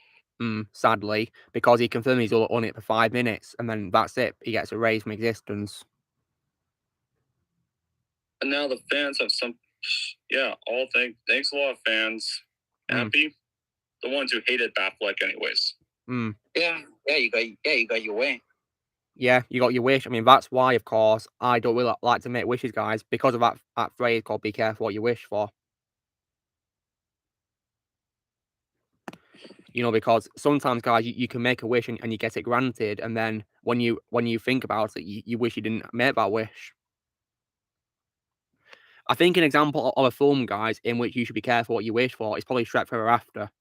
Sadly, because he confirmed he's on it for 5 minutes, and then that's it. He gets erased from existence. And now the fans have thanks a lot, fans. Happy? The ones who hated Affleck anyways. Yeah, you got your way. Yeah, you got your wish. I mean, that's why, of course, I don't really like to make wishes, guys, because of that phrase called "Be careful what you wish for." Because sometimes, guys, you can make a wish and you get it granted, and then when you think about it, you wish you didn't make that wish. I think an example of a film, guys, in which you should be careful what you wish for is probably Shrek Forever After.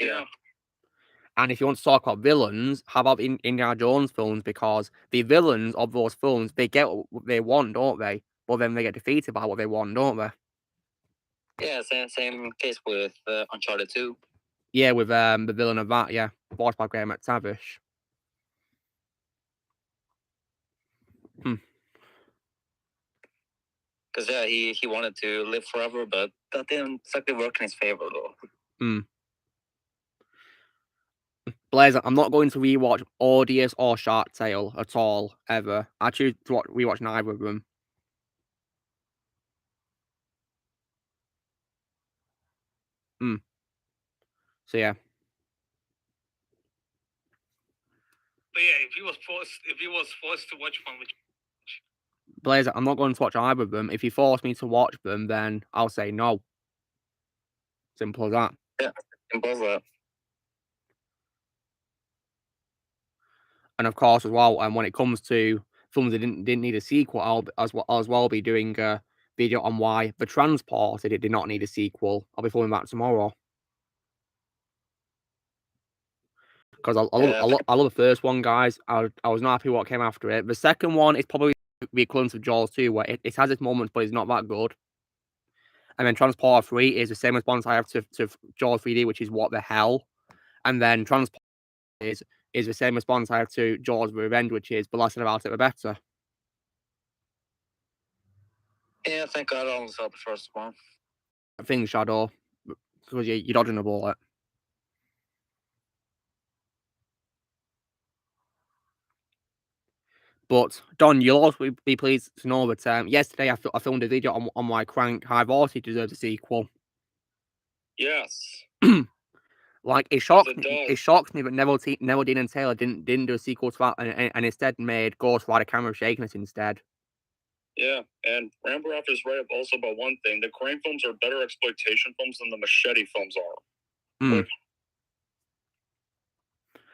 Yeah. And if you want to talk about villains, how about Indiana Jones films? Because the villains of those films, they get what they want, don't they? But then they get defeated by what they want, don't they? Yeah, same case with Uncharted 2. Yeah, with the villain of that, yeah, voiced by Graham McTavish. Because he wanted to live forever, but that didn't exactly work in his favor, though. Blazer, I'm not going to rewatch Audius or Shark Tale at all, ever. I choose to rewatch neither of them. So yeah. But yeah, if he was forced to watch one, which Blazer, I'm not going to watch either of them. If you force me to watch them, then I'll say no. Simple as that. Yeah, simple as that. And of course, as well, when it comes to films that didn't need a sequel, I'll as well be doing a video on why The Transported it did not need a sequel. I'll be filming that tomorrow. Because I love the first one, guys. I was not happy what came after it. The second one is probably the equivalent of Jaws 2, where it has its moments, but it's not that good. And then Transporter 3 is the same response I have to Jaws 3D, which is what the hell. And then Transporter is the same response I have to Jaws Revenge, which is the less said about it, the better. Yeah, thank God I only saw the first one. I think Shadow, because you're dodging a bullet. But Don, you'll also be pleased to know that yesterday I filmed a video on why Crank High Voltage deserves a sequel. Yes. Like it shocked me that Neville Dean and Taylor didn't do a sequel to that and instead made Ghost Rider Camera of Shakiness instead. Yeah, and Rambaroff is right also about one thing: the Crane films are better exploitation films than the Machete films are.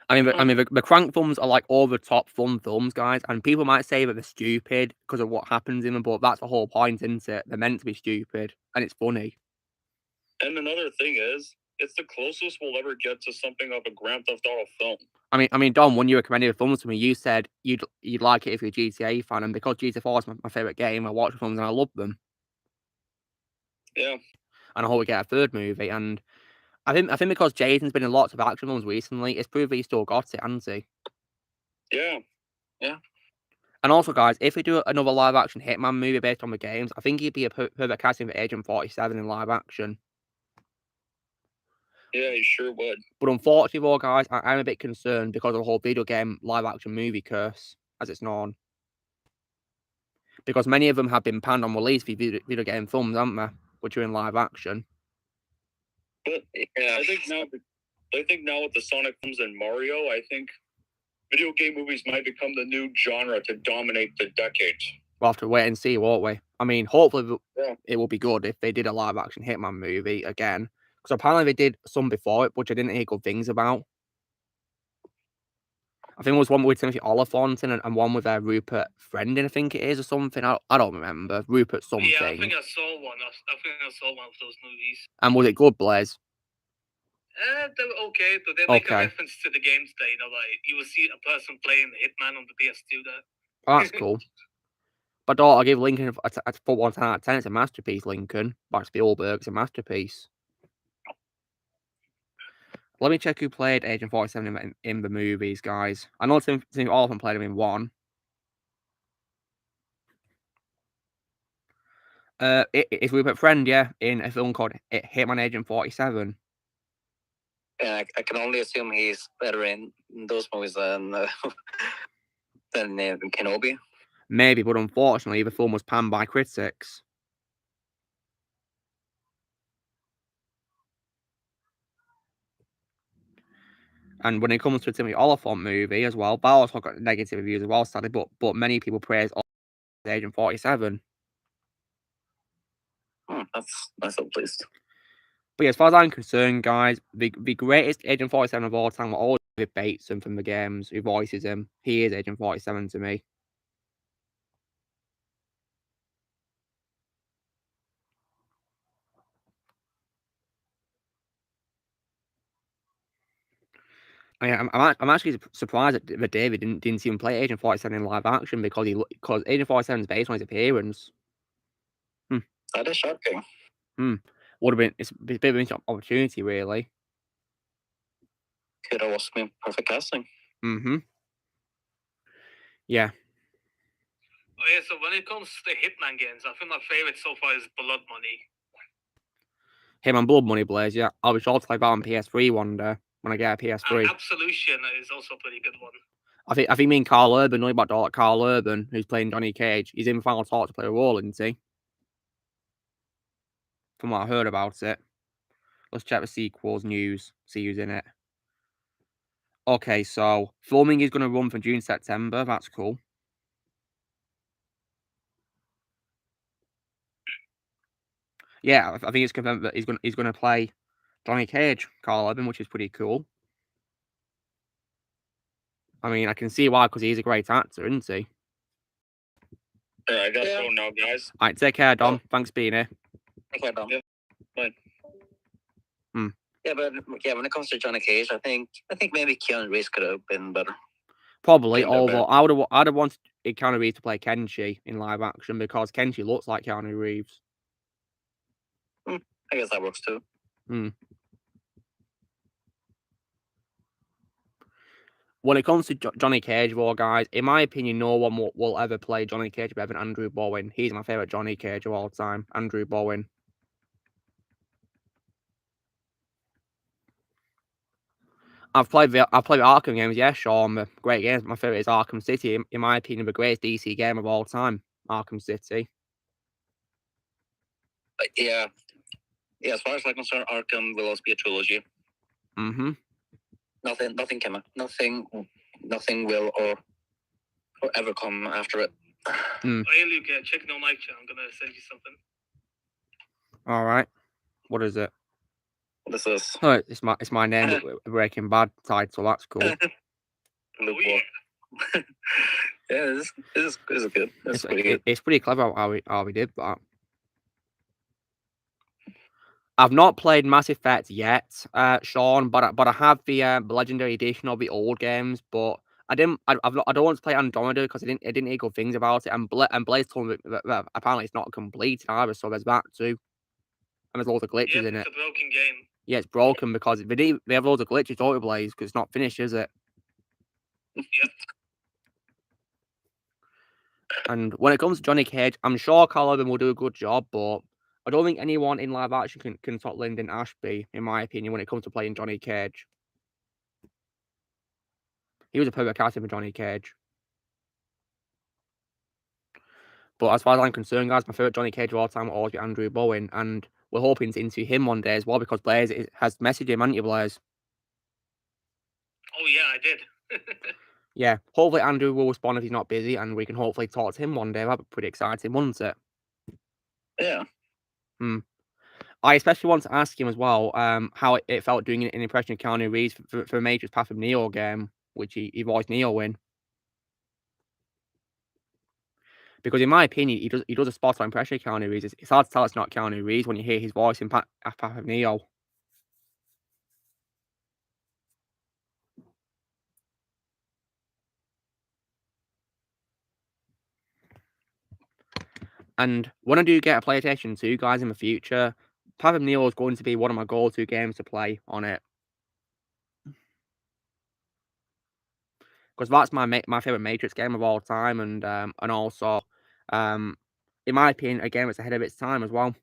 I mean, the Crank films are like over the top fun films, guys, and people might say that they're stupid because of what happens in them, but that's the whole point, isn't it? They're meant to be stupid, and it's funny. And another thing is, it's the closest we'll ever get to something of a Grand Theft Auto film. I mean, Don, when you recommended the films to me, you said you'd like it if you're a GTA fan, and because GTA 4 is my favorite game, I watch the films and I love them. Yeah. And I hope we get a third movie, and I think because Jason's been in lots of action films recently, it's proved that he's still got it, hasn't he? Yeah. Yeah. And also, guys, if we do another live-action Hitman movie based on the games, I think he'd be a perfect casting for Agent 47 in live action. Yeah, he sure would. But unfortunately, though, guys, I'm a bit concerned because of the whole video game live-action movie curse, as it's known. Because many of them have been panned on release for video game films, haven't they? Which are in live action. But yeah, I think now with the Sonic films and Mario, I think video game movies might become the new genre to dominate the decade. We'll have to wait and see, won't we? I mean, hopefully it will be good if they did a live-action Hitman movie again. Because apparently they did some before it, which I didn't hear good things about. I think it was one with Timothy Oliphant and one with Rupert Friendin, I think it is, or something. I don't remember. Rupert something. Yeah, I think I saw one. I think I saw one of those movies. And was it good, Blaze? They were okay, but they make a reference to the games that, like you will see a person playing Hitman on the PS2 there. Oh, that's cool. But I'll give Lincoln a 1 10 out of 10. It's a masterpiece, Lincoln. Back Spielberg's a masterpiece. Let me check who played Agent 47 in the movies, guys. I know Timothy Oliphant played him in one. It's Rupert Friend, yeah, in a film called Hitman Agent 47. Yeah, I can only assume he's better in those movies than Kenobi. Maybe, but unfortunately, the film was panned by critics. And when it comes to a Timothy Oliphant movie as well, that also got negative reviews as well, sadly, but many people praise Agent 47. That's at least. But yeah, as far as I'm concerned, guys, the greatest Agent 47 of all time will always be Bateson from the games, who voices him. He is Agent 47 to me. I'm actually surprised that David didn't see him play Agent 47 in live action because Agent 47 is based on his appearance. That is shocking. Would have been it's a bit of an opportunity, really. Could have also been perfect casting. Yeah. Oh yeah, so when it comes to the Hitman games, I think my favorite so far is Blood Money. Hitman Blood Money, Blaze, yeah. I'll be sure to play that on PS3 one day when I get a PS3. Absolution is also a pretty good one. I think me and Carl Urban, know about Carl Urban, who's playing Johnny Cage. He's in the final talk to play a role, isn't he? From what I heard about it. Let's check the sequels news, see who's in it. Okay, so filming is going to run from June, September. That's cool. Yeah, I think it's confirmed that he's going to play Johnny Cage, Carl Urban, which is pretty cool. I mean, I can see why, because he's a great actor, isn't he? Yeah, I gotta go now, guys. All right, take care, Dom. Thanks for being here. Take care, Dom. Yeah, bye. Yeah, but when it comes to Johnny Cage, I think maybe Keanu Reeves could have been better. Probably, although I'd have wanted Keanu Reeves to play Kenshi in live action because Kenshi looks like Keanu Reeves. I guess that works too. When it comes to Johnny Cage, well, guys, in my opinion, no one will ever play Johnny Cage better than Andrew Bowen. He's my favourite Johnny Cage of all time, Andrew Bowen. I've played the Arkham games, yeah, sure, great games. My favourite is Arkham City. In my opinion, the greatest DC game of all time, Arkham City. Yeah, as far as I'm concerned, Arkham will also be a trilogy. Nothing will or ever come after it. Hey, Luke, check no mic chat. I'm gonna send you something. All right, what is it? What is this? Oh, it's my name, Breaking Bad title. That's cool. Oh, yeah. Yeah, this is good. It's pretty clever how we did that. I've not played Mass Effect yet, Sean, but I have the Legendary Edition of the old games. But I don't want to play Andromeda because I didn't hear good things about it. And Blaze told me that apparently it's not complete either, so there's that too. And there's loads of glitches in it. It's a broken game. Yeah, it's broken because they have loads of glitches, don't they, Blaze? Because it's not finished, is it? Yep. And when it comes to Johnny Cage, I'm sure Carl Urban will do a good job, but I don't think anyone in live action can top Lyndon Ashby, in my opinion, when it comes to playing Johnny Cage. He was a perfect casting for Johnny Cage. But as far as I'm concerned, guys, my favourite Johnny Cage of all time will always be Andrew Bowen, and we're hoping to interview him one day as well, because Blaze has messaged him, haven't you, Blaze? Oh, yeah, I did. Yeah, hopefully Andrew will respond if he's not busy, and we can hopefully talk to him one day. That'd be pretty exciting, wouldn't it? Yeah. I especially want to ask him as well, how it felt doing an impression of Keanu Reeves for Matrix Path of Neo game, which he voiced Neo in. Because in my opinion, he does a spot on impression of Keanu Reeves. It's hard to tell it's not Keanu Reeves when you hear his voice in Path of Neo. And when I do get a PlayStation 2, guys, in the future, Path of Neo is going to be one of my go-to games to play on it. Because that's my favourite Matrix game of all time, and also, in my opinion, a game that's ahead of its time as well.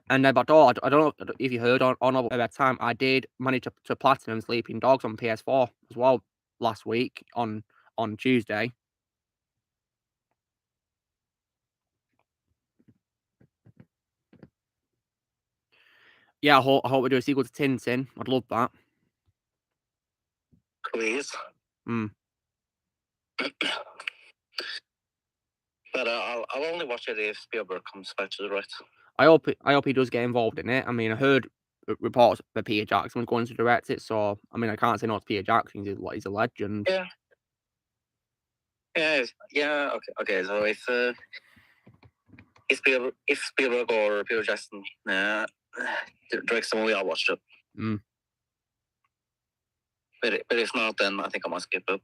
And but I don't know if you heard on that time, I did manage to platinum Sleeping Dogs on PS4 as well last week on Tuesday. Yeah, I hope we do a sequel to Tintin. I'd love that. Please. But I'll only watch it if Spielberg comes back to the right. I hope he does get involved in it. I mean, I heard reports that Peter Jackson was going to direct it, so I mean, I can't say no to Peter Jackson. He's a legend. Yeah. Yeah. Okay. So if Spielberg or Peter Jackson directs the movie, I'll watch it. But if not, then I think I must skip it.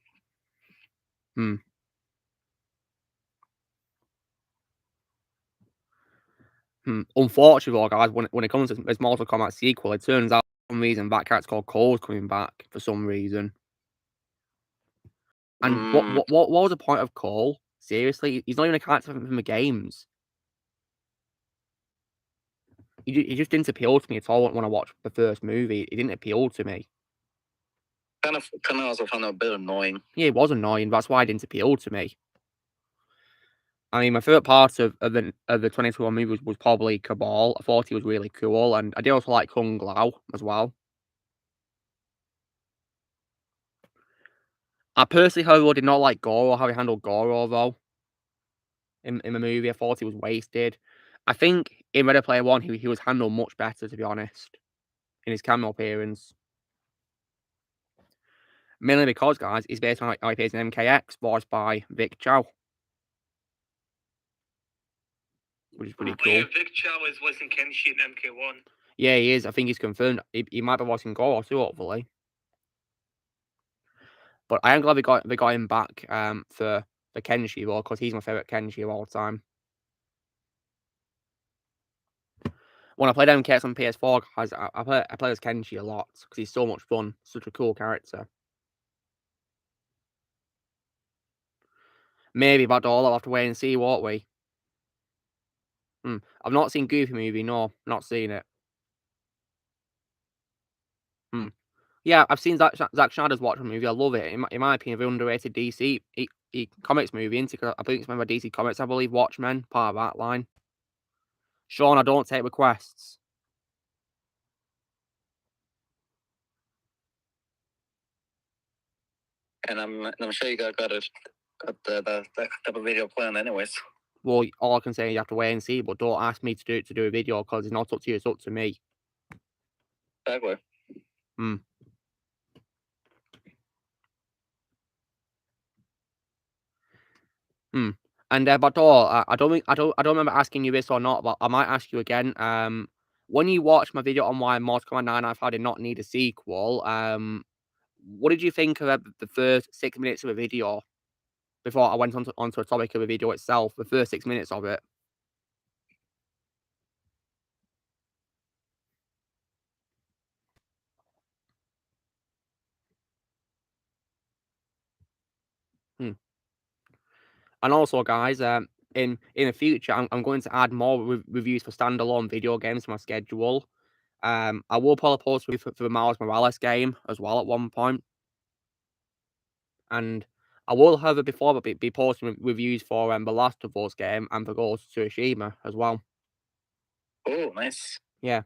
Unfortunately, though, guys, when it comes to this Mortal Kombat sequel, it turns out for some reason that character called Cole's coming back for some reason. And what was the point of Cole? Seriously, he's not even a character from the games. He just didn't appeal to me at all when I watched the first movie. It didn't appeal to me. Kind of also found it a bit annoying. Yeah, it was annoying. That's why it didn't appeal to me. I mean, my favourite part of the 2021 movie was probably Cabal. I thought he was really cool, and I did also like Kung Lao as well. I personally, however, did not like Goro, how he handled Goro, though. In the movie, I thought he was wasted. I think in Ready Player One, he was handled much better, to be honest, in his cameo appearance. Mainly because, guys, he's based on how he appears in MKX, voiced by Vic Chow. Which is pretty cool. Yeah, Vic Chow is voicing Kenshi in MK1. Yeah, he is. I think he's confirmed. He might be voicing Goro too, hopefully. But I am glad they got him back for Kenshi, though, because he's my favourite Kenshi of all time. When I played MKX on PS4, guys, I play as Kenshi a lot, because he's so much fun. Such a cool character. Maybe, but all I'll have to wait and see, won't we? I've not seen Goofy movie, no. Not seen it. Yeah, I've seen Zack Snyder's Watchmen movie. I love it. In my opinion, very underrated DC comics movie. I think it's member DC Comics, I believe. Watchmen, part of that line. Sean, I don't take requests. And I'm sure you got the video planned anyways. Well, all I can say is you have to wait and see, but don't ask me to do a video because it's not up to you, it's up to me. Exactly. And but I don't remember asking you this or not, but I might ask you again. When you watched my video on why Mortal Kombat 995 did not need a sequel, what did you think of the first 6 minutes of the video? Before I went onto a topic of the video itself, the first 6 minutes of it. And also, guys, in the future, I'm going to add more reviews for standalone video games to my schedule. I will probably post for the Miles Morales game as well at one point. And I will, however, before be posting reviews for the Last of Us game and for Ghost of Tsushima as well. Oh, nice. Yeah.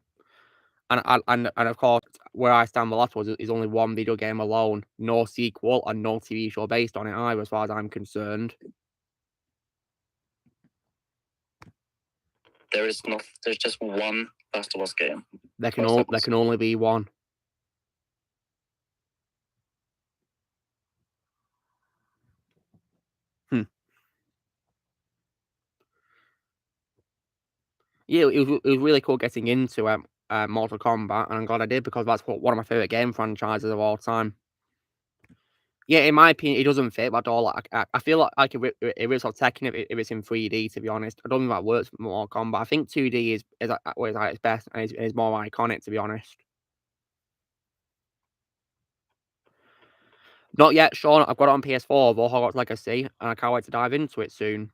And of course, where I stand with Last of Us is only one video game alone. No sequel and no TV show based on it either, as far as I'm concerned. there's just one Last of Us game. There can only be one. Yeah, it was really cool getting into Mortal Kombat, and I'm glad I did because that's one of my favorite game franchises of all time. Yeah, in my opinion, it doesn't fit at all. I feel like it rips off Tekken if it's in 3D. To be honest, I don't think that works for Mortal Kombat. I think 2D is at its best and is more iconic. To be honest. Not yet, Sean. I've got it on PS4 or Hogwarts Legacy, and I can't wait to dive into it soon.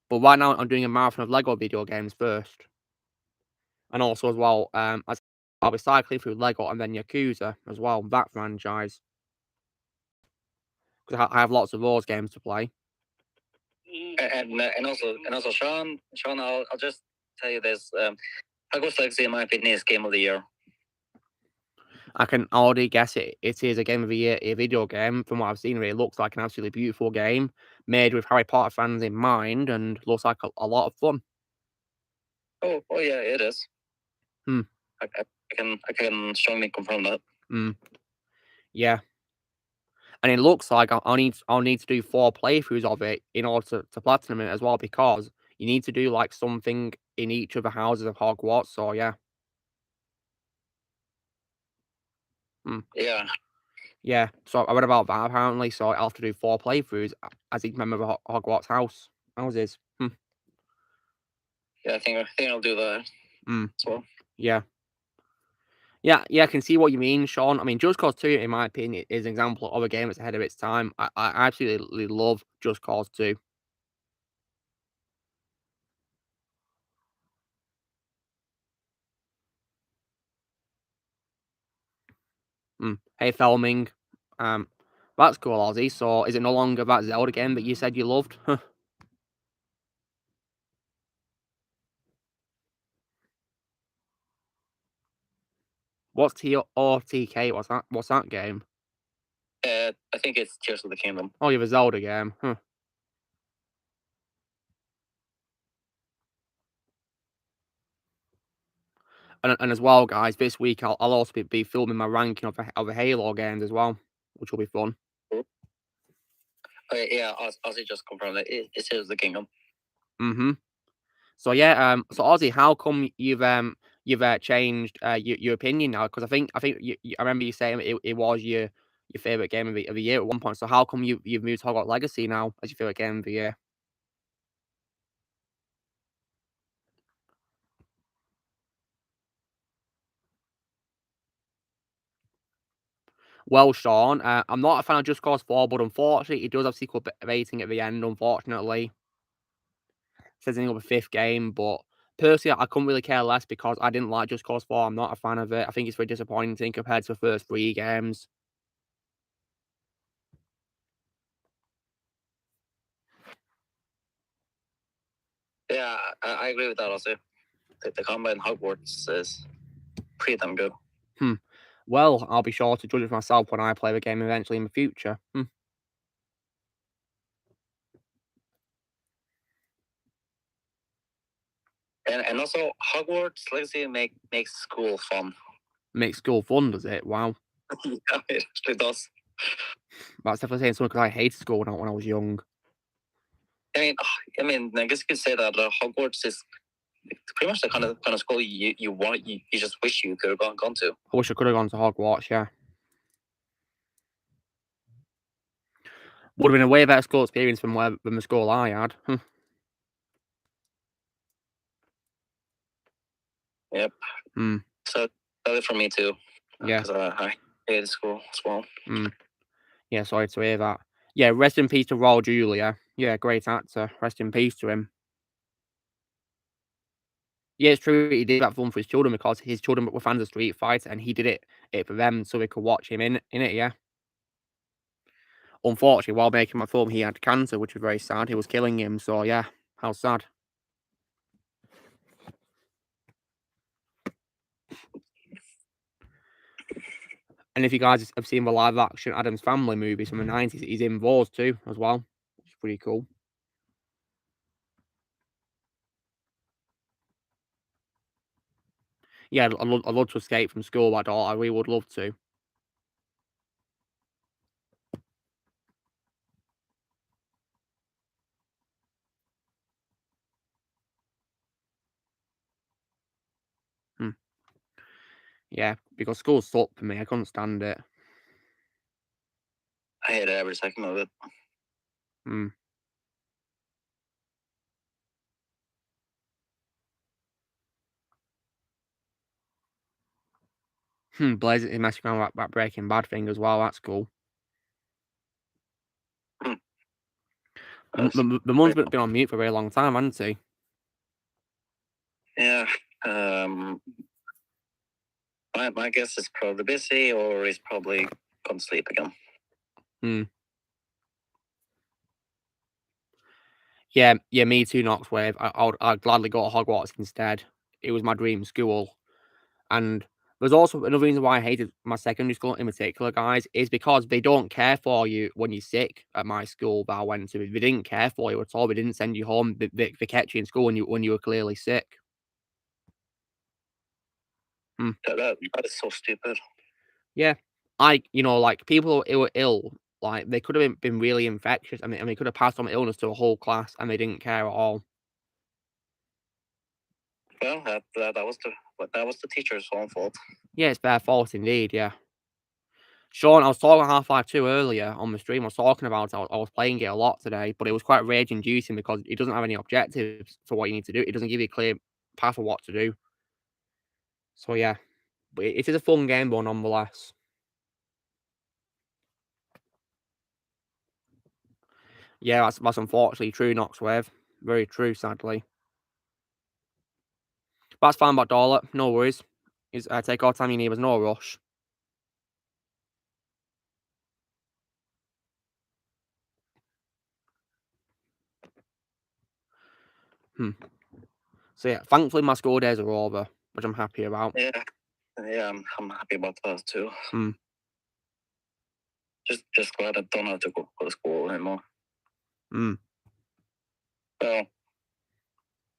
But right now, I'm doing a marathon of Lego video games first. And also, as well, I'll be cycling through Lego and then Yakuza as well, that franchise. Because I have lots of those games to play. And also, Sean, I'll just tell you this. Hogwarts Legacy, in my opinion, is Game of the Year. I can already guess it. It is a Game of the Year, a video game. From what I've seen, it looks like an absolutely beautiful game made with Harry Potter fans in mind, and looks like a lot of fun. Oh yeah, it is. Hmm. I can strongly confirm that. Yeah. And it looks like I'll need to do 4 playthroughs of it in order to platinum it as well, because you need to do like something in each of the houses of Hogwarts. So yeah. Yeah. Yeah. So I read about that apparently. So I'll have to do 4 playthroughs as each member of the Hogwarts houses. Yeah, I think I'll do that. So. Yeah. Yeah, I can see what you mean, Sean. I mean, Just Cause 2, in my opinion, is an example of a game that's ahead of its time. I absolutely love Just Cause 2. Hey, Felming. That's cool, Ozzy. So, is it no longer that Zelda game that you said you loved? What's TOTK? What's that game? I think it's Tears of the Kingdom. Oh, you have a Zelda game. And as well, guys, this week I'll also be filming my ranking of the Halo games as well, which will be fun. Yeah, Ozzy just confirmed that it's Tears of the Kingdom. So yeah, so Ozzy, how come you've changed your opinion now? Because I think I remember you saying it was your favorite game of the year at one point. So how come you've moved to Hogwarts Legacy now as your favorite game of the year? Well, Sean, I'm not a fan of Just Cause 4, but unfortunately, it does have sequel rating at the end. Unfortunately, it says another 5th game, but personally, I couldn't really care less because I didn't like Just Cause 4. I'm not a fan of it. I think it's very disappointing compared to the first 3 games. Yeah, I agree with that also. The combat in Hogwarts is pretty damn good. Well, I'll be sure to judge it for myself when I play the game eventually in the future. And also, Hogwarts Legacy makes school fun. Makes school fun, does it? Wow. Yeah, it actually does. That's definitely saying something because I hated school when I was young. I mean, I guess you could say that Hogwarts is pretty much the kind of school you just wish you could have gone to. I wish I could have gone to Hogwarts, yeah. Would have been a way better school experience than the school I had. Yep. So that for me too. Yeah. Because I hated school as well. Yeah, sorry to hear that. Yeah, rest in peace to Raul Julia. Yeah, great actor. Rest in peace to him. Yeah, it's true. He did that film for his children because his children were fans of Street Fighter, and he did it for them so they could watch him in it. Yeah. Unfortunately, while making my film, he had cancer, which was very sad. It was killing him. So yeah, how sad. And if you guys have seen the live action Addams Family movies from the 90s, he's in those too as well. Which is pretty cool. Yeah, I'd love to escape from school, but I really would love to. Yeah, because school sucked for me. I couldn't stand it. I hated every second of it. Blaze is messing around with that Breaking Bad thing as well. That's cool. The mum's been on mute for a very long time, hasn't he? Yeah. My guess is probably busy, or he's probably gone to sleep again. Yeah, me too, Knoxwave. I'd gladly go to Hogwarts instead. It was my dream school. And there's also another reason why I hated my secondary school in particular, guys, is because they don't care for you when you're sick at my school that I went to. They didn't care for you at all. They didn't send you home. They kept you in school when you were clearly sick. That is so stupid. Yeah. Like, people who were ill, like, they could have been really infectious. I mean, they could have passed on illness to a whole class, and they didn't care at all. Well, that was the teacher's own fault. Yeah, it's their fault indeed, yeah. Sean, I was talking Half-Life 2 earlier on the stream. I was talking about it. I was playing it a lot today, but it was quite rage-inducing because it doesn't have any objectives for what you need to do. It doesn't give you a clear path of what to do. So, yeah. But it is a fun game, though, nonetheless. Yeah, that's unfortunately true, Knoxwave. Very true, sadly. But that's fine, but Dollar. No worries. Take all time you need. There's no rush. So yeah, thankfully my school days are over, which I'm happy about. Yeah, I'm happy about that too. Just glad I don't have to go to school anymore.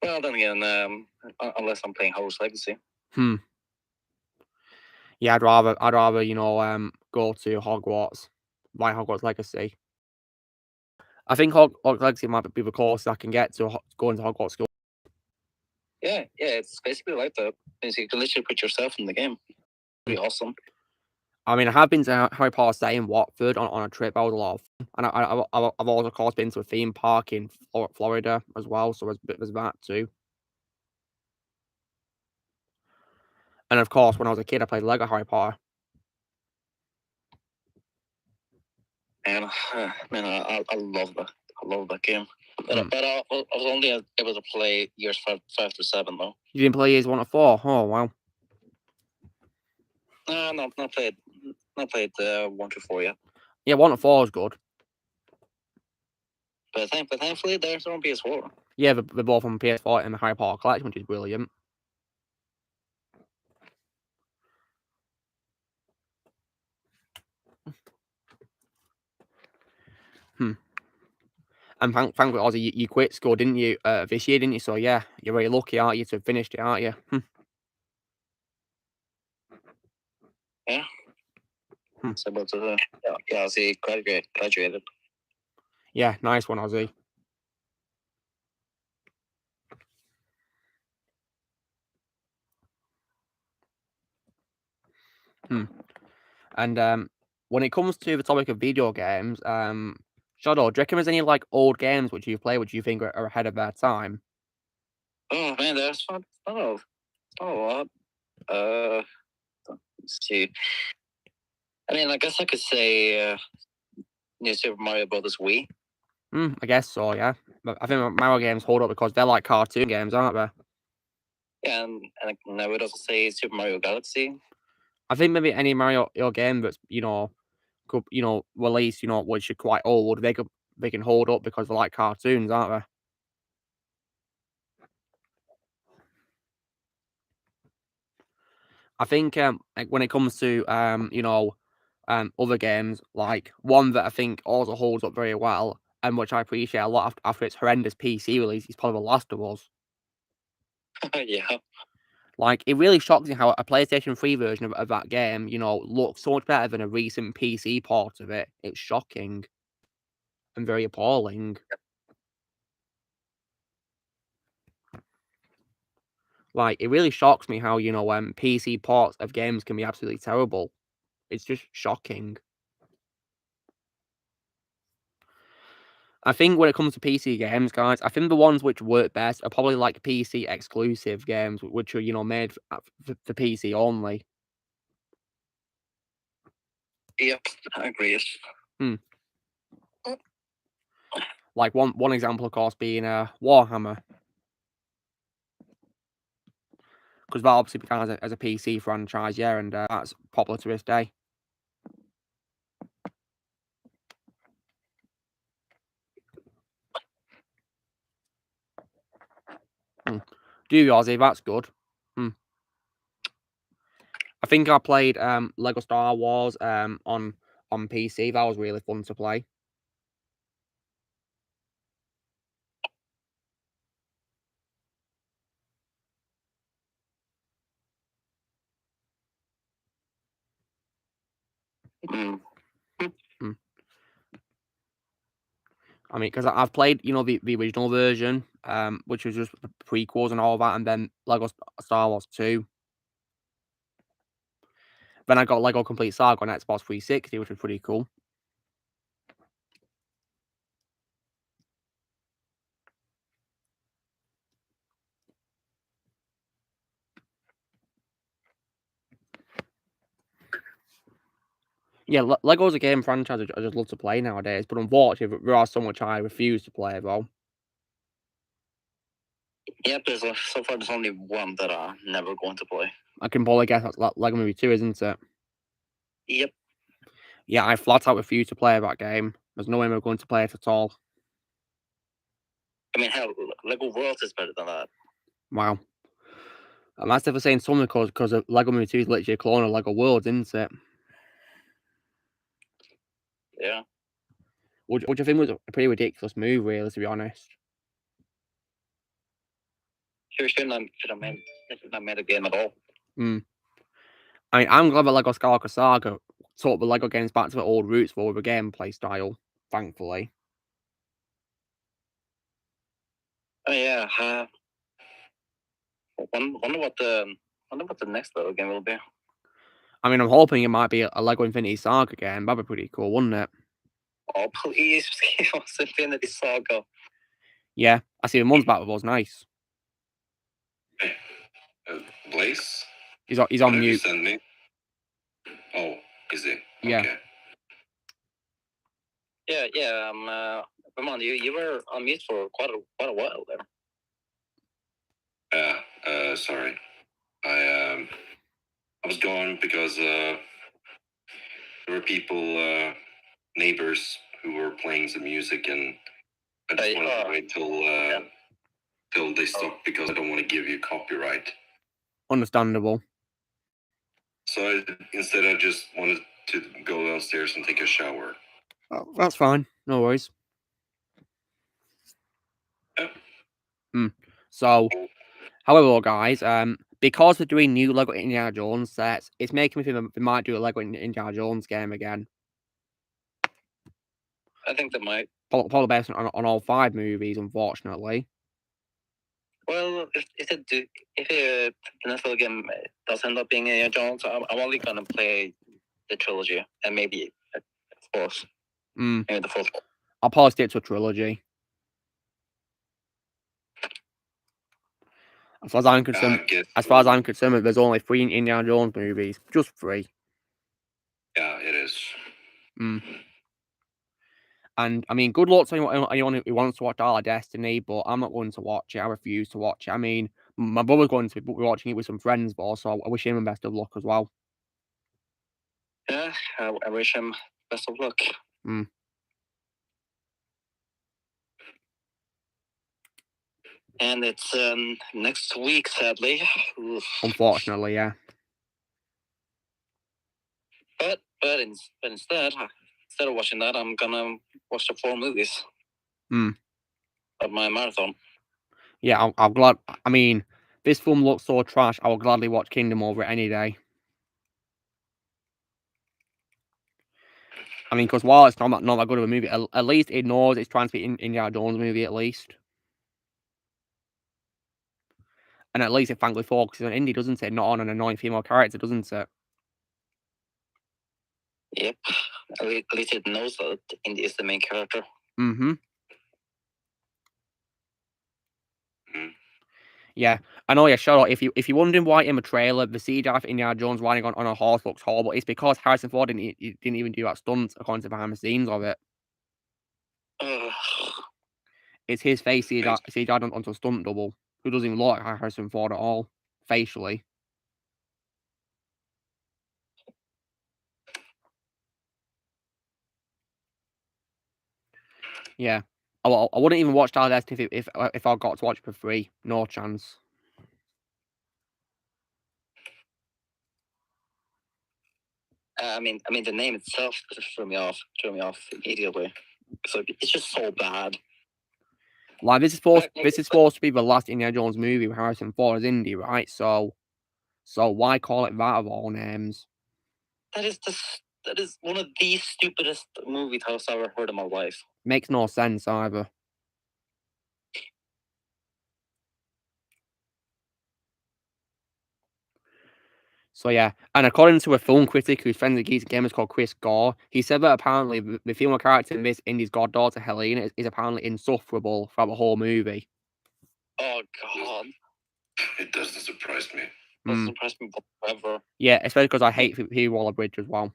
Well, then again, unless I'm playing Hogwarts Legacy. Yeah, I'd rather go to Hogwarts, buy Hogwarts Legacy. I think Hogwarts Legacy might be the closest I can get to going to Hogwarts School. Yeah, it's basically like that. You can literally put yourself in the game. Pretty awesome. I mean, I have been to Harry Potter Stay in Watford on a trip. That was a lot of fun. And I've also, of course, been to a theme park in Florida as well, so there's that too. And of course, when I was a kid, I played Lego Harry Potter. And man, I love that. I love that game. But I was only able to play years 5 to 7 though. You didn't play years 1 to 4? Oh wow. No, not played 1 to 4 yet. Yeah, 1 to 4 is good. But thankfully, they're on PS4. Yeah, they're both on PS4 and the Harry Potter collection, which is brilliant. And thankfully, Ozzy, you quit school, didn't you, this year, didn't you? So, yeah, you're very lucky, aren't you, to have finished it, aren't you? Yeah. So, but, Ozzy graduated. Yeah, nice one, Ozzy. And when it comes to the topic of video games, Shadow, do you reckon there's any old games which you've played which you think are ahead of their time? Oh man, there's fun. Let's see. I mean, I guess I could say New Super Mario Brothers Wii. I guess so, yeah. But I think Mario games hold up because they're like cartoon games, aren't they? Yeah, and I would also say Super Mario Galaxy. I think maybe any Mario game that's could release which are quite old, they can hold up because they're like cartoons, aren't they? I think when it comes to other games, like one that I think also holds up very well and which I appreciate a lot after its horrendous PC release is probably The Last of Us. Yeah. Like, it really shocks me how a PlayStation 3 version of that game, you know, looks so much better than a recent PC port of it. It's shocking and very appalling. Like, it really shocks me how, you know, PC ports of games can be absolutely terrible. It's just shocking. I think when it comes to PC games, guys, I think the ones which work best are probably like PC exclusive games, which are, you know, made for PC only. Yep, I agree. Like one example, of course, being Warhammer, because that obviously began as a PC franchise, yeah, and that's popular to this day. Do you, Ozzy? That's good. I think I played Lego Star Wars on PC. That was really fun to play. I mean, because I've played, you know, the original version, which was just the prequels and all that, and then Lego Star Wars 2. Then I got Lego Complete Saga on Xbox 360, which was pretty cool. Yeah, Lego's a game franchise I just love to play nowadays, but unfortunately, there are so much I refuse to play, though. Yep, so far there's only one that I'm never going to play. I can probably guess that's Lego Movie 2, isn't it? Yep. Yeah, I flat out refuse to play that game. There's no way we're going to play it at all. I mean, hell, Lego Worlds is better than that. Wow. And that's never saying something because Lego Movie 2 is literally a clone of Lego Worlds, isn't it? Yeah. Which I think was a pretty ridiculous move, really, to be honest. Shouldn't have made a game at all. I mean, I'm glad that Lego Skywalker Saga took the Lego games back to their old roots for the gameplay style, thankfully. Oh yeah. Wonder what the next Lego game will be. I mean, I'm hoping it might be a Lego Infinity Saga game. That'd be pretty cool, wouldn't it? Oh please, give us Infinity Saga. Yeah, I see the one's battle was nice. Blaze? He's on mute. Send me? Oh, is it? Yeah. Okay. Yeah. Ramon, you were on mute for quite a while there. Sorry. I was gone because there were people, neighbors who were playing some music, and I just wanted to wait till they stop because I don't want to give you copyright. Understandable. So instead, I just wanted to go downstairs and take a shower. Oh, that's fine. No worries. Yeah. So, however, guys, because we're doing new Lego Indiana Jones sets, it's making me think they might do a Lego Indiana Jones game again. I think they might. Probably based on all 5 movies, unfortunately. Well, if the next Lego game does end up being Indiana Jones, I'm only gonna play the trilogy and maybe the fourth. Maybe the fourth. I'll probably stick to a trilogy. As far as I'm concerned, there's only 3 Indiana Jones movies. Just 3. Yeah, it is. And, I mean, good luck to anyone who wants to watch Dial of Destiny, but I'm not going to watch it. I refuse to watch it. I mean, my brother's going to be watching it with some friends, but also I wish him the best of luck as well. Yeah, I wish him best of luck. And it's next week, sadly. Oof. Unfortunately, yeah. But instead of watching that, I'm gonna watch the 4 movies of my marathon. Yeah, I'm glad. I mean, This film looks so trash, I will gladly watch Kingdom over it any day. I mean, because while it's not that good of a movie, at least it knows it's trying to be an Indiana Jones movie, at least. And at least it thankfully focuses on Indy, doesn't it? Not on an annoying female character, doesn't it? Yep. At least it knows that Indy is the main character. Mm-hmm. Yeah, I know. Yeah, shut up. If you're wondering why in the trailer the CGI for Indiana Jones riding on a horse looks horrible, it's because Harrison Ford didn't even do that stunt according to behind the scenes of it. It's his face CGI'd onto a stunt double who doesn't even look like Harrison Ford at all facially. Yeah, I wouldn't even watch Star Destiny if I got to watch it for free. No chance. I mean, the name itself threw me off immediately. So it's just so bad. Like this is supposed to be the last Indiana Jones movie with Harrison Ford as Indy, right? So why call it that of all names? That is one of the stupidest movie titles I've ever heard in my life. Makes no sense either. So yeah, and according to a film critic who's friends with geeks and gamers called Chris Gore, he said that apparently the female character in this Indy's goddaughter Helena is apparently insufferable throughout the whole movie. Oh god, it doesn't surprise me. Doesn't surprise me whatsoever. Yeah, especially because I hate Phoebe Waller-Bridge as well.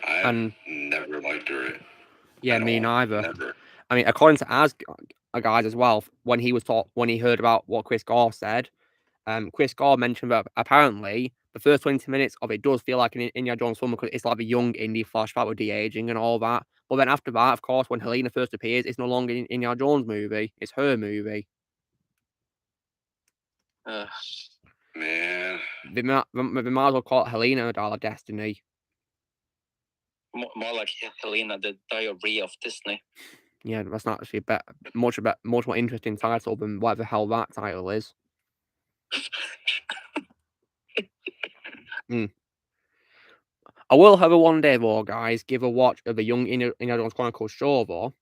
I've never liked her. Yeah, me neither. Never. I mean, according to us guys as well, when he heard about what Chris Gore said, Chris Gore mentioned that apparently the first 20 minutes of it does feel like an Indiana Jones film because it's like a young Indy flashback with de-aging and all that. But then after that, of course, when Helena first appears, it's no longer an Indiana Jones movie. It's her movie. Man. They might as well call it Helena Dial of Destiny. More like Helena, the Diarrhea of Disney. Yeah, that's not actually much more interesting title than whatever the hell that title is. I will have a one day though, guys. Give a watch of the Young Indiana Jones Chronicles show though.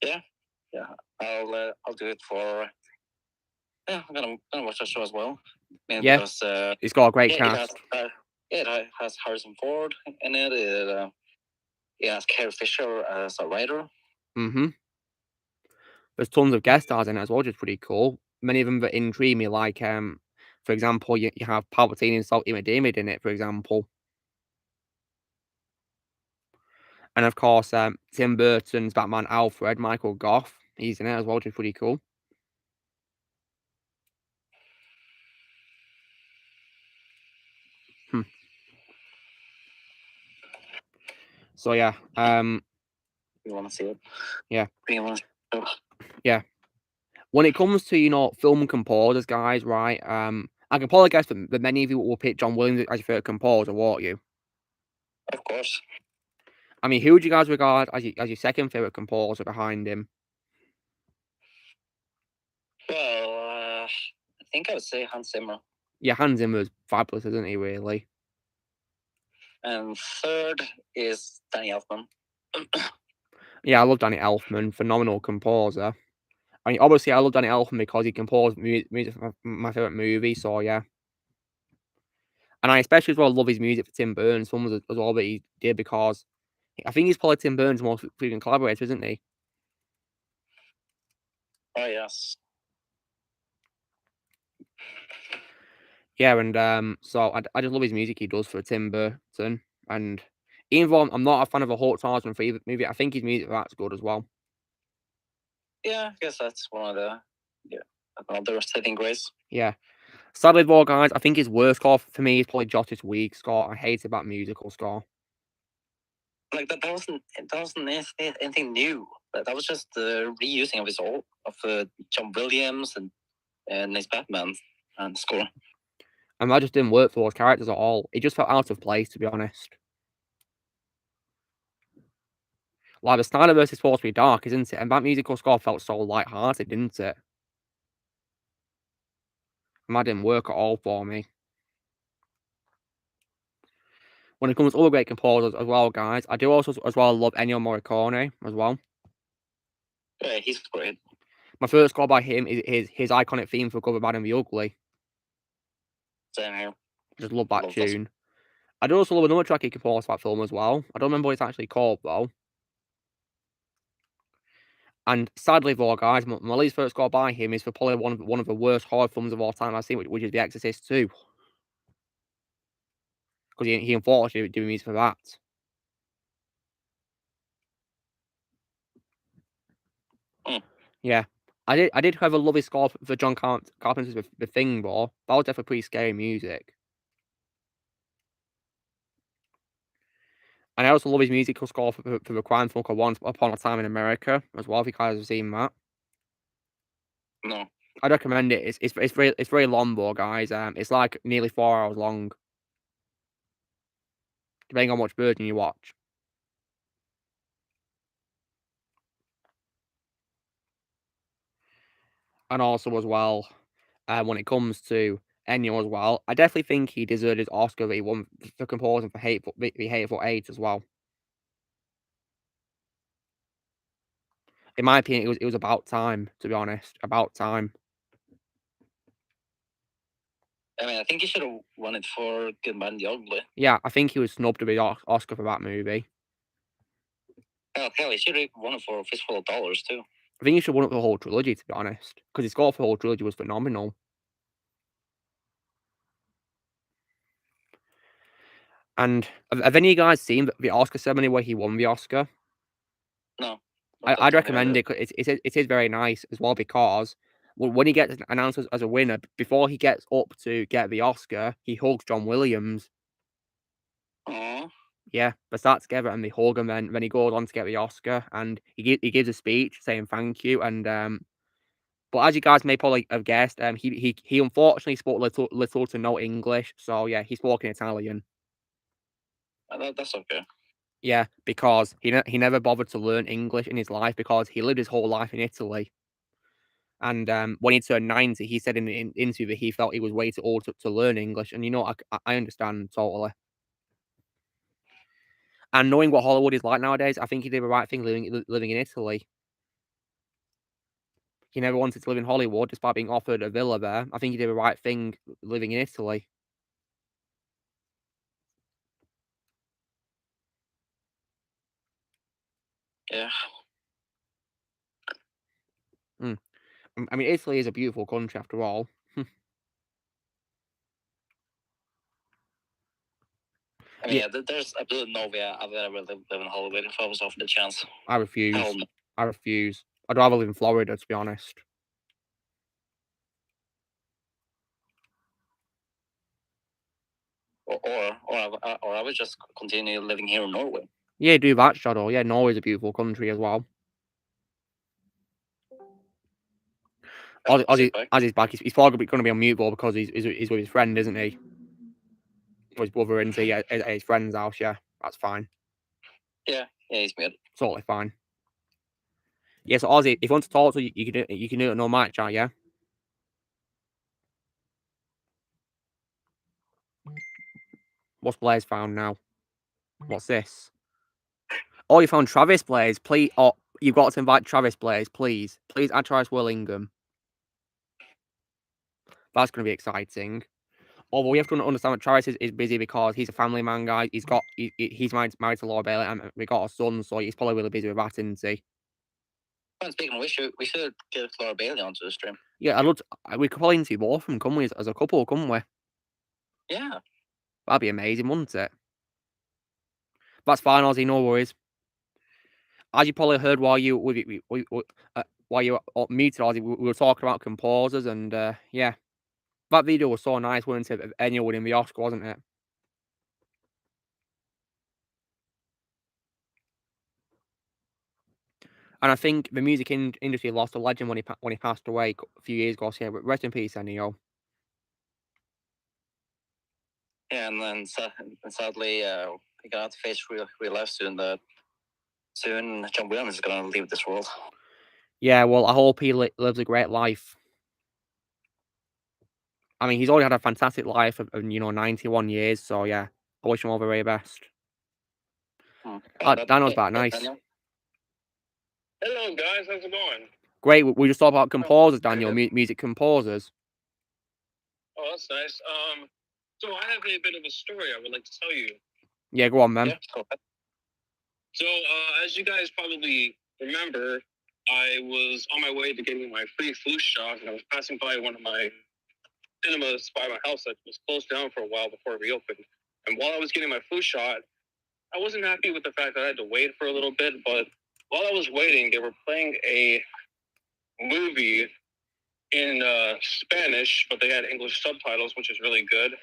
Yeah. I'll do it for. Yeah, I'm gonna watch that show as well. Yeah, because, it's got a great cast. It has Harrison Ford in it. It has Carrie Fisher as a writer. Mm-hmm. There's tons of guest stars in it as well, which is pretty cool. Many of them that intrigue me, like for example, you have Palpatine and Salty McDermott in it, for example. And of course, Tim Burton's Batman Alfred, Michael Goff, he's in it as well, which is pretty cool. So yeah, You want to see it? Yeah. Yeah. When it comes to film composers, guys, right? I can probably guess that many of you will pick John Williams as your favorite composer, won't you? Of course. I mean, who would you guys regard as your second favorite composer behind him? Well, I think I would say Hans Zimmer. Yeah, Hans Zimmer's fabulous, isn't he? Really. And third is Danny Elfman. Yeah, I love Danny Elfman, phenomenal composer. I mean, obviously, I love Danny Elfman because he composed music for my favorite movie. So yeah, and I especially as well love his music for Tim Burton's films as well that he did because I think he's probably Tim Burton's most frequent collaborator, isn't he? Oh yes. Yeah, and so I just love his music he does for Tim Burton, and even though I'm not a fan of a Hawk Tarzan for either movie, I think his music for that's good as well. Yeah, I guess that's one of the another saving grace. Yeah. Sadly, though, guys, I think his worst score for me is probably Justice League score. I hated that musical score. Like that wasn't anything new. That was just the reusing of his old John Williams and his Batman and score. And that just didn't work for those characters at all. It just felt out of place, to be honest. Like, the Snyderverse is supposed to be dark, isn't it? And that musical score felt so light-hearted, didn't it? And that didn't work at all for me. When it comes to other great composers as well, guys, I do also as well love Ennio Morricone as well. Yeah, he's great. My first score by him is his iconic theme for Good, Bad and the Ugly. Same here. Just love that tune. I do also love another track he composed for that film as well. I don't remember what it's actually called though. And sadly, though, guys, my least first score by him is for probably one of the worst horror films of all time I've seen, which is The Exorcist 2. Because he unfortunately doing music for that. Yeah. I did have a lovely score for John Carpenter's The Thing, though. That was definitely pretty scary music. And I also love his musical score for the crime film called Once Upon a Time in America as well, if you guys have seen that. No. I'd recommend it. It's very long though, guys. It's like nearly 4 hours long. Depending on which version you watch. And also as well, when it comes to Ennio as well, I definitely think he deserved his Oscar that he won for composing for Hateful Eight as well. In my opinion, it was about time, to be honest. About time. I mean, I think he should have won it for Good, Bad and the Ugly. Yeah, I think he was snubbed to be Oscar for that movie. Hell, he should have won it for a Fistful of Dollars too. I think he should have won it for the whole trilogy, to be honest. Because his score for the whole trilogy was phenomenal. And have any of you guys seen the Oscar ceremony where he won the Oscar? No. I'd recommend it. It is very nice as well, because when he gets announced as a winner, before he gets up to get the Oscar, he hugs John Williams. Aww. Yeah, they start together and they hug, and then he goes on to get the Oscar, and he gives a speech saying thank you. And but as you guys may probably have guessed, he unfortunately spoke little to no English, so yeah, he spoke in Italian. That's okay. Yeah, because he never bothered to learn English in his life, because he lived his whole life in Italy. And when he turned 90, he said in an interview that he felt he was way too old to learn English. And I understand totally. And knowing what Hollywood is like nowadays, I think he did the right thing living in Italy. He never wanted to live in Hollywood, despite being offered a villa there. I think he did the right thing living in Italy. Yeah. I mean, Italy is a beautiful country after all. I mean, yeah, there's absolutely no way I would ever live in Hollywood if I was offered the chance. I refuse. I refuse. I'd rather live in Florida, to be honest. Or I would just continue living here in Norway. Yeah, do that, Shadow. Yeah, Norway's a beautiful country as well. Ozzy's back. He's probably going to be on mute, because he's with his friend, isn't he? Or his brother, isn't he? At his friend's house. Yeah, that's fine. Yeah, he's good. Totally fine. Yeah, so Ozzy, if you want to talk to you can do it on no mic chat, yeah? What's Blaze found now? What's this? Oh, you found Travis Blaze. Please, you've got to invite Travis Blaze, please. Please add Travis Willingham. That's going to be exciting. Although we have to understand that Travis is busy, because he's a family man, guy. He's married to Laura Bailey, and we got a son, so he's probably really busy with that, isn't he? Well, speaking of which, we should get Laura Bailey onto the stream. Yeah, we could probably interview both of them, couldn't we, as a couple, couldn't we? Yeah. That'd be amazing, wouldn't it? That's fine, Ozzy, no worries. As you probably heard while you were muted, Ozzy, we were talking about composers, and yeah. That video was so nice, wasn't it? Of Ennio winning the Oscar, wasn't it? And I think the music industry lost a legend when he passed away a few years ago. So yeah, rest in peace, Ennio. Yeah, and then sadly, we got to face real life soon that soon John Williams is going to leave this world. Yeah, well, I hope he lives a great life. I mean, he's already had a fantastic life of 91 years, so yeah, I wish him all the very best. Daniel's back, nice. Hello, guys. How's it going? Great, we just talked about composers, Daniel, music composers. Oh, that's nice. So I have a bit of a story I would like to tell you. Yeah, go on, man. Yeah. So, as you guys probably remember, I was on my way to getting my free flu shot, and I was passing by one of my cinemas by my house that was closed down for a while before it reopened. And while I was getting my flu shot, I wasn't happy with the fact that I had to wait for a little bit, but while I was waiting, they were playing a movie in Spanish, but they had English subtitles, which is really good,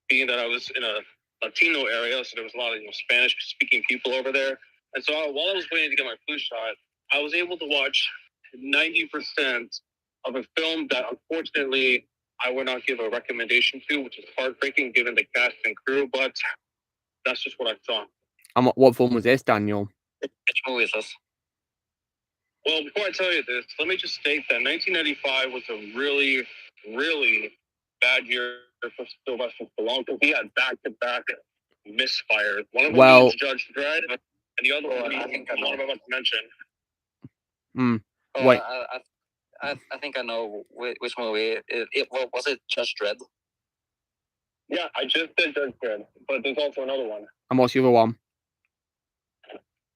being that I was in a Latino area, so there was a lot of Spanish-speaking people over there. And so while I was waiting to get my flu shot, I was able to watch 90% of a film that, unfortunately, I would not give a recommendation to, which is heartbreaking given the cast and crew, but that's just what I saw. And what film was this, Daniel? Which movie is this? Well, before I tell you this, let me just state that 1995 was a really, really bad year for Sylvester Stallone because he had back-to-back misfires. One of them was Judge Dredd, and the other one I think I'm not about to mention. Wait. I think I know which movie. Was it Judge Dredd? Yeah, I just said Judge Dredd, but there's also another one. And what's the other one?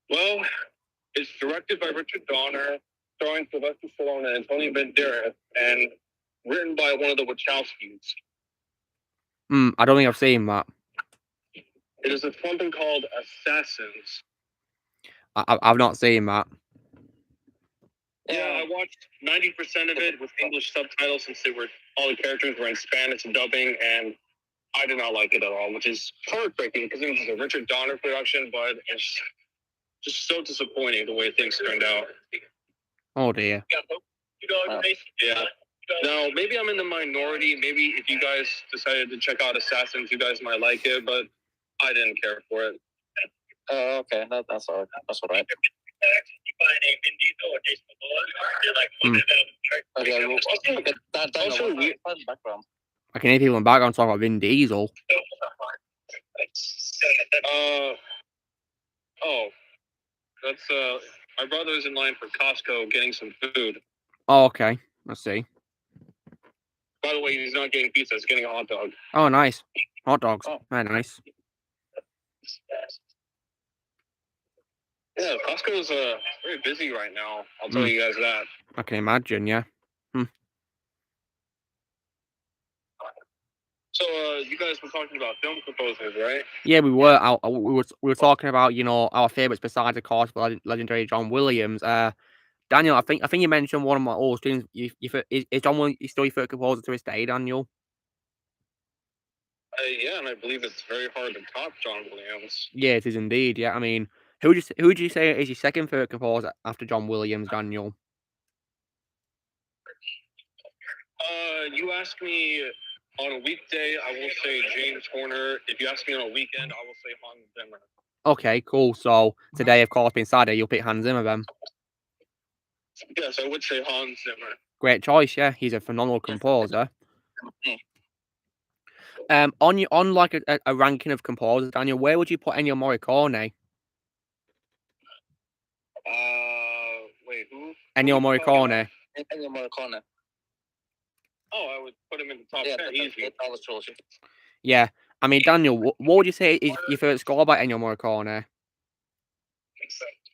Well, it's directed by Richard Donner, starring Sylvester Stallone and Antonio Banderas, and written by one of the Wachowskis. I don't think I've seen that. It is something called Assassins. I've not seen that. Yeah, I watched 90% of it with English subtitles since all the characters were in Spanish dubbing, and I did not like it at all, which is heartbreaking because it was a Richard Donner production, but it's just so disappointing the way things turned out. Oh dear. Yeah. Now, maybe I'm in the minority. Maybe if you guys decided to check out Assassins, you guys might like it, but I didn't care for it. Okay, that's all. That's all right. Background. I can hear people in the background talking about Vin Diesel. That's my brother's in line for Costco getting some food. Oh, okay. Let's see. By the way, he's not getting pizza; he's getting a hot dog. Oh, nice. Hot dogs. Oh. Very nice. Yeah, Costco's very busy right now. I'll tell you guys that. I can imagine, yeah. So, you guys were talking about film composers, right? Yeah, we were. We were talking about our favorites besides, of course, legendary John Williams. Daniel, I think you mentioned one of my old streams. Is John Williams still your favorite composer to this day, Daniel? Yeah, and I believe it's very hard to top John Williams. Yeah, it is indeed. Yeah, I mean, who would you say is your second favorite composer after John Williams, Daniel? You ask me on a weekday, I will say James Horner. If you ask me on a weekend, I will say Hans Zimmer. Okay, cool. So today, of course, being Saturday, you'll pick Hans Zimmer then. Yes, I would say Hans Zimmer. Great choice. Yeah, he's a phenomenal composer. On like a ranking of composers, Daniel, where would you put Ennio Morricone? Wait, who? Ennio Morricone. Ennio Morricone. Oh, I would put him in the top 10 easy. Yeah, I mean, Daniel, what would you say is your favorite score by Ennio Morricone?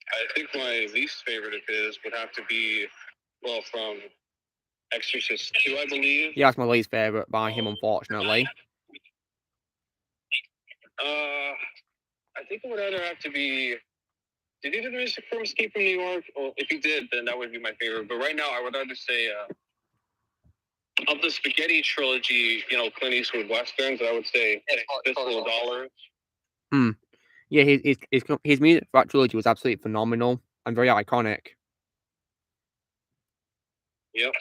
I think my least favorite of his would have to be, well, from Exorcist 2, I believe. Yeah, that's my least favorite by him, unfortunately. I think it would either have to be. Did he do the music from Escape from New York? Well, if he did, then that would be my favorite. But right now, I would either say of the Spaghetti trilogy, Clint Eastwood westerns, I would say Fistful of Dollars. Yeah, his music for that trilogy was absolutely phenomenal and very iconic. Yep.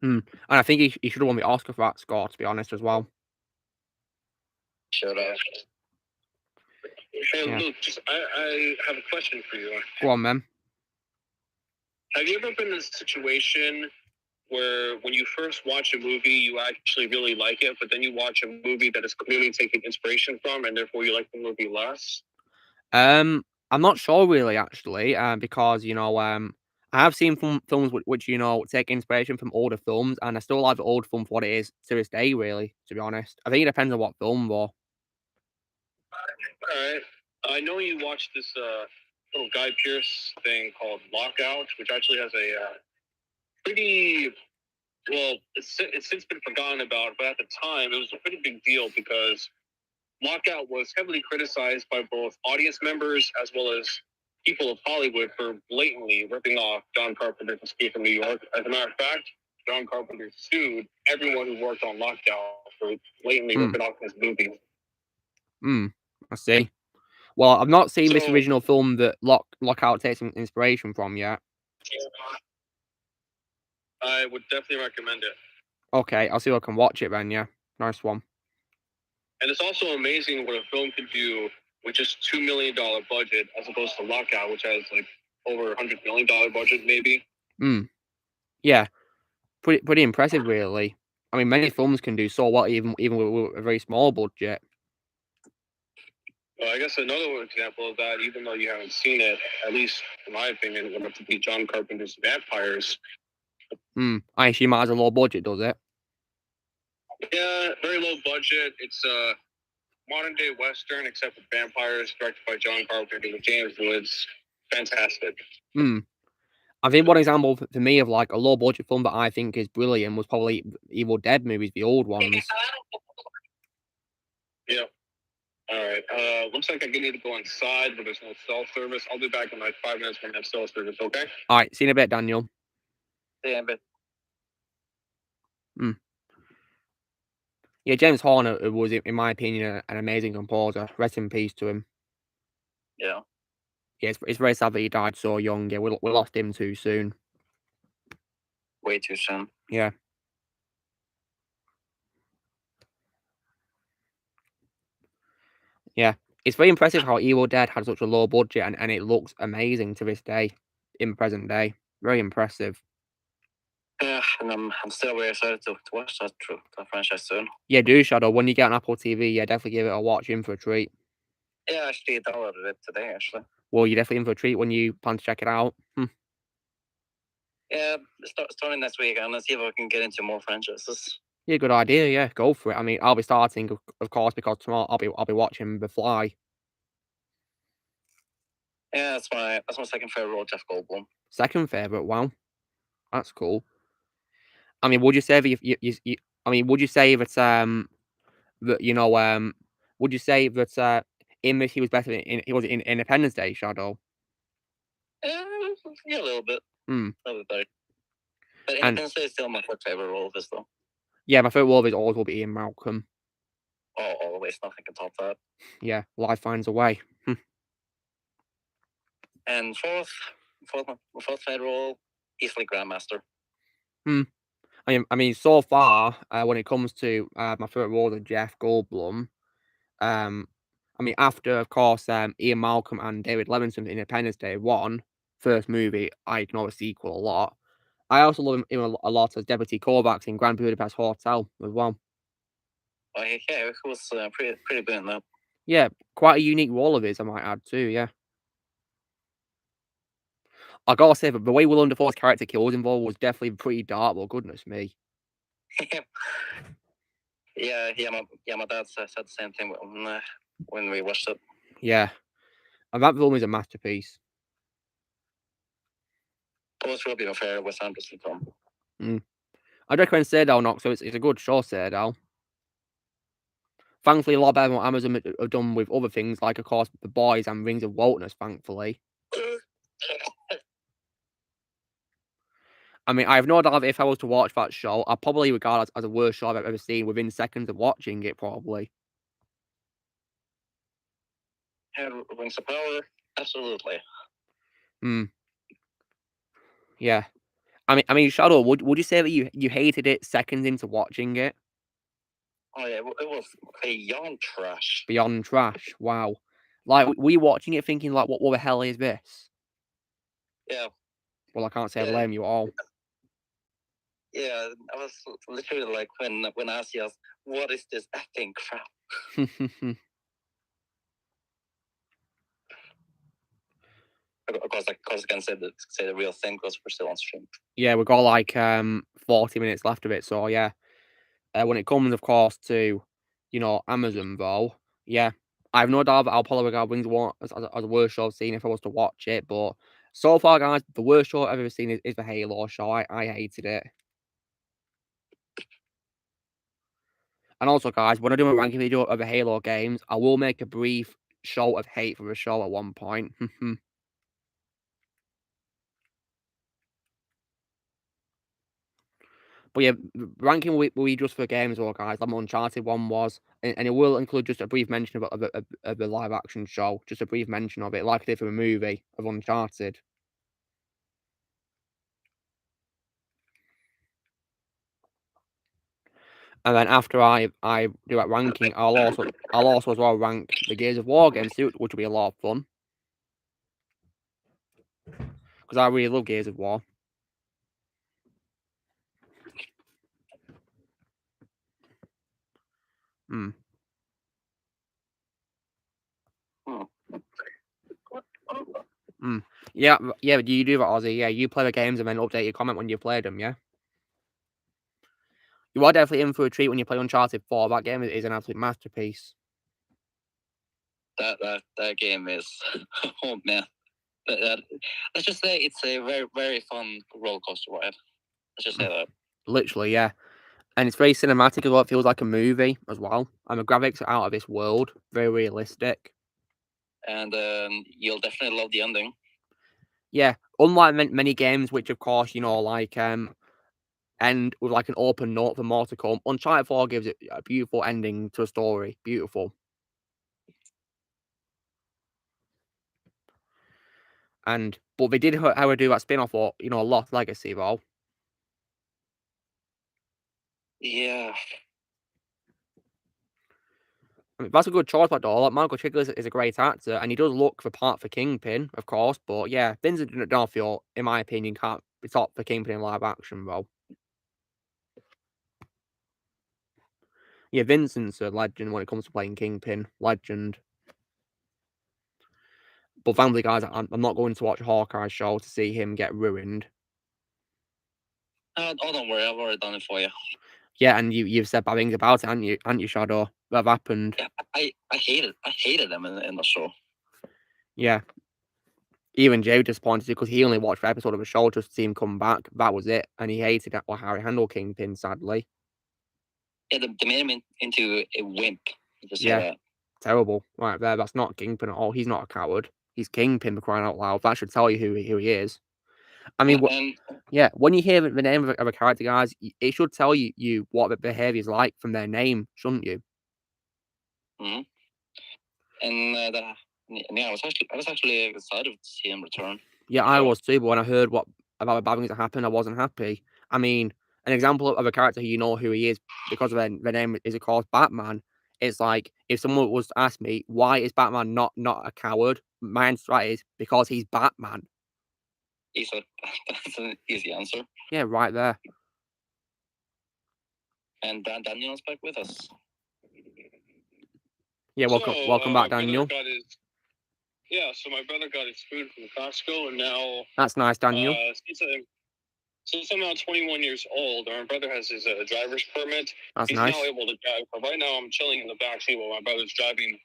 And I think he should have won the Oscar for that score, to be honest, as well. Should have. Hey, Yeah. Luke, I have a question for you. Go on, man. Have you ever been in a situation where when you first watch a movie, you actually really like it, but then you watch a movie that is clearly taking inspiration from, and therefore you like the movie less? I'm not sure really, actually, because I have seen films which take inspiration from older films, and I still like the old film for what it is to this day. Really, to be honest, I think it depends on what film, though. All right. I know you watched this little Guy Pearce thing called Lockout, which actually has a pretty well. It's since been forgotten about, but at the time it was a pretty big deal because Lockout was heavily criticized by both audience members as well as people of Hollywood for blatantly ripping off John Carpenter's Escape from New York. As a matter of fact, John Carpenter sued everyone who worked on Lockout for blatantly ripping off his movie. I see. Well, I've not seen this So- original film that Lockout takes some inspiration from yet. I would definitely recommend it. Okay, I'll see if I can watch it then. Yeah, nice one. And it's also amazing what a film can do with just $2 million budget as opposed to Lockout, which has like over $100 million budget, maybe. Yeah, pretty impressive, really. I mean, many films can do so well, even with a very small budget. Well, I guess another example of that, even though you haven't seen it, at least in my opinion, would have to be John Carpenter's Vampires. I assume it has a low budget, does it? Yeah, very low budget. It's a modern day Western, except with vampires, directed by John Carpenter with James Woods. Fantastic. I think one example for me of like a low budget film that I think is brilliant was probably Evil Dead movies, the old ones. Yeah. All right. Looks like I need to go inside, but there's no cell service. I'll be back in like 5 minutes when I have cell service, okay? All right, see you in a bit, Daniel. Yeah, but Yeah, James Horner was, in my opinion, an amazing composer. Rest in peace to him. yeah. Yeah, it's very sad that he died so young. Yeah, we lost him too soon. Way too soon. Yeah. Yeah, it's very impressive how Evil Dead had such a low budget and it looks amazing to this day, in present day. Very impressive. Yeah, and I'm still very excited to watch that franchise soon. Yeah, do Shadow. When you get an Apple TV, yeah, definitely give it a watch. In for a treat. Yeah, I actually downloaded it today, actually. Well, you're definitely in for a treat when you plan to check it out. Yeah, starting next week, and let's see if I can get into more franchises. Yeah, good idea. Yeah, go for it. I mean, I'll be starting, of course, because tomorrow I'll be watching The Fly. Yeah, that's my second favorite role, Jeff Goldblum. Second favorite. Wow, that's cool. I mean, would you say that would you say that would you say that in this he was better in Independence Day, Shadow? Yeah, a little bit. A little bit better. But Independence Day is still my favorite role of this, though. Yeah, my favorite role of his always will be Ian Malcolm. Oh, always. Nothing can top that. Yeah, life finds a way. And fourth favorite role, easily Grandmaster. I mean, so far, when it comes to my favorite role of Jeff Goldblum, I mean, after, of course, Ian Malcolm and David Levinson's Independence Day 1, first movie, I ignore the sequel a lot. I also love him a lot as Deputy Kovacs in Grand Budapest Hotel as well. Oh, yeah, it was pretty good in that. Yeah, quite a unique role of his, I might add, too, yeah. I gotta say, but the way Willem Dafoe's character kills involved was definitely pretty dark, well, goodness me. Yeah, my dad said the same thing when we watched it. Yeah. And that film is a masterpiece. It was probably my favorite Wes Anderson film. I'd recommend Citadel Knox, so it's a good show, Citadel. Thankfully, a lot better than what Amazon have done with other things, like, of course, The Boys and Rings of Wilderness, thankfully. I mean, I have no doubt that if I was to watch that show, I'd probably regard it as the worst show I've ever seen within seconds of watching it, probably. Yeah, Rings of Power, absolutely. Yeah. I mean, Shadow, would you say that you hated it seconds into watching it? Oh yeah, it was beyond trash. Beyond trash. Wow. Like, were you watching it thinking, like, what the hell is this? Yeah. Well, I can't say I blame you at all. Yeah, I was literally like, when Ozzy asked, what is this acting crap? Of course, I can say the real thing because we're still on stream. Yeah, we've got like 40 minutes left of it, so yeah. When it comes, of course, to, you know, Amazon, though, yeah, I have no doubt that I'll probably regard Wings One as the worst show I've seen if I was to watch it, but so far, guys, the worst show I've ever seen is the Halo show. I hated it. And also, guys, when I do a ranking video of the Halo games, I will make a brief show of hate for the show at one point. But yeah, ranking will be just for games, though, guys. Like Uncharted one was, and it will include just a brief mention of the live action show, just a brief mention of it, like I did for the movie of Uncharted. And then after I do that ranking, I'll also as well rank the Gears of War games too, which will be a lot of fun. Because I really love Gears of War. Yeah, do you do that, Ozzy? Yeah, you play the games and then update your comment when you played them, yeah? You are definitely in for a treat when you play Uncharted 4. That game is an absolute masterpiece. That game is, oh man. Let's just say it's a very, very fun roller coaster ride. Let's just say that. Literally, yeah. And it's very cinematic as well. It feels like a movie as well. And the graphics are out of this world. Very realistic. And you'll definitely love the ending. Yeah. Unlike many games, which of course, you know, like end with like an open note for more to come, Uncharted 4 gives it a beautiful ending to a story. Beautiful. But they did how I do that spin-off or, you know, Lost Legacy though. Yeah. I mean, that's a good choice, though. Like, Michael Chiklis is a great actor, and he does look the part for Kingpin, of course. But yeah, Vincent D'Onofrio, in my opinion, can't be top for Kingpin in live action, though. Yeah, Vincent's a legend when it comes to playing Kingpin. Legend. But thankfully, guys, I'm not going to watch Hawkeye's show to see him get ruined. Oh, don't worry, I've already done it for you. Yeah, and you've said bad things about it, haven't you, Shadow? That happened. Yeah, I hated them in the show. Yeah. Even Jay was disappointed because he only watched the episode of the show just to see him come back. That was it. And he hated how he handled Kingpin, sadly. Yeah, they made him into a wimp. Just say that. Terrible. Right there, that's not Kingpin at all. He's not a coward. He's Kingpin, for crying out loud. That should tell you who he is. I mean, when you hear the name of a character, guys, it should tell you what the behavior is like from their name, shouldn't you? Mm-hmm. And I was actually excited to see him return. Yeah, I was too. But when I heard about the bad things that happened, I wasn't happy. I mean, an example of a character who you know who he is because of their name is, of course, Batman. It's like if someone was to ask me why is Batman not a coward, my answer is because he's Batman. That's an easy answer. Yeah, right there. And Daniel's back with us. Yeah, welcome back, Daniel. So my brother got his food from Costco, and now that's nice, Daniel. Since I'm now 21 years old, my brother has his driver's permit. That's He's nice. now able to drive. But right now, I'm chilling in the backseat while my brother's driving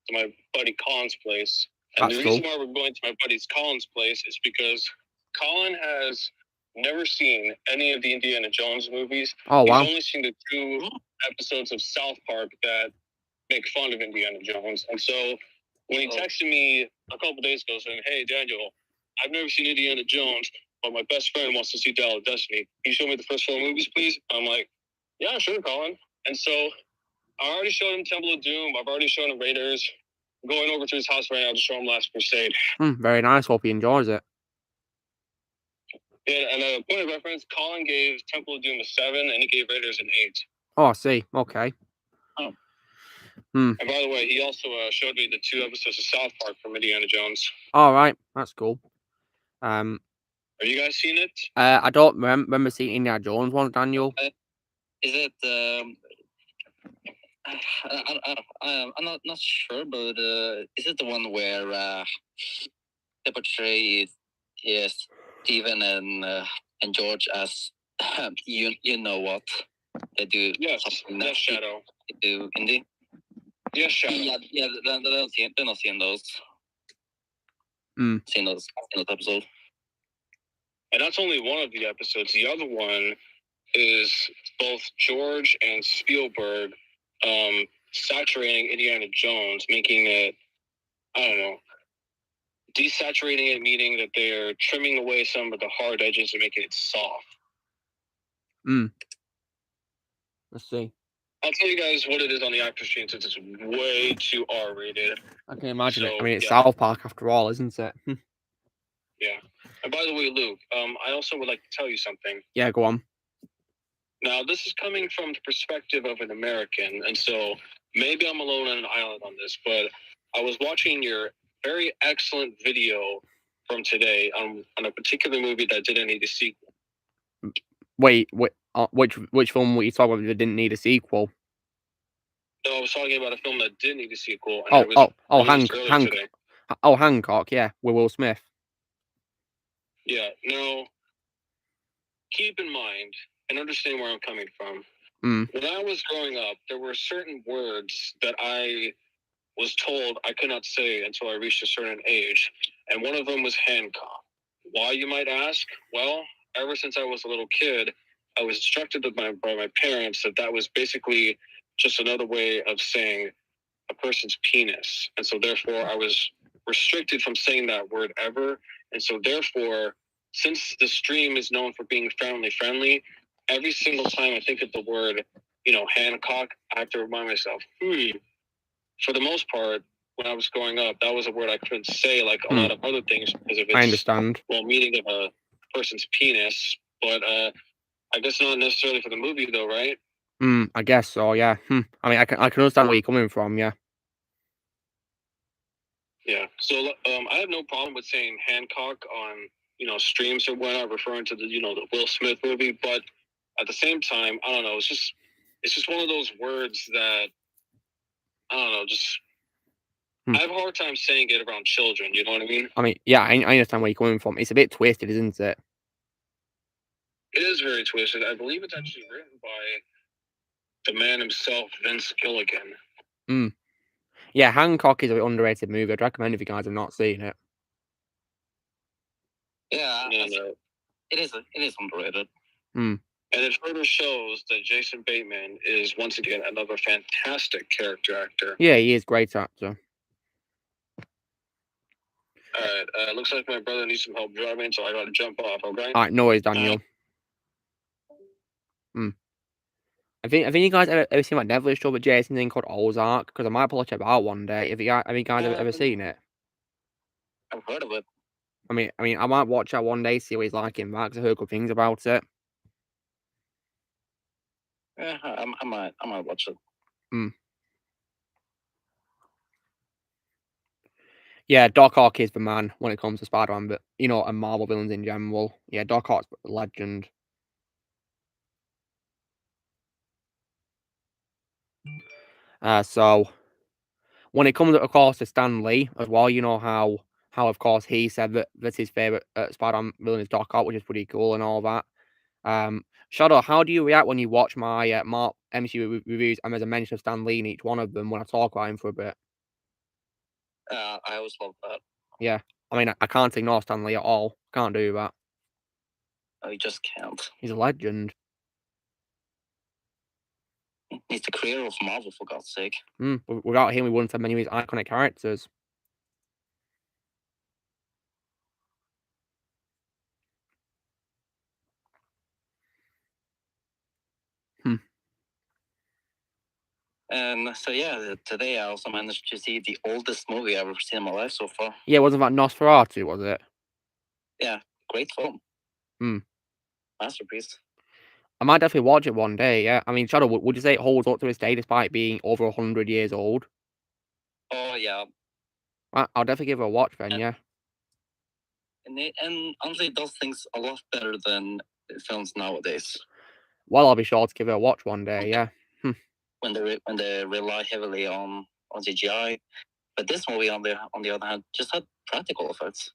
to my buddy Colin's place. And the reason why we're going to my buddy's Colin's place is because Colin has never seen any of the Indiana Jones movies. Oh, wow. He's only seen the 2 episodes of South Park that make fun of Indiana Jones. And so when he texted me a couple days ago saying, "Hey, Daniel, I've never seen Indiana Jones, but my best friend wants to see Dial of Destiny. Can you show me the first 4 movies, please?" I'm like, "Yeah, sure, Colin." And so I already showed him Temple of Doom. I've already shown him Raiders. I'm going over to his house right now to show him Last Crusade. Very nice. Hope he enjoys it. Yeah, and a point of reference, Colin gave Temple of Doom a 7, and he gave Raiders an 8. Oh, I see. Okay. Oh. And by the way, he also showed me the 2 episodes of South Park from Indiana Jones. All right, that's cool. Have you guys seen it? I don't remember seeing Indiana Jones one, Daniel. Is it? I'm not sure, but is it the one where they portray Steven and George as you know what they do? Yes, Shadow. They do indie. Yes, Shadow. Yeah. They're not seeing those. Seeing those episodes. And that's only one of the episodes. The other one is both George and Spielberg saturating Indiana Jones, making it, I don't know, desaturating it, meaning that they're trimming away some of the hard edges and making it soft. Let's see. I'll tell you guys what it is on the actor stream since it's way too R-rated. I can imagine it. I mean, it's South Park after all, isn't it? Yeah. And by the way, Luke, I also would like to tell you something. Yeah, go on. Now, this is coming from the perspective of an American, and so maybe I'm alone on an island on this, but I was watching your very excellent video from today on a particular movie that didn't need a sequel. Wait, which film were you talking about that didn't need a sequel? No, I was talking about a film that did need a sequel. And Hancock, yeah, with Will Smith. Yeah, now, keep in mind and understand where I'm coming from. When I was growing up, there were certain words that I was told I could not say until I reached a certain age, and one of them was Hancock. Why, you might ask? Well, ever since I was a little kid, I was instructed by my parents that was basically just another way of saying a person's penis, and so therefore I was restricted from saying that word ever, and so therefore, since the stream is known for being family friendly, every single time I think of the word, Hancock, I have to remind myself, for the most part, when I was growing up, that was a word I couldn't say like a lot of other things because of its, I understand. Well, meaning of a person's penis, but I guess not necessarily for the movie though, right? I guess so, yeah. I mean, I can understand where you're coming from, yeah. Yeah. So I have no problem with saying Hancock on streams or whatnot, referring to the the Will Smith movie, but at the same time, I don't know. It's just one of those words that I don't know. Just I have a hard time saying it around children. You know what I mean? I mean, yeah, I understand where you're coming from. It's a bit twisted, isn't it? It is very twisted. I believe it's actually written by the man himself, Vince Gilligan. Yeah, Hancock is an underrated movie. I'd recommend if you guys have not seen it. Yeah, it is underrated. And it further shows that Jason Bateman is once again another fantastic character actor. Yeah, he is a great actor. Alright, looks like my brother needs some help driving, so I gotta jump off, okay? Alright, no worries, Daniel. I think you guys ever seen that Netflix show with Jason in called Ozark? Because I might pull it out one day. Have you guys ever seen it? I've heard of it. I mean, I might watch that one day, see what he's like in that, because I heard good things about it. Yeah, I might watch it. Yeah, Doc Ock is the man when it comes to Spider-Man, but and Marvel villains in general. Yeah, Doc Ock's a legend. So when it comes, of course, to Stan Lee as well, how of course he said that his favorite Spider-Man villain is Doc Ock, which is pretty cool and all that. Shadow, how do you react when you watch my Mark MCU reviews and there's a mention of Stan Lee in each one of them when I talk about him for a bit? I always love that. Yeah, I mean, I can't ignore Stan Lee at all. Can't do that. No, you just can't. He's a legend. He's the creator of Marvel, for God's sake. Without him, we wouldn't have many of his iconic characters. And so yeah, today I also managed to see the oldest movie I've ever seen in my life so far. Yeah, wasn't that Nosferatu, was it? Yeah, great film. Masterpiece. I might definitely watch it one day, yeah. I mean, Shadow, would you say it holds up to its day despite being over 100 years old? Oh, yeah. I'll definitely give it a watch then, yeah. And honestly, it does things a lot better than films nowadays. Well, I'll be sure to give it a watch one day, yeah. When they rely heavily on CGI. But this movie, on the other hand, just had practical effects.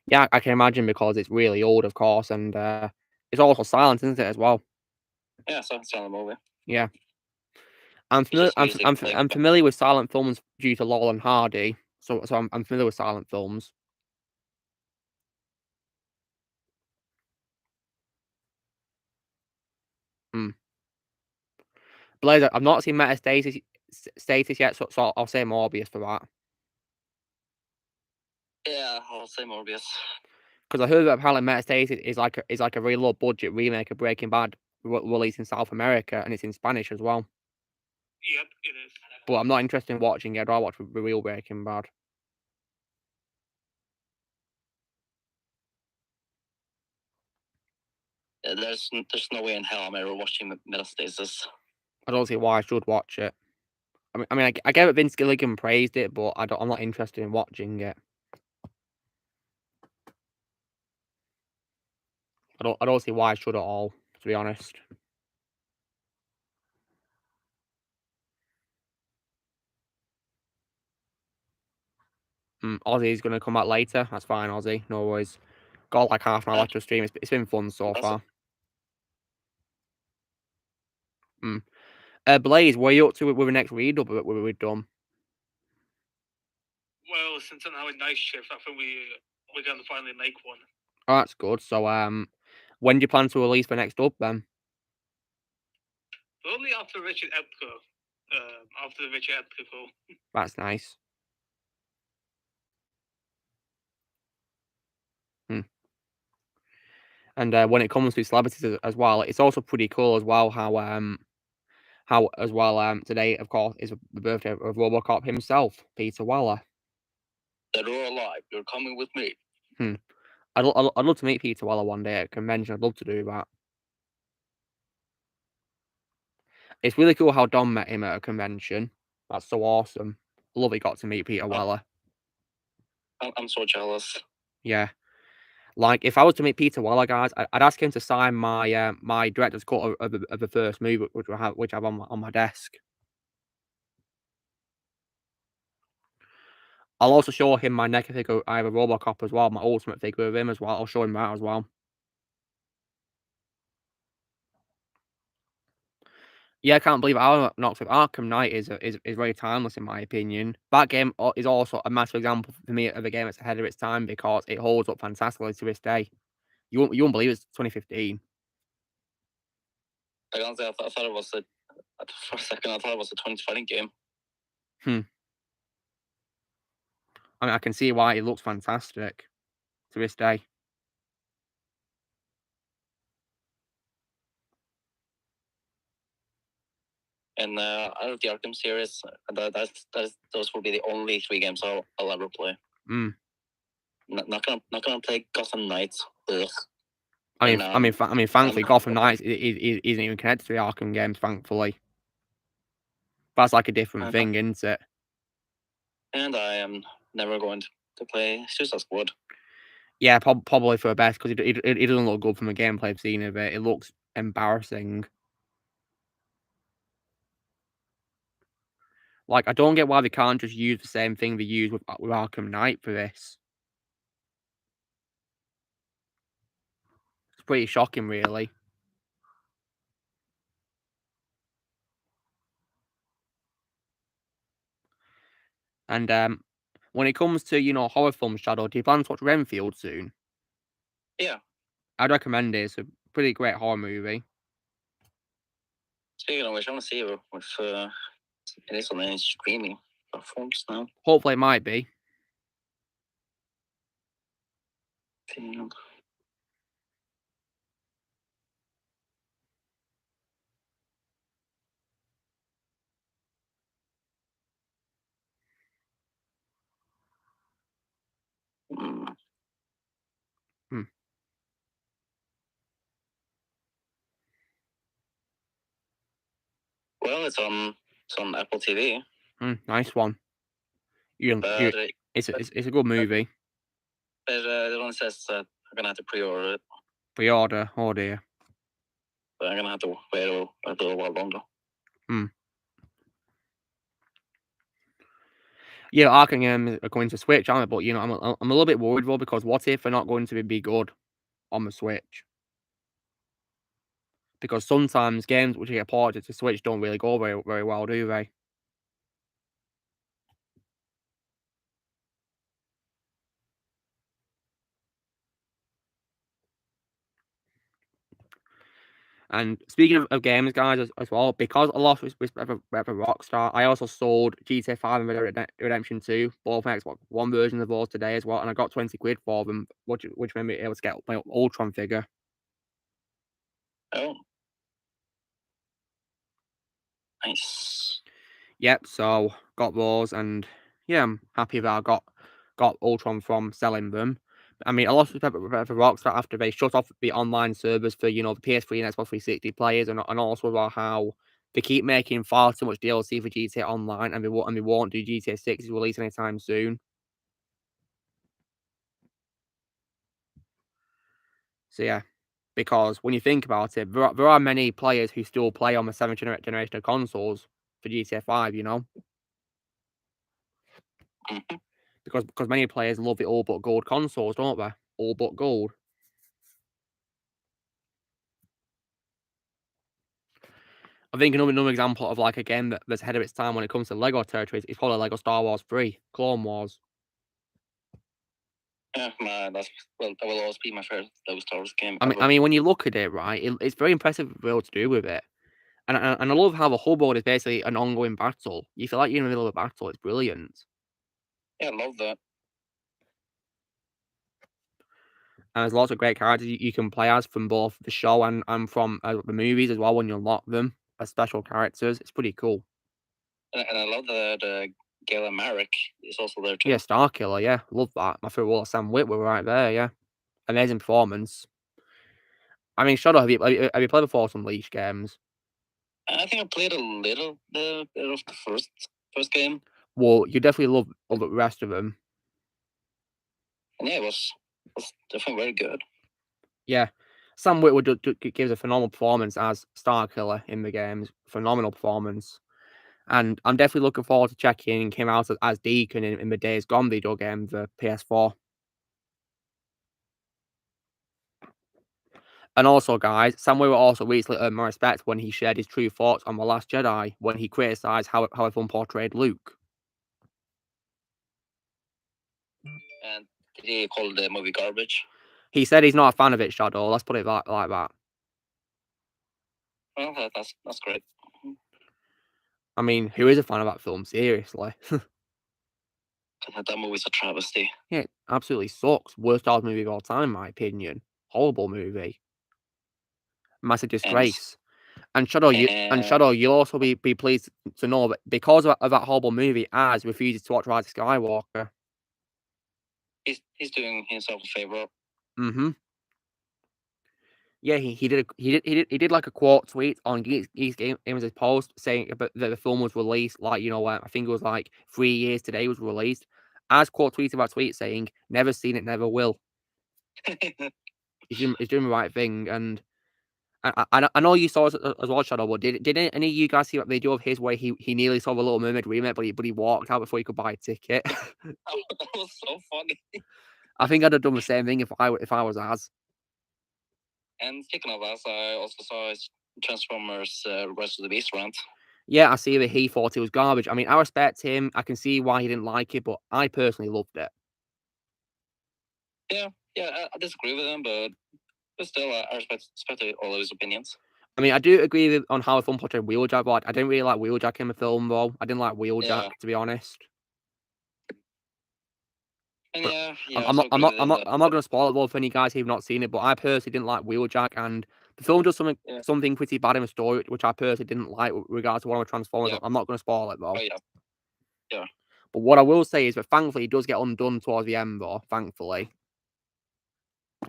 Yeah, I can imagine because it's really old, of course, and it's also silent, isn't it, as well? Yeah, silent movie. Yeah. I'm familiar with silent films due to Laurel and Hardy, so I'm familiar with silent films. Blazer, I've not seen Metastasis yet, so I'll say Morbius for that. Yeah, I'll say Morbius. Because I heard that apparently Metastasis is like a really low budget remake of Breaking Bad released in South America, and it's in Spanish as well. Yep, it is. But I'm not interested in watching it. I'll watch the real Breaking Bad. There's no way in hell I'm ever watching Metastasis. I don't see why I should watch it. I mean, I get that Vince Gilligan praised it, but I'm not interested in watching it. I don't see why I should at all, to be honest. Ozzy's going to come out later. That's fine, Ozzy. No worries. Got like half an hour left to stream. It's been fun so far. Blaze, what are you up to with the next read up we're done? Well, since I'm now in night shift, I think we're going to finally make one. Oh, that's good. So, when do you plan to release the next up then? Only after Richard Epco. After the Richard Epco. That's nice. And when it comes to celebrities as well, it's also pretty cool as well how as well today, of course, is the birthday of Robocop himself, Peter Weller. Dead or alive, you're coming with me. I'd love to meet Peter Weller one day at a convention. I'd love to do that. It's really cool how Don met him at a convention. That's so awesome. I love he got to meet Peter Weller. I'm so jealous. Yeah. Like, if I was to meet Peter Weller, guys, I'd ask him to sign my my director's cut of the first movie, which I have on my desk. I'll also show him my NECA figure. I have a Robocop as well, my ultimate figure of him as well. I'll show him that as well. Yeah, I can't believe Alan Knox with Arkham Knight is very timeless in my opinion. That game is also a massive example for me of a game that's ahead of its time because it holds up fantastically to this day. You won't believe it's 2015. I thought it was for a second. I thought it was a 2020 game. I mean, I can see why it looks fantastic to this day. And out of the Arkham series, those will be the only 3 games I'll ever play. Not gonna play Gotham Knights. Ugh. I mean, thankfully, Gotham Knights isn't even connected to the Arkham games. Thankfully, that's like a different thing, isn't it? And I am never going to play Suicide Squad. Yeah, probably for the best because it doesn't look good from the gameplay I've seen of it. It looks embarrassing. Like, I don't get why they can't just use the same thing they use with Arkham Knight for this. It's pretty shocking, really. And when it comes to horror films, Shadow, do you plan to watch Renfield soon? Yeah, I'd recommend it. It's a pretty great horror movie. Speaking of which, I want to see it with it is on any streaming platforms now. Hopefully, it might be. it's on Apple TV. Nice one. It's a good movie. But it only says I'm gonna have to pre-order it. Pre-order, oh dear. But I'm gonna have to wait a little while longer. Yeah, Arkham games are going to Switch, aren't they? But I'm a little bit worried though, because what if they're not going to be good on the Switch? Because sometimes games which get ported to Switch don't really go very, very well, do they? And speaking of games, guys, as well, because I lost respect for Rockstar, I also sold GTA 5 and Red Dead Redemption 2, both Xbox One versions of those today as well, and I got 20 quid for them, which made me able to get my Ultron figure. Oh. Nice. Yep, so got those, and yeah, I'm happy that I got Ultron from selling them. I mean, I lost respect for Rockstar after they shut off the online servers for, the PS3 and Xbox 360 players, and also about how they keep making far too much DLC for GTA Online, and they won't do GTA 6's release anytime soon. So yeah, because when you think about it, there are many players who still play on the 7th generation of consoles for GTA 5, Because many players love the all but gold consoles, don't they? All but gold. I think another example of like a game that's ahead of its time when it comes to Lego territories is probably Lego Star Wars 3, Clone Wars. Yeah, that will always be my favorite Lego Star Wars game. I mean, when you look at it, right, it's very impressive what they're able to do with it. And I love how the whole board is basically an ongoing battle. You feel like you're in the middle of a battle. It's brilliant. Yeah, I love that. And there's lots of great characters you can play as from both the show and from the movies as well when you unlock them as special characters. It's pretty cool. And I love that Galen Marek is also there too. Yeah, Starkiller, yeah. Love that. My favourite was Sam Witwer right there, yeah. Amazing performance. I mean, Shadow, have you played the Force Unleashed games? I think I played a little bit of the first game. Well, you definitely love the rest of them. And yeah, it was definitely very good. Yeah. Sam Witwer gives a phenomenal performance as Starkiller in the games. Phenomenal performance. And I'm definitely looking forward to checking him out as Deacon in the Days Gone video game, the PS4. And also, guys, Sam Witwer also recently earned my respect when he shared his true thoughts on The Last Jedi, when he criticised how everyone portrayed Luke. And did he call the movie garbage? He said he's not a fan of it, Shadow. Let's put it like that. Well, that's great. I mean, who is a fan of that film? Seriously. That movie's a travesty. Yeah, it absolutely sucks. Worst Star Wars movie of all time, in my opinion. Horrible movie. Massive disgrace. And Shadow, you'll also be pleased to know that because of that horrible movie, Az refuses to watch Rise of Skywalker. He's doing himself a favor. Mm-hmm. Yeah, he did like a quote tweet on Geeks Games' post saying that the film was released like, I think it was like 3 years today it was released. Az quote tweeted that tweet saying, "Never seen it, never will." He's doing the right thing, and I know you saw it as well, Shadow, but did any of you guys see that video of his where he nearly saw the Little Mermaid remake, but he walked out before he could buy a ticket? That was so funny. I think I'd have done the same thing if I was Az. And speaking of us, I also saw Transformers Rise of the Beast rant. Yeah, I see that he thought it was garbage. I mean, I respect him. I can see why he didn't like it, but I personally loved it. Yeah, I disagree with him, but still, I respect all of his opinions. I mean, I do agree on how the film portrayed Wheeljack, but I didn't really like Wheeljack in the film, though. I didn't like Wheeljack, to be honest. And yeah, I'm not going to spoil it though for any guys who've not seen it, but I personally didn't like Wheeljack, and the film does something pretty bad in the story, which I personally didn't like with regards to one of the Transformers. Yeah. I'm not going to spoil it though. Oh, yeah. But what I will say is that thankfully it does get undone towards the end, though. Thankfully.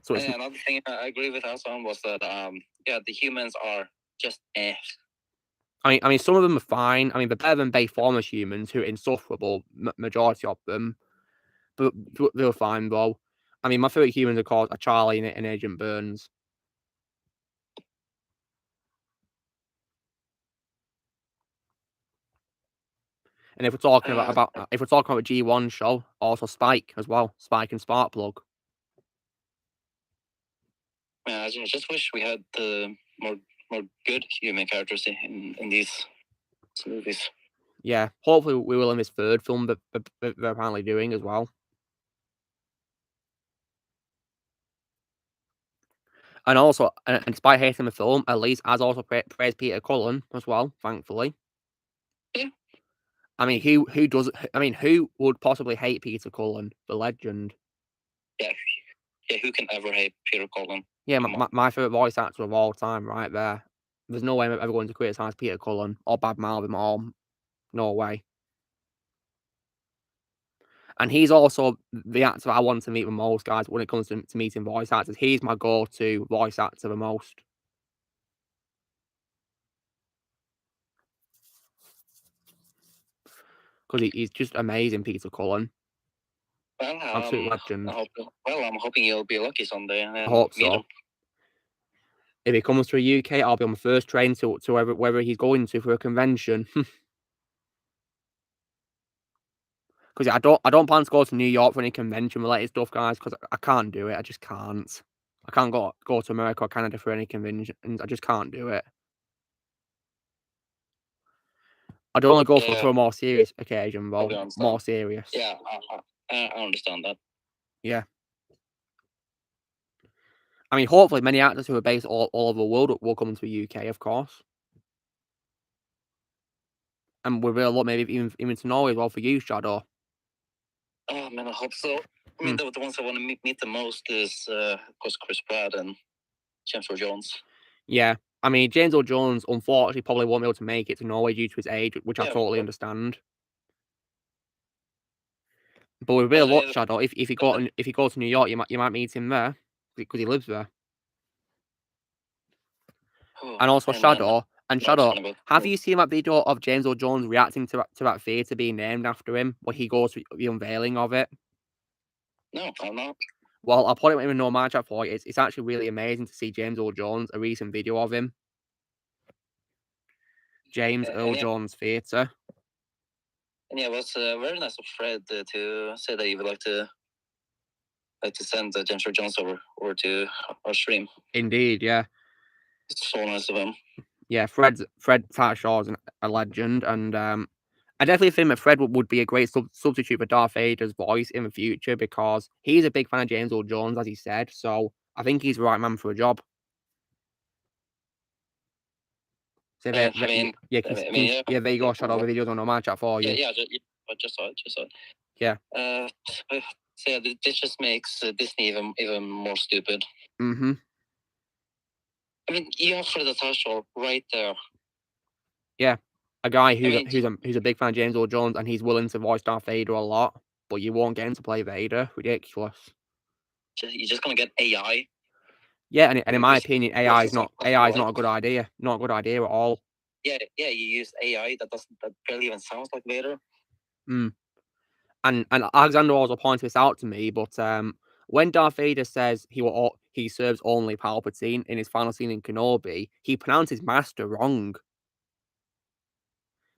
So another thing I agree with us on was that the humans are just I mean, some of them are fine. I mean, they're better than Bayformers humans, who are insufferable, majority of them. But they were fine, though. I mean, my favourite humans, of course, are Charlie and Agent Burns. And if we're talking about a G1 show, also Spike as well. Spike and Sparkplug. Yeah, I just wish we had more good human characters in these movies. Yeah, hopefully we will in this third film that they're apparently doing as well. And also, and despite hating the film, at least has also praised Peter Cullen as well, thankfully. Yeah. I mean, who would possibly hate Peter Cullen, the legend? Yeah, who can ever hate Peter Cullen? Yeah, my favourite voice actor of all time, right there. There's no way I'm ever going to criticise Peter Cullen or badmouth him or no way. And he's also the actor I want to meet the most, guys, when it comes to meeting voice actors. He's my go-to voice actor the most. Because he's just amazing, Peter Cullen. Well, absolute legend. I'm hoping you'll be lucky someday. And I hope so. him. If he comes to the UK, I'll be on the first train to wherever he's going to for a convention. Because I don't plan to go to New York for any convention related stuff, guys. Because I can't do it. I just can't. I can't go to America or Canada for any conventions. I just can't do it. I'd only go for a more serious occasion, though. More serious. Yeah, I understand that. Yeah. I mean, hopefully many actors who are based all over the world will come to the UK, of course. And we'll really look maybe even to Norway as well for you, Shadow. Oh, man, I hope so. I mean, the ones I want to meet the most is, of course, Chris Pratt and James Earl Jones. Yeah. I mean, James Earl Jones, unfortunately, probably won't be able to make it to Norway due to his age, which I totally understand. But with a bit of luck, Shadow, if you go to New York, you might meet him there because he lives there. And also Shadow, have you seen that video of James Earl Jones reacting to that theatre being named after him, where he goes to the unveiling of it? No, I'm not. Well, I'll put it in a normal chat for you. It's actually really amazing to see James Earl Jones, a recent video of him. James Earl Jones Theatre. And yeah, it was very nice of Fred to say that he would like to send James Earl Jones over to our stream. Indeed, yeah. It's so nice of him. Yeah, Fred Tarshaw is a legend, and I definitely think that Fred would be a great substitute for Darth Vader's voice in the future because he's a big fan of James Earl Jones, as he said. So I think he's the right man for a job. So there you go, Shadow. The video's on my chat for you. Yeah, I just saw it. Yeah. So yeah, this just makes Disney even more stupid. Mm-hmm. I mean, you have Fred Tarshaw right there. Yeah, a guy who's a big fan of James Earl Jones, and he's willing to voice Darth Vader a lot, but you won't get him to play Vader. Ridiculous. You're just gonna get AI. Yeah, and in my opinion, AI is not a good idea. Not a good idea at all. Yeah, you use AI that barely even sounds like Vader. And Alexander also pointed this out to me, but when Darth Vader says he serves only Palpatine in his final scene in Kenobi, he pronounces master wrong.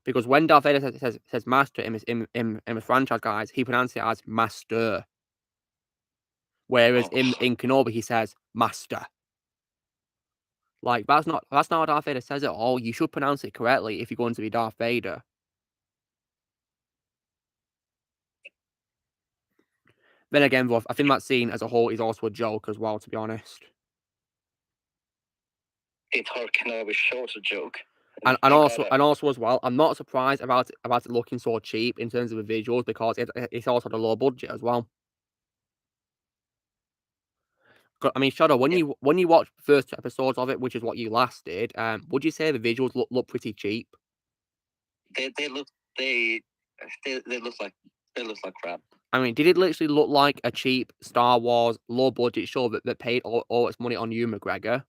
Because when Darth Vader says master in the franchise, guys, he pronounces it as master. Whereas in Kenobi he says master. Like that's not how Darth Vader says it all. You should pronounce it correctly if you're going to be Darth Vader. Then again, though, I think that scene as a whole is also a joke as well, to be honest. It's hard Kenobi show's a joke. And also as well, I'm not surprised about it looking so cheap in terms of the visuals because it's also the low budget as well. I mean, Shadow, when you watch the first 2 episodes of it, which is what you last did, would you say the visuals look pretty cheap? They look like crap. I mean, did it literally look like a cheap Star Wars low budget show that paid all its money on Ewan McGregor?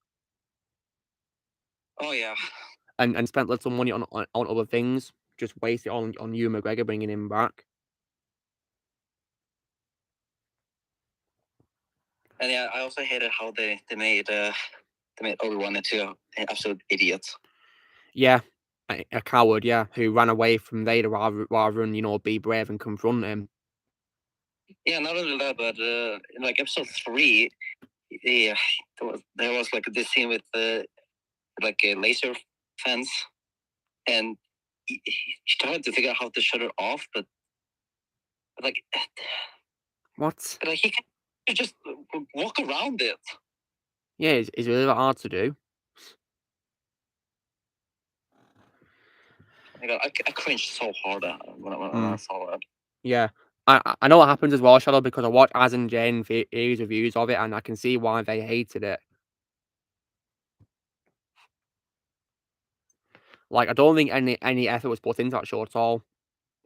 Oh yeah. and spent little money on other things, just waste it on Ewan McGregor bringing him back. And yeah, I also hated how they made Obi-Wan into an absolute idiot. Yeah, a coward. Yeah, who ran away from Vader rather than be brave and confront him. Yeah, not only that, but in like episode 3, there was like this scene with like a laser fence, and he tried to figure out how to shut it off, but like what? But like he can just walk around it. Yeah, it's really hard to do. I cringed so hard when I saw that. Yeah. I know what happens as well, Shadow, because I watched Az and Jane Theory's reviews of it, and I can see why they hated it. Like, I don't think any effort was put into that show at all.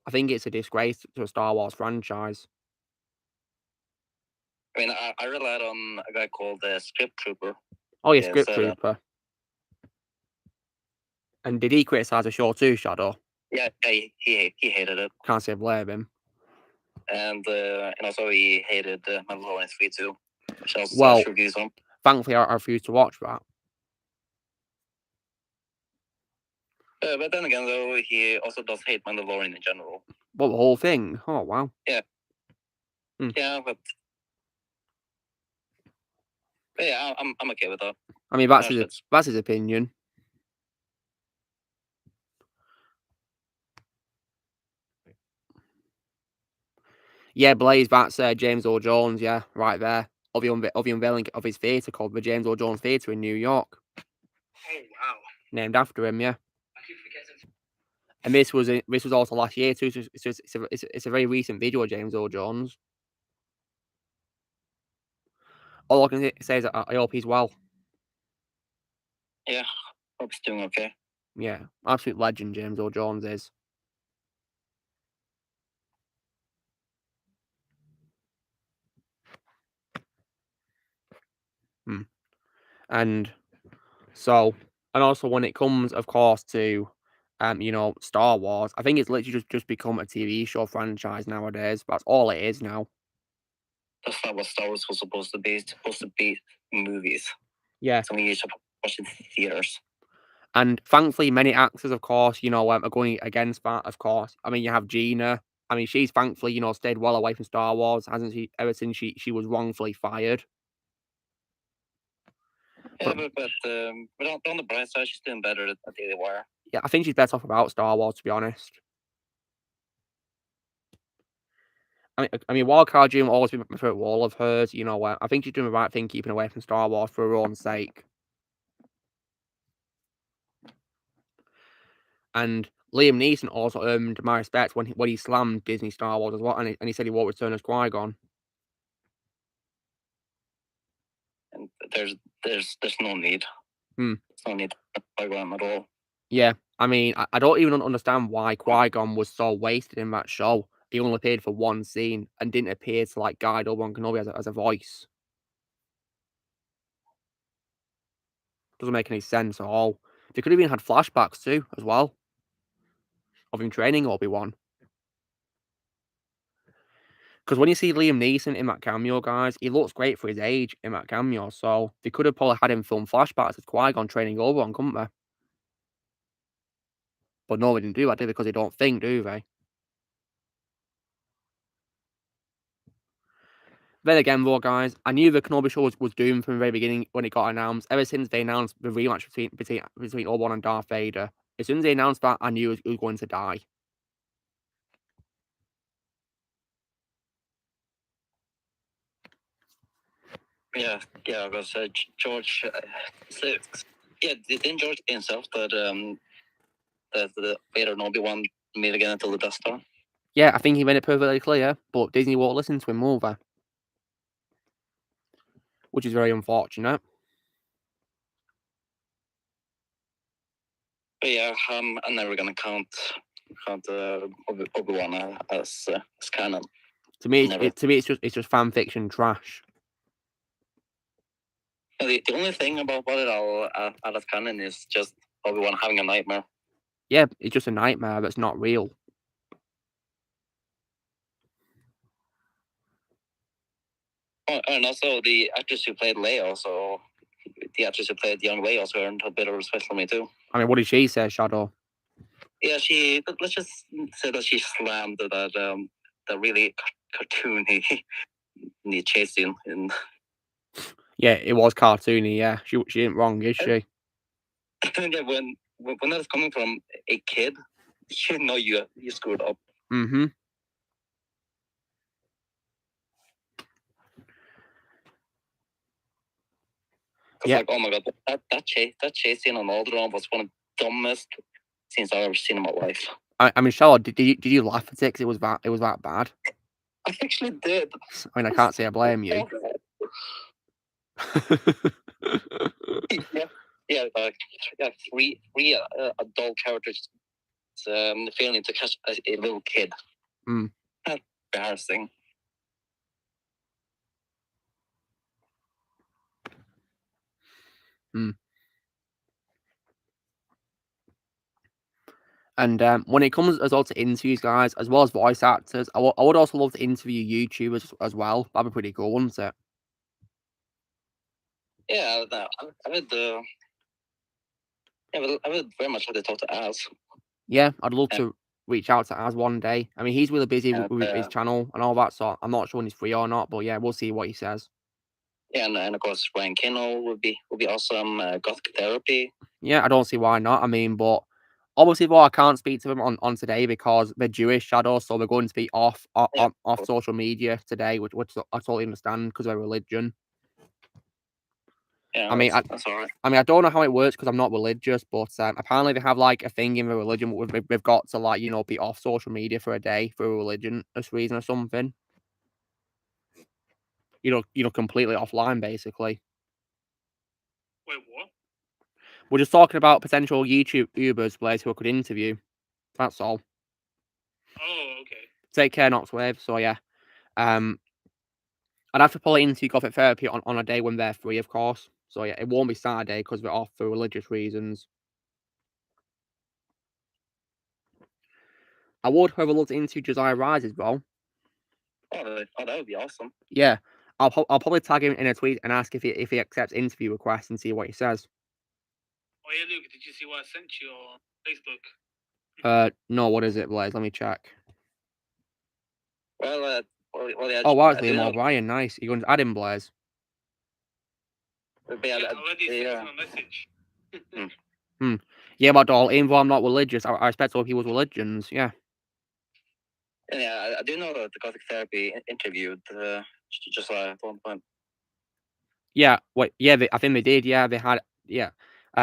I think it's a disgrace to a Star Wars franchise. I mean, I relied on a guy called Script Trooper. Oh, yeah, Script Trooper. And did he criticise the show too, Shadow? Yeah, he hated it. Can't say blame him. And also he hated Mandalorian 3 too, which also well, reviews on. Thankfully, I refused to watch that. But then again, though, he also does hate Mandalorian in general. Well, the whole thing? Oh, wow. Yeah. Yeah, but yeah, I'm okay with that. I mean, that's his opinion. Yeah, Blaze, that's James Earl Jones, yeah, right there. Of the unveiling of his theatre called the James Earl Jones Theatre in New York. Oh, wow. Named after him, yeah. And this was also last year too, so it's a very recent video of James Earl Jones. All I can say is I hope he's well. Yeah, hope he's doing okay. Yeah, absolute legend James Earl Jones is. And also when it comes, of course, to Star Wars, I think it's literally just become a TV show franchise nowadays. That's all it is now. That's not what Star Wars was supposed to be. It's supposed to be movies. Yeah. Something you should watch in theaters. And thankfully, many actors, of course, are going against that, of course. I mean, you have Gina. I mean, she's thankfully, stayed well away from Star Wars, hasn't she, ever since she was wrongfully fired. Yeah, but on the bright side, she's doing better at Daily Wire. Yeah, I think she's better off without Star Wars, to be honest. I mean, Wildcard June will always be my favorite role of hers. I think she's doing the right thing keeping away from Star Wars for her own sake. And Liam Neeson also earned my respect when he slammed Disney Star Wars as well, and he said he won't return as Qui-Gon. And there's no need. There's no need for Qui-Gon at all. Yeah, I mean, I don't even understand why Qui-Gon was so wasted in that show. He only appeared for one scene and didn't appear to guide Obi-Wan Kenobi as a voice. Doesn't make any sense at all. They could have even had flashbacks too, as well, of him training Obi-Wan. Because when you see Liam Neeson in that cameo, guys, he looks great for his age in that cameo. So they could have probably had him film flashbacks of Qui-Gon training Obi-Wan, couldn't they? But no, they didn't do that, did they? Because they don't think, do they? Then again, though, guys, I knew the Kenobi show was doomed from the very beginning when it got announced. Ever since they announced the rematch between Obi-Wan and Darth Vader, as soon as they announced that, I knew he was going to die. Yeah, because George. Didn't George himself that the Vader and Obi-Wan meet again until the Death Star? Yeah, I think he made it perfectly clear, but Disney won't listen to him, will they? Which is very unfortunate. But yeah, I'm never gonna count Obi-Wan as canon. To me, it's just fan fiction trash. The only thing about it I'll add as canon is just Obi-Wan having a nightmare. Yeah, it's just a nightmare that's not real. Oh, and also the actress who played Leia, so the actress who played young Leia also earned a bit of respect from me too. I mean, what did she say, Shadow? Yeah, let's just say that she slammed that really cartoony chase scene in. Yeah, it was cartoony. Yeah, she ain't wrong, is she? Yeah, when that's coming from a kid, you know you screwed up. Mm-hmm. Yeah. Like, oh my god, that chase scene on Alderaan was one of the dumbest scenes I've ever seen in my life. I mean, Charlotte, did you laugh at it? Because it was that bad. I actually did. I mean, I can't say I blame you. yeah, three adult characters failing to catch a little kid. That's embarrassing. And when it comes as well to interviews, guys, as well as voice actors, I would also love to interview YouTubers as well. That'd be pretty cool, wouldn't it? Yeah, I would very much like to talk to Az. Yeah, I'd love to reach out to Az one day. I mean, he's really busy with his channel and all that, so I'm not sure when he's free or not, but yeah, we'll see what he says. Yeah, and of course, Ryan Kino would be awesome. Gothic Therapy. Yeah, I don't see why not. I mean, but obviously, I can't speak to them on today because they're Jewish, Shadow, so they're going to be off social media today, which I totally understand because of their religion. Yeah, that's all right. I mean, I don't know how it works because I'm not religious, but apparently they have like a thing in the religion where they've got to like be off social media for a day for a religious reason or something. Completely offline, basically. Wait, what? We're just talking about potential YouTubers, Blaze, who I could interview. That's all. Oh, okay. Take care, Noxwave. So yeah, I'd have to pull it into Gothic Therapy on a day when they're free, of course. So yeah, it won't be Saturday because we're off for religious reasons. I would, however, love to interview Josiah Rise as well. Oh, that would be awesome. Yeah, I'll probably tag him in a tweet and ask if he accepts interview requests and see what he says. Oh yeah, Luke, did you see what I sent you on Facebook? No, what is it, Blaze? Let me check. Well, yeah, oh, wow, it's Liam O'Brien. Nice. You're going to add him, Blaze? Yeah, I already sent him a message. Yeah, but all, even though I'm not religious, I respect other people's religions. Yeah. Yeah, I do know that the Gothic Therapy interviewed just at one point. Yeah, I think they did. Yeah, they had. Yeah,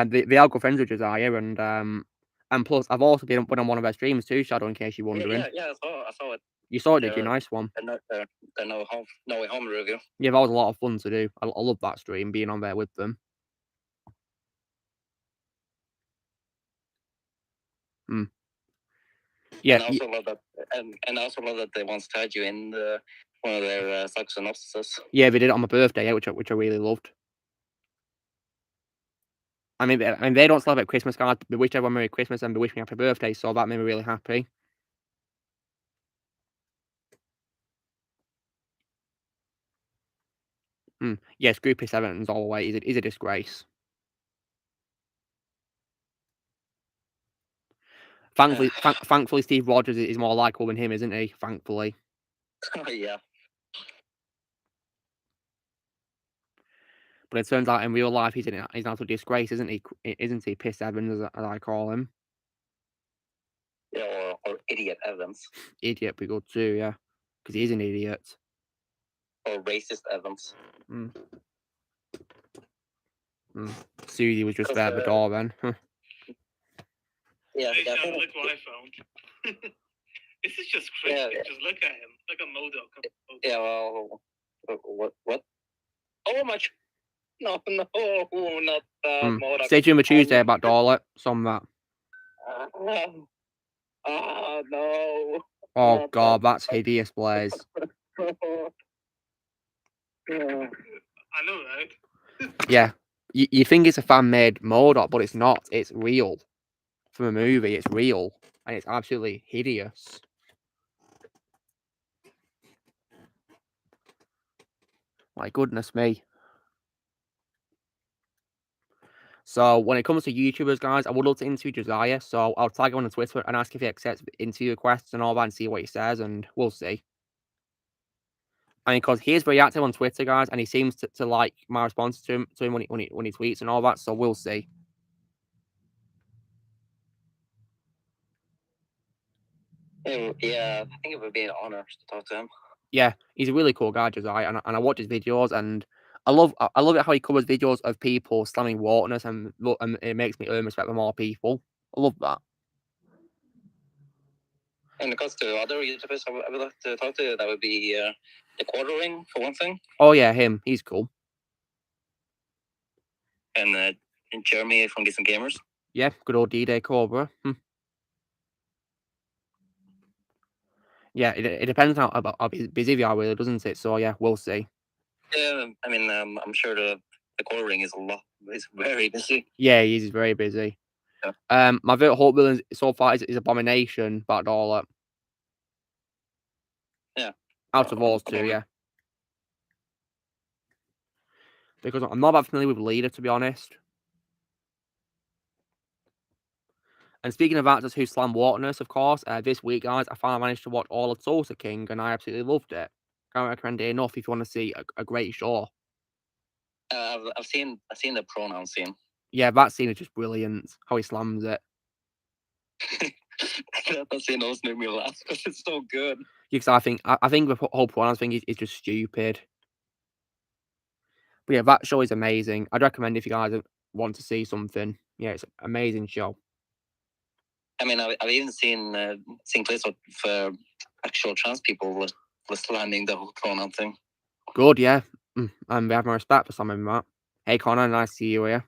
they are good friends with Josiah, and plus I've also been on one of their streams too, Shadow. In case you're wondering. Yeah, I saw it. You saw it, did you? Nice one. The No Way Home review. Yeah, that was a lot of fun to do. I love that stream, being on there with them. Yeah, and I also love that, and I also love that they once tagged you in one of their synopsises. Yeah, they did it on my birthday, which I really loved. I mean, they don't celebrate Christmas, guys. They wish everyone Merry Christmas and they wish me happy birthday, so that made me really happy. Yes, Groupie 7's all the way is a disgrace. Thankfully, Steve Rogers is more likable than him, isn't he? Thankfully. Yeah. But it turns out in real life he's an absolute disgrace, isn't he? Isn't he? Piss Evans, as I call him. Yeah, or Idiot Evans. Idiot be good too, yeah. Because he's an idiot. Or Racist Evans. Susie was just there at the door then. Yeah, look what I found. This is just crazy. Yeah. Just look at him. Like a MODOK. Yeah, well, what? Oh my... No, not MODOK. Stay tuned for Tuesday about Dorlet. Some of that. No. Oh god, that's hideous, Blaze. I know, right? Yeah. You think it's a fan-made MODOK, but it's not. It's real. From a movie, it's real. And it's absolutely hideous. My goodness me. So, when it comes to YouTubers, guys, I would love to interview Josiah. So, I'll tag him on Twitter and ask if he accepts interview requests and all that and see what he says, and we'll see. I mean, because he is very active on Twitter, guys, and he seems to like my responses to him when he tweets and all that, so we'll see. Yeah, I think it would be an honor to talk to him. Yeah, he's a really cool guy, Josiah, and I watch his videos, and I love it how he covers videos of people slamming waterness, and it makes me earn respect for more people. I love that. And when it comes to other YouTubers I would like to talk to, that would be the Quartering, for one thing. Oh yeah, him. He's cool. And Jeremy from Geeks and Gamers. Yeah, good old D-Day Cobra. Yeah, it depends how busy they are, really, doesn't it? So yeah, we'll see. Yeah, I mean, I'm sure the Quartering is very busy. Yeah, he's very busy. Yeah. My favorite Hulk villain so far is Abomination, Backdoor. Yeah. Out of those two, yeah. Because I'm not that familiar with Leader, to be honest. And speaking of actors who slam waterness, of course, this week, guys, I finally managed to watch all of Tulsa King, and I absolutely loved it. Can't recommend it enough if you want to see a great show. I've seen the pronoun scene. Yeah, that scene is just brilliant. How he slams it. That scene always made me laugh because it's so good. Yeah, because I think the whole pronouns thing is just stupid. But yeah, that show is amazing. I'd recommend if you guys want to see something. Yeah, it's an amazing show. I mean, I've even seen clips of actual trans people with slamming the whole pronoun thing. Good, yeah. And we have my respect for some of that. Hey, Connor, nice to see you here.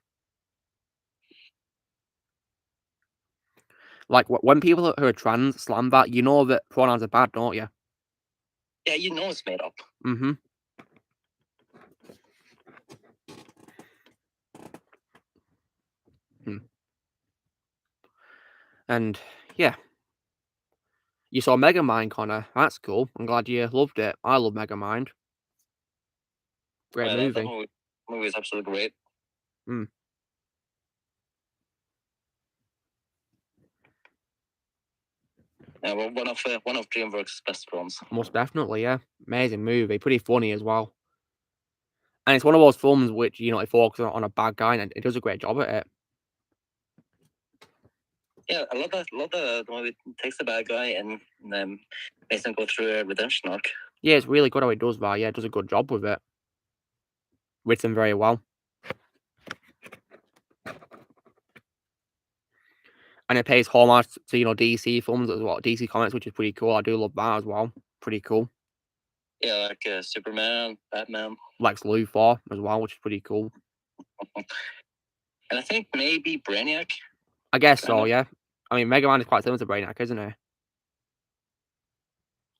Like, when people who are trans slam that, you know that pronouns are bad, don't you? Yeah, you know it's made up. Mm-hmm. And, yeah. You saw Megamind, Connor. That's cool. I'm glad you loved it. I love Megamind. Great movie. That movie is absolutely great. Yeah, well, one of DreamWorks' best films. Most definitely, yeah. Amazing movie. Pretty funny as well. And it's one of those films which, it focuses on a bad guy, and it does a great job at it. Yeah, I love that. The movie takes the bad guy and makes him go through a redemption arc. Yeah, it's really good how it does that. Yeah, it does a good job with it. Written very well. And it pays homage to, DC films as well, DC Comics, which is pretty cool. I do love that as well. Pretty cool. Yeah, like Superman, Batman. Lex Luthor as well, which is pretty cool. And I think maybe Brainiac. I guess so, yeah. I mean, Mega Man is quite similar to Brainiac, isn't he?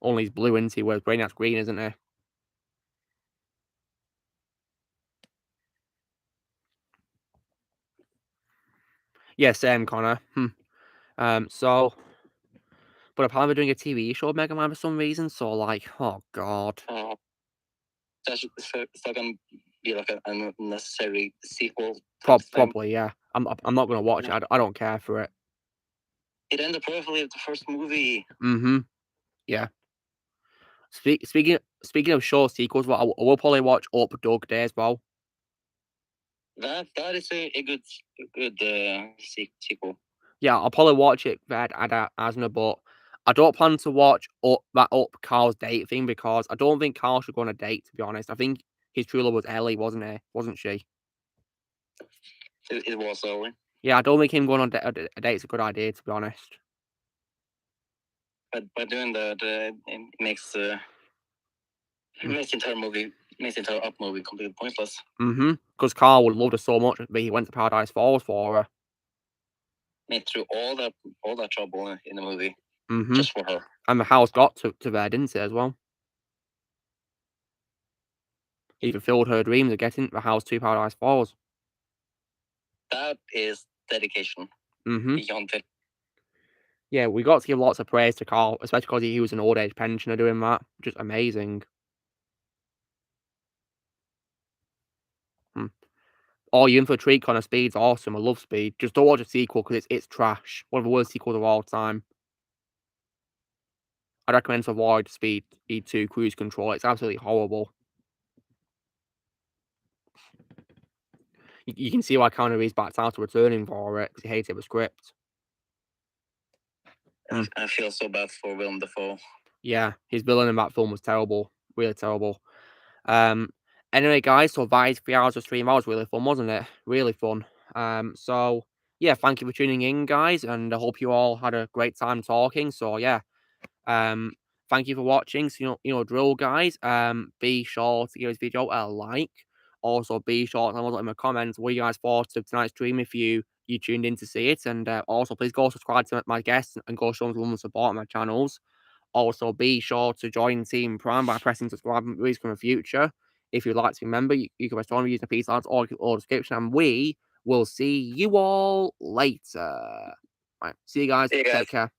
Only he's blue, isn't he? Whereas Brainiac's green, isn't he? Yeah, same, Connor. So... But apparently they're doing a TV show of Mega Man for some reason, so like, oh god. It's not gonna be like an unnecessary sequel. Probably, yeah. I'm not gonna watch it. I don't care for it. It ended perfectly with the first movie. Yeah. Speaking of show sequels, I will probably watch Up Dog Day as well. That is a good sequel. Yeah, I'll probably watch it at Asna, but I don't plan to watch Up Carl's date thing because I don't think Carl should go on a date, to be honest. I think his true love was Ellie, wasn't she? It was Ellie. Yeah, I don't think him going on a date is a good idea, to be honest. But by doing that, it makes the entire Up movie completely pointless. Because Carl would love her so much, but he went to Paradise Falls for her. Made through all that trouble in the movie, just for her. And the house got to there, didn't it, as well? He fulfilled her dreams of getting the house to Paradise Falls. That is dedication. Beyond it. Yeah, we got to give lots of praise to Carl, especially because he was an old age pensioner doing that. Just amazing. Oh, you're in for a treat, Connor. Speed's awesome. I love Speed. Just don't watch a sequel because it's trash. One of the worst sequels of all time. I'd recommend to avoid Speed E2 Cruise Control. It's absolutely horrible. You can see why Keanu Reeves backed out to returning for it because he hated the script. I feel so bad for Willem Dafoe. Yeah, his villain in that film was terrible. Really terrible. Anyway, guys, so that is 3 hours of stream. That was really fun, wasn't it? Really fun. So yeah, thank you for tuning in, guys, and I hope you all had a great time talking. So yeah, thank you for watching. So drill, guys. Be sure to give this video a like. Also, be sure to let me a comment what you guys thought of tonight's stream if you tuned in to see it, and also please go subscribe to my guests and go show them love and support on my channels. Also, be sure to join Team Prime by pressing subscribe and release from the future. If you'd like to be a member, you can press on using the piece ads or description, and we will see you all later. Right, see you guys. Take care.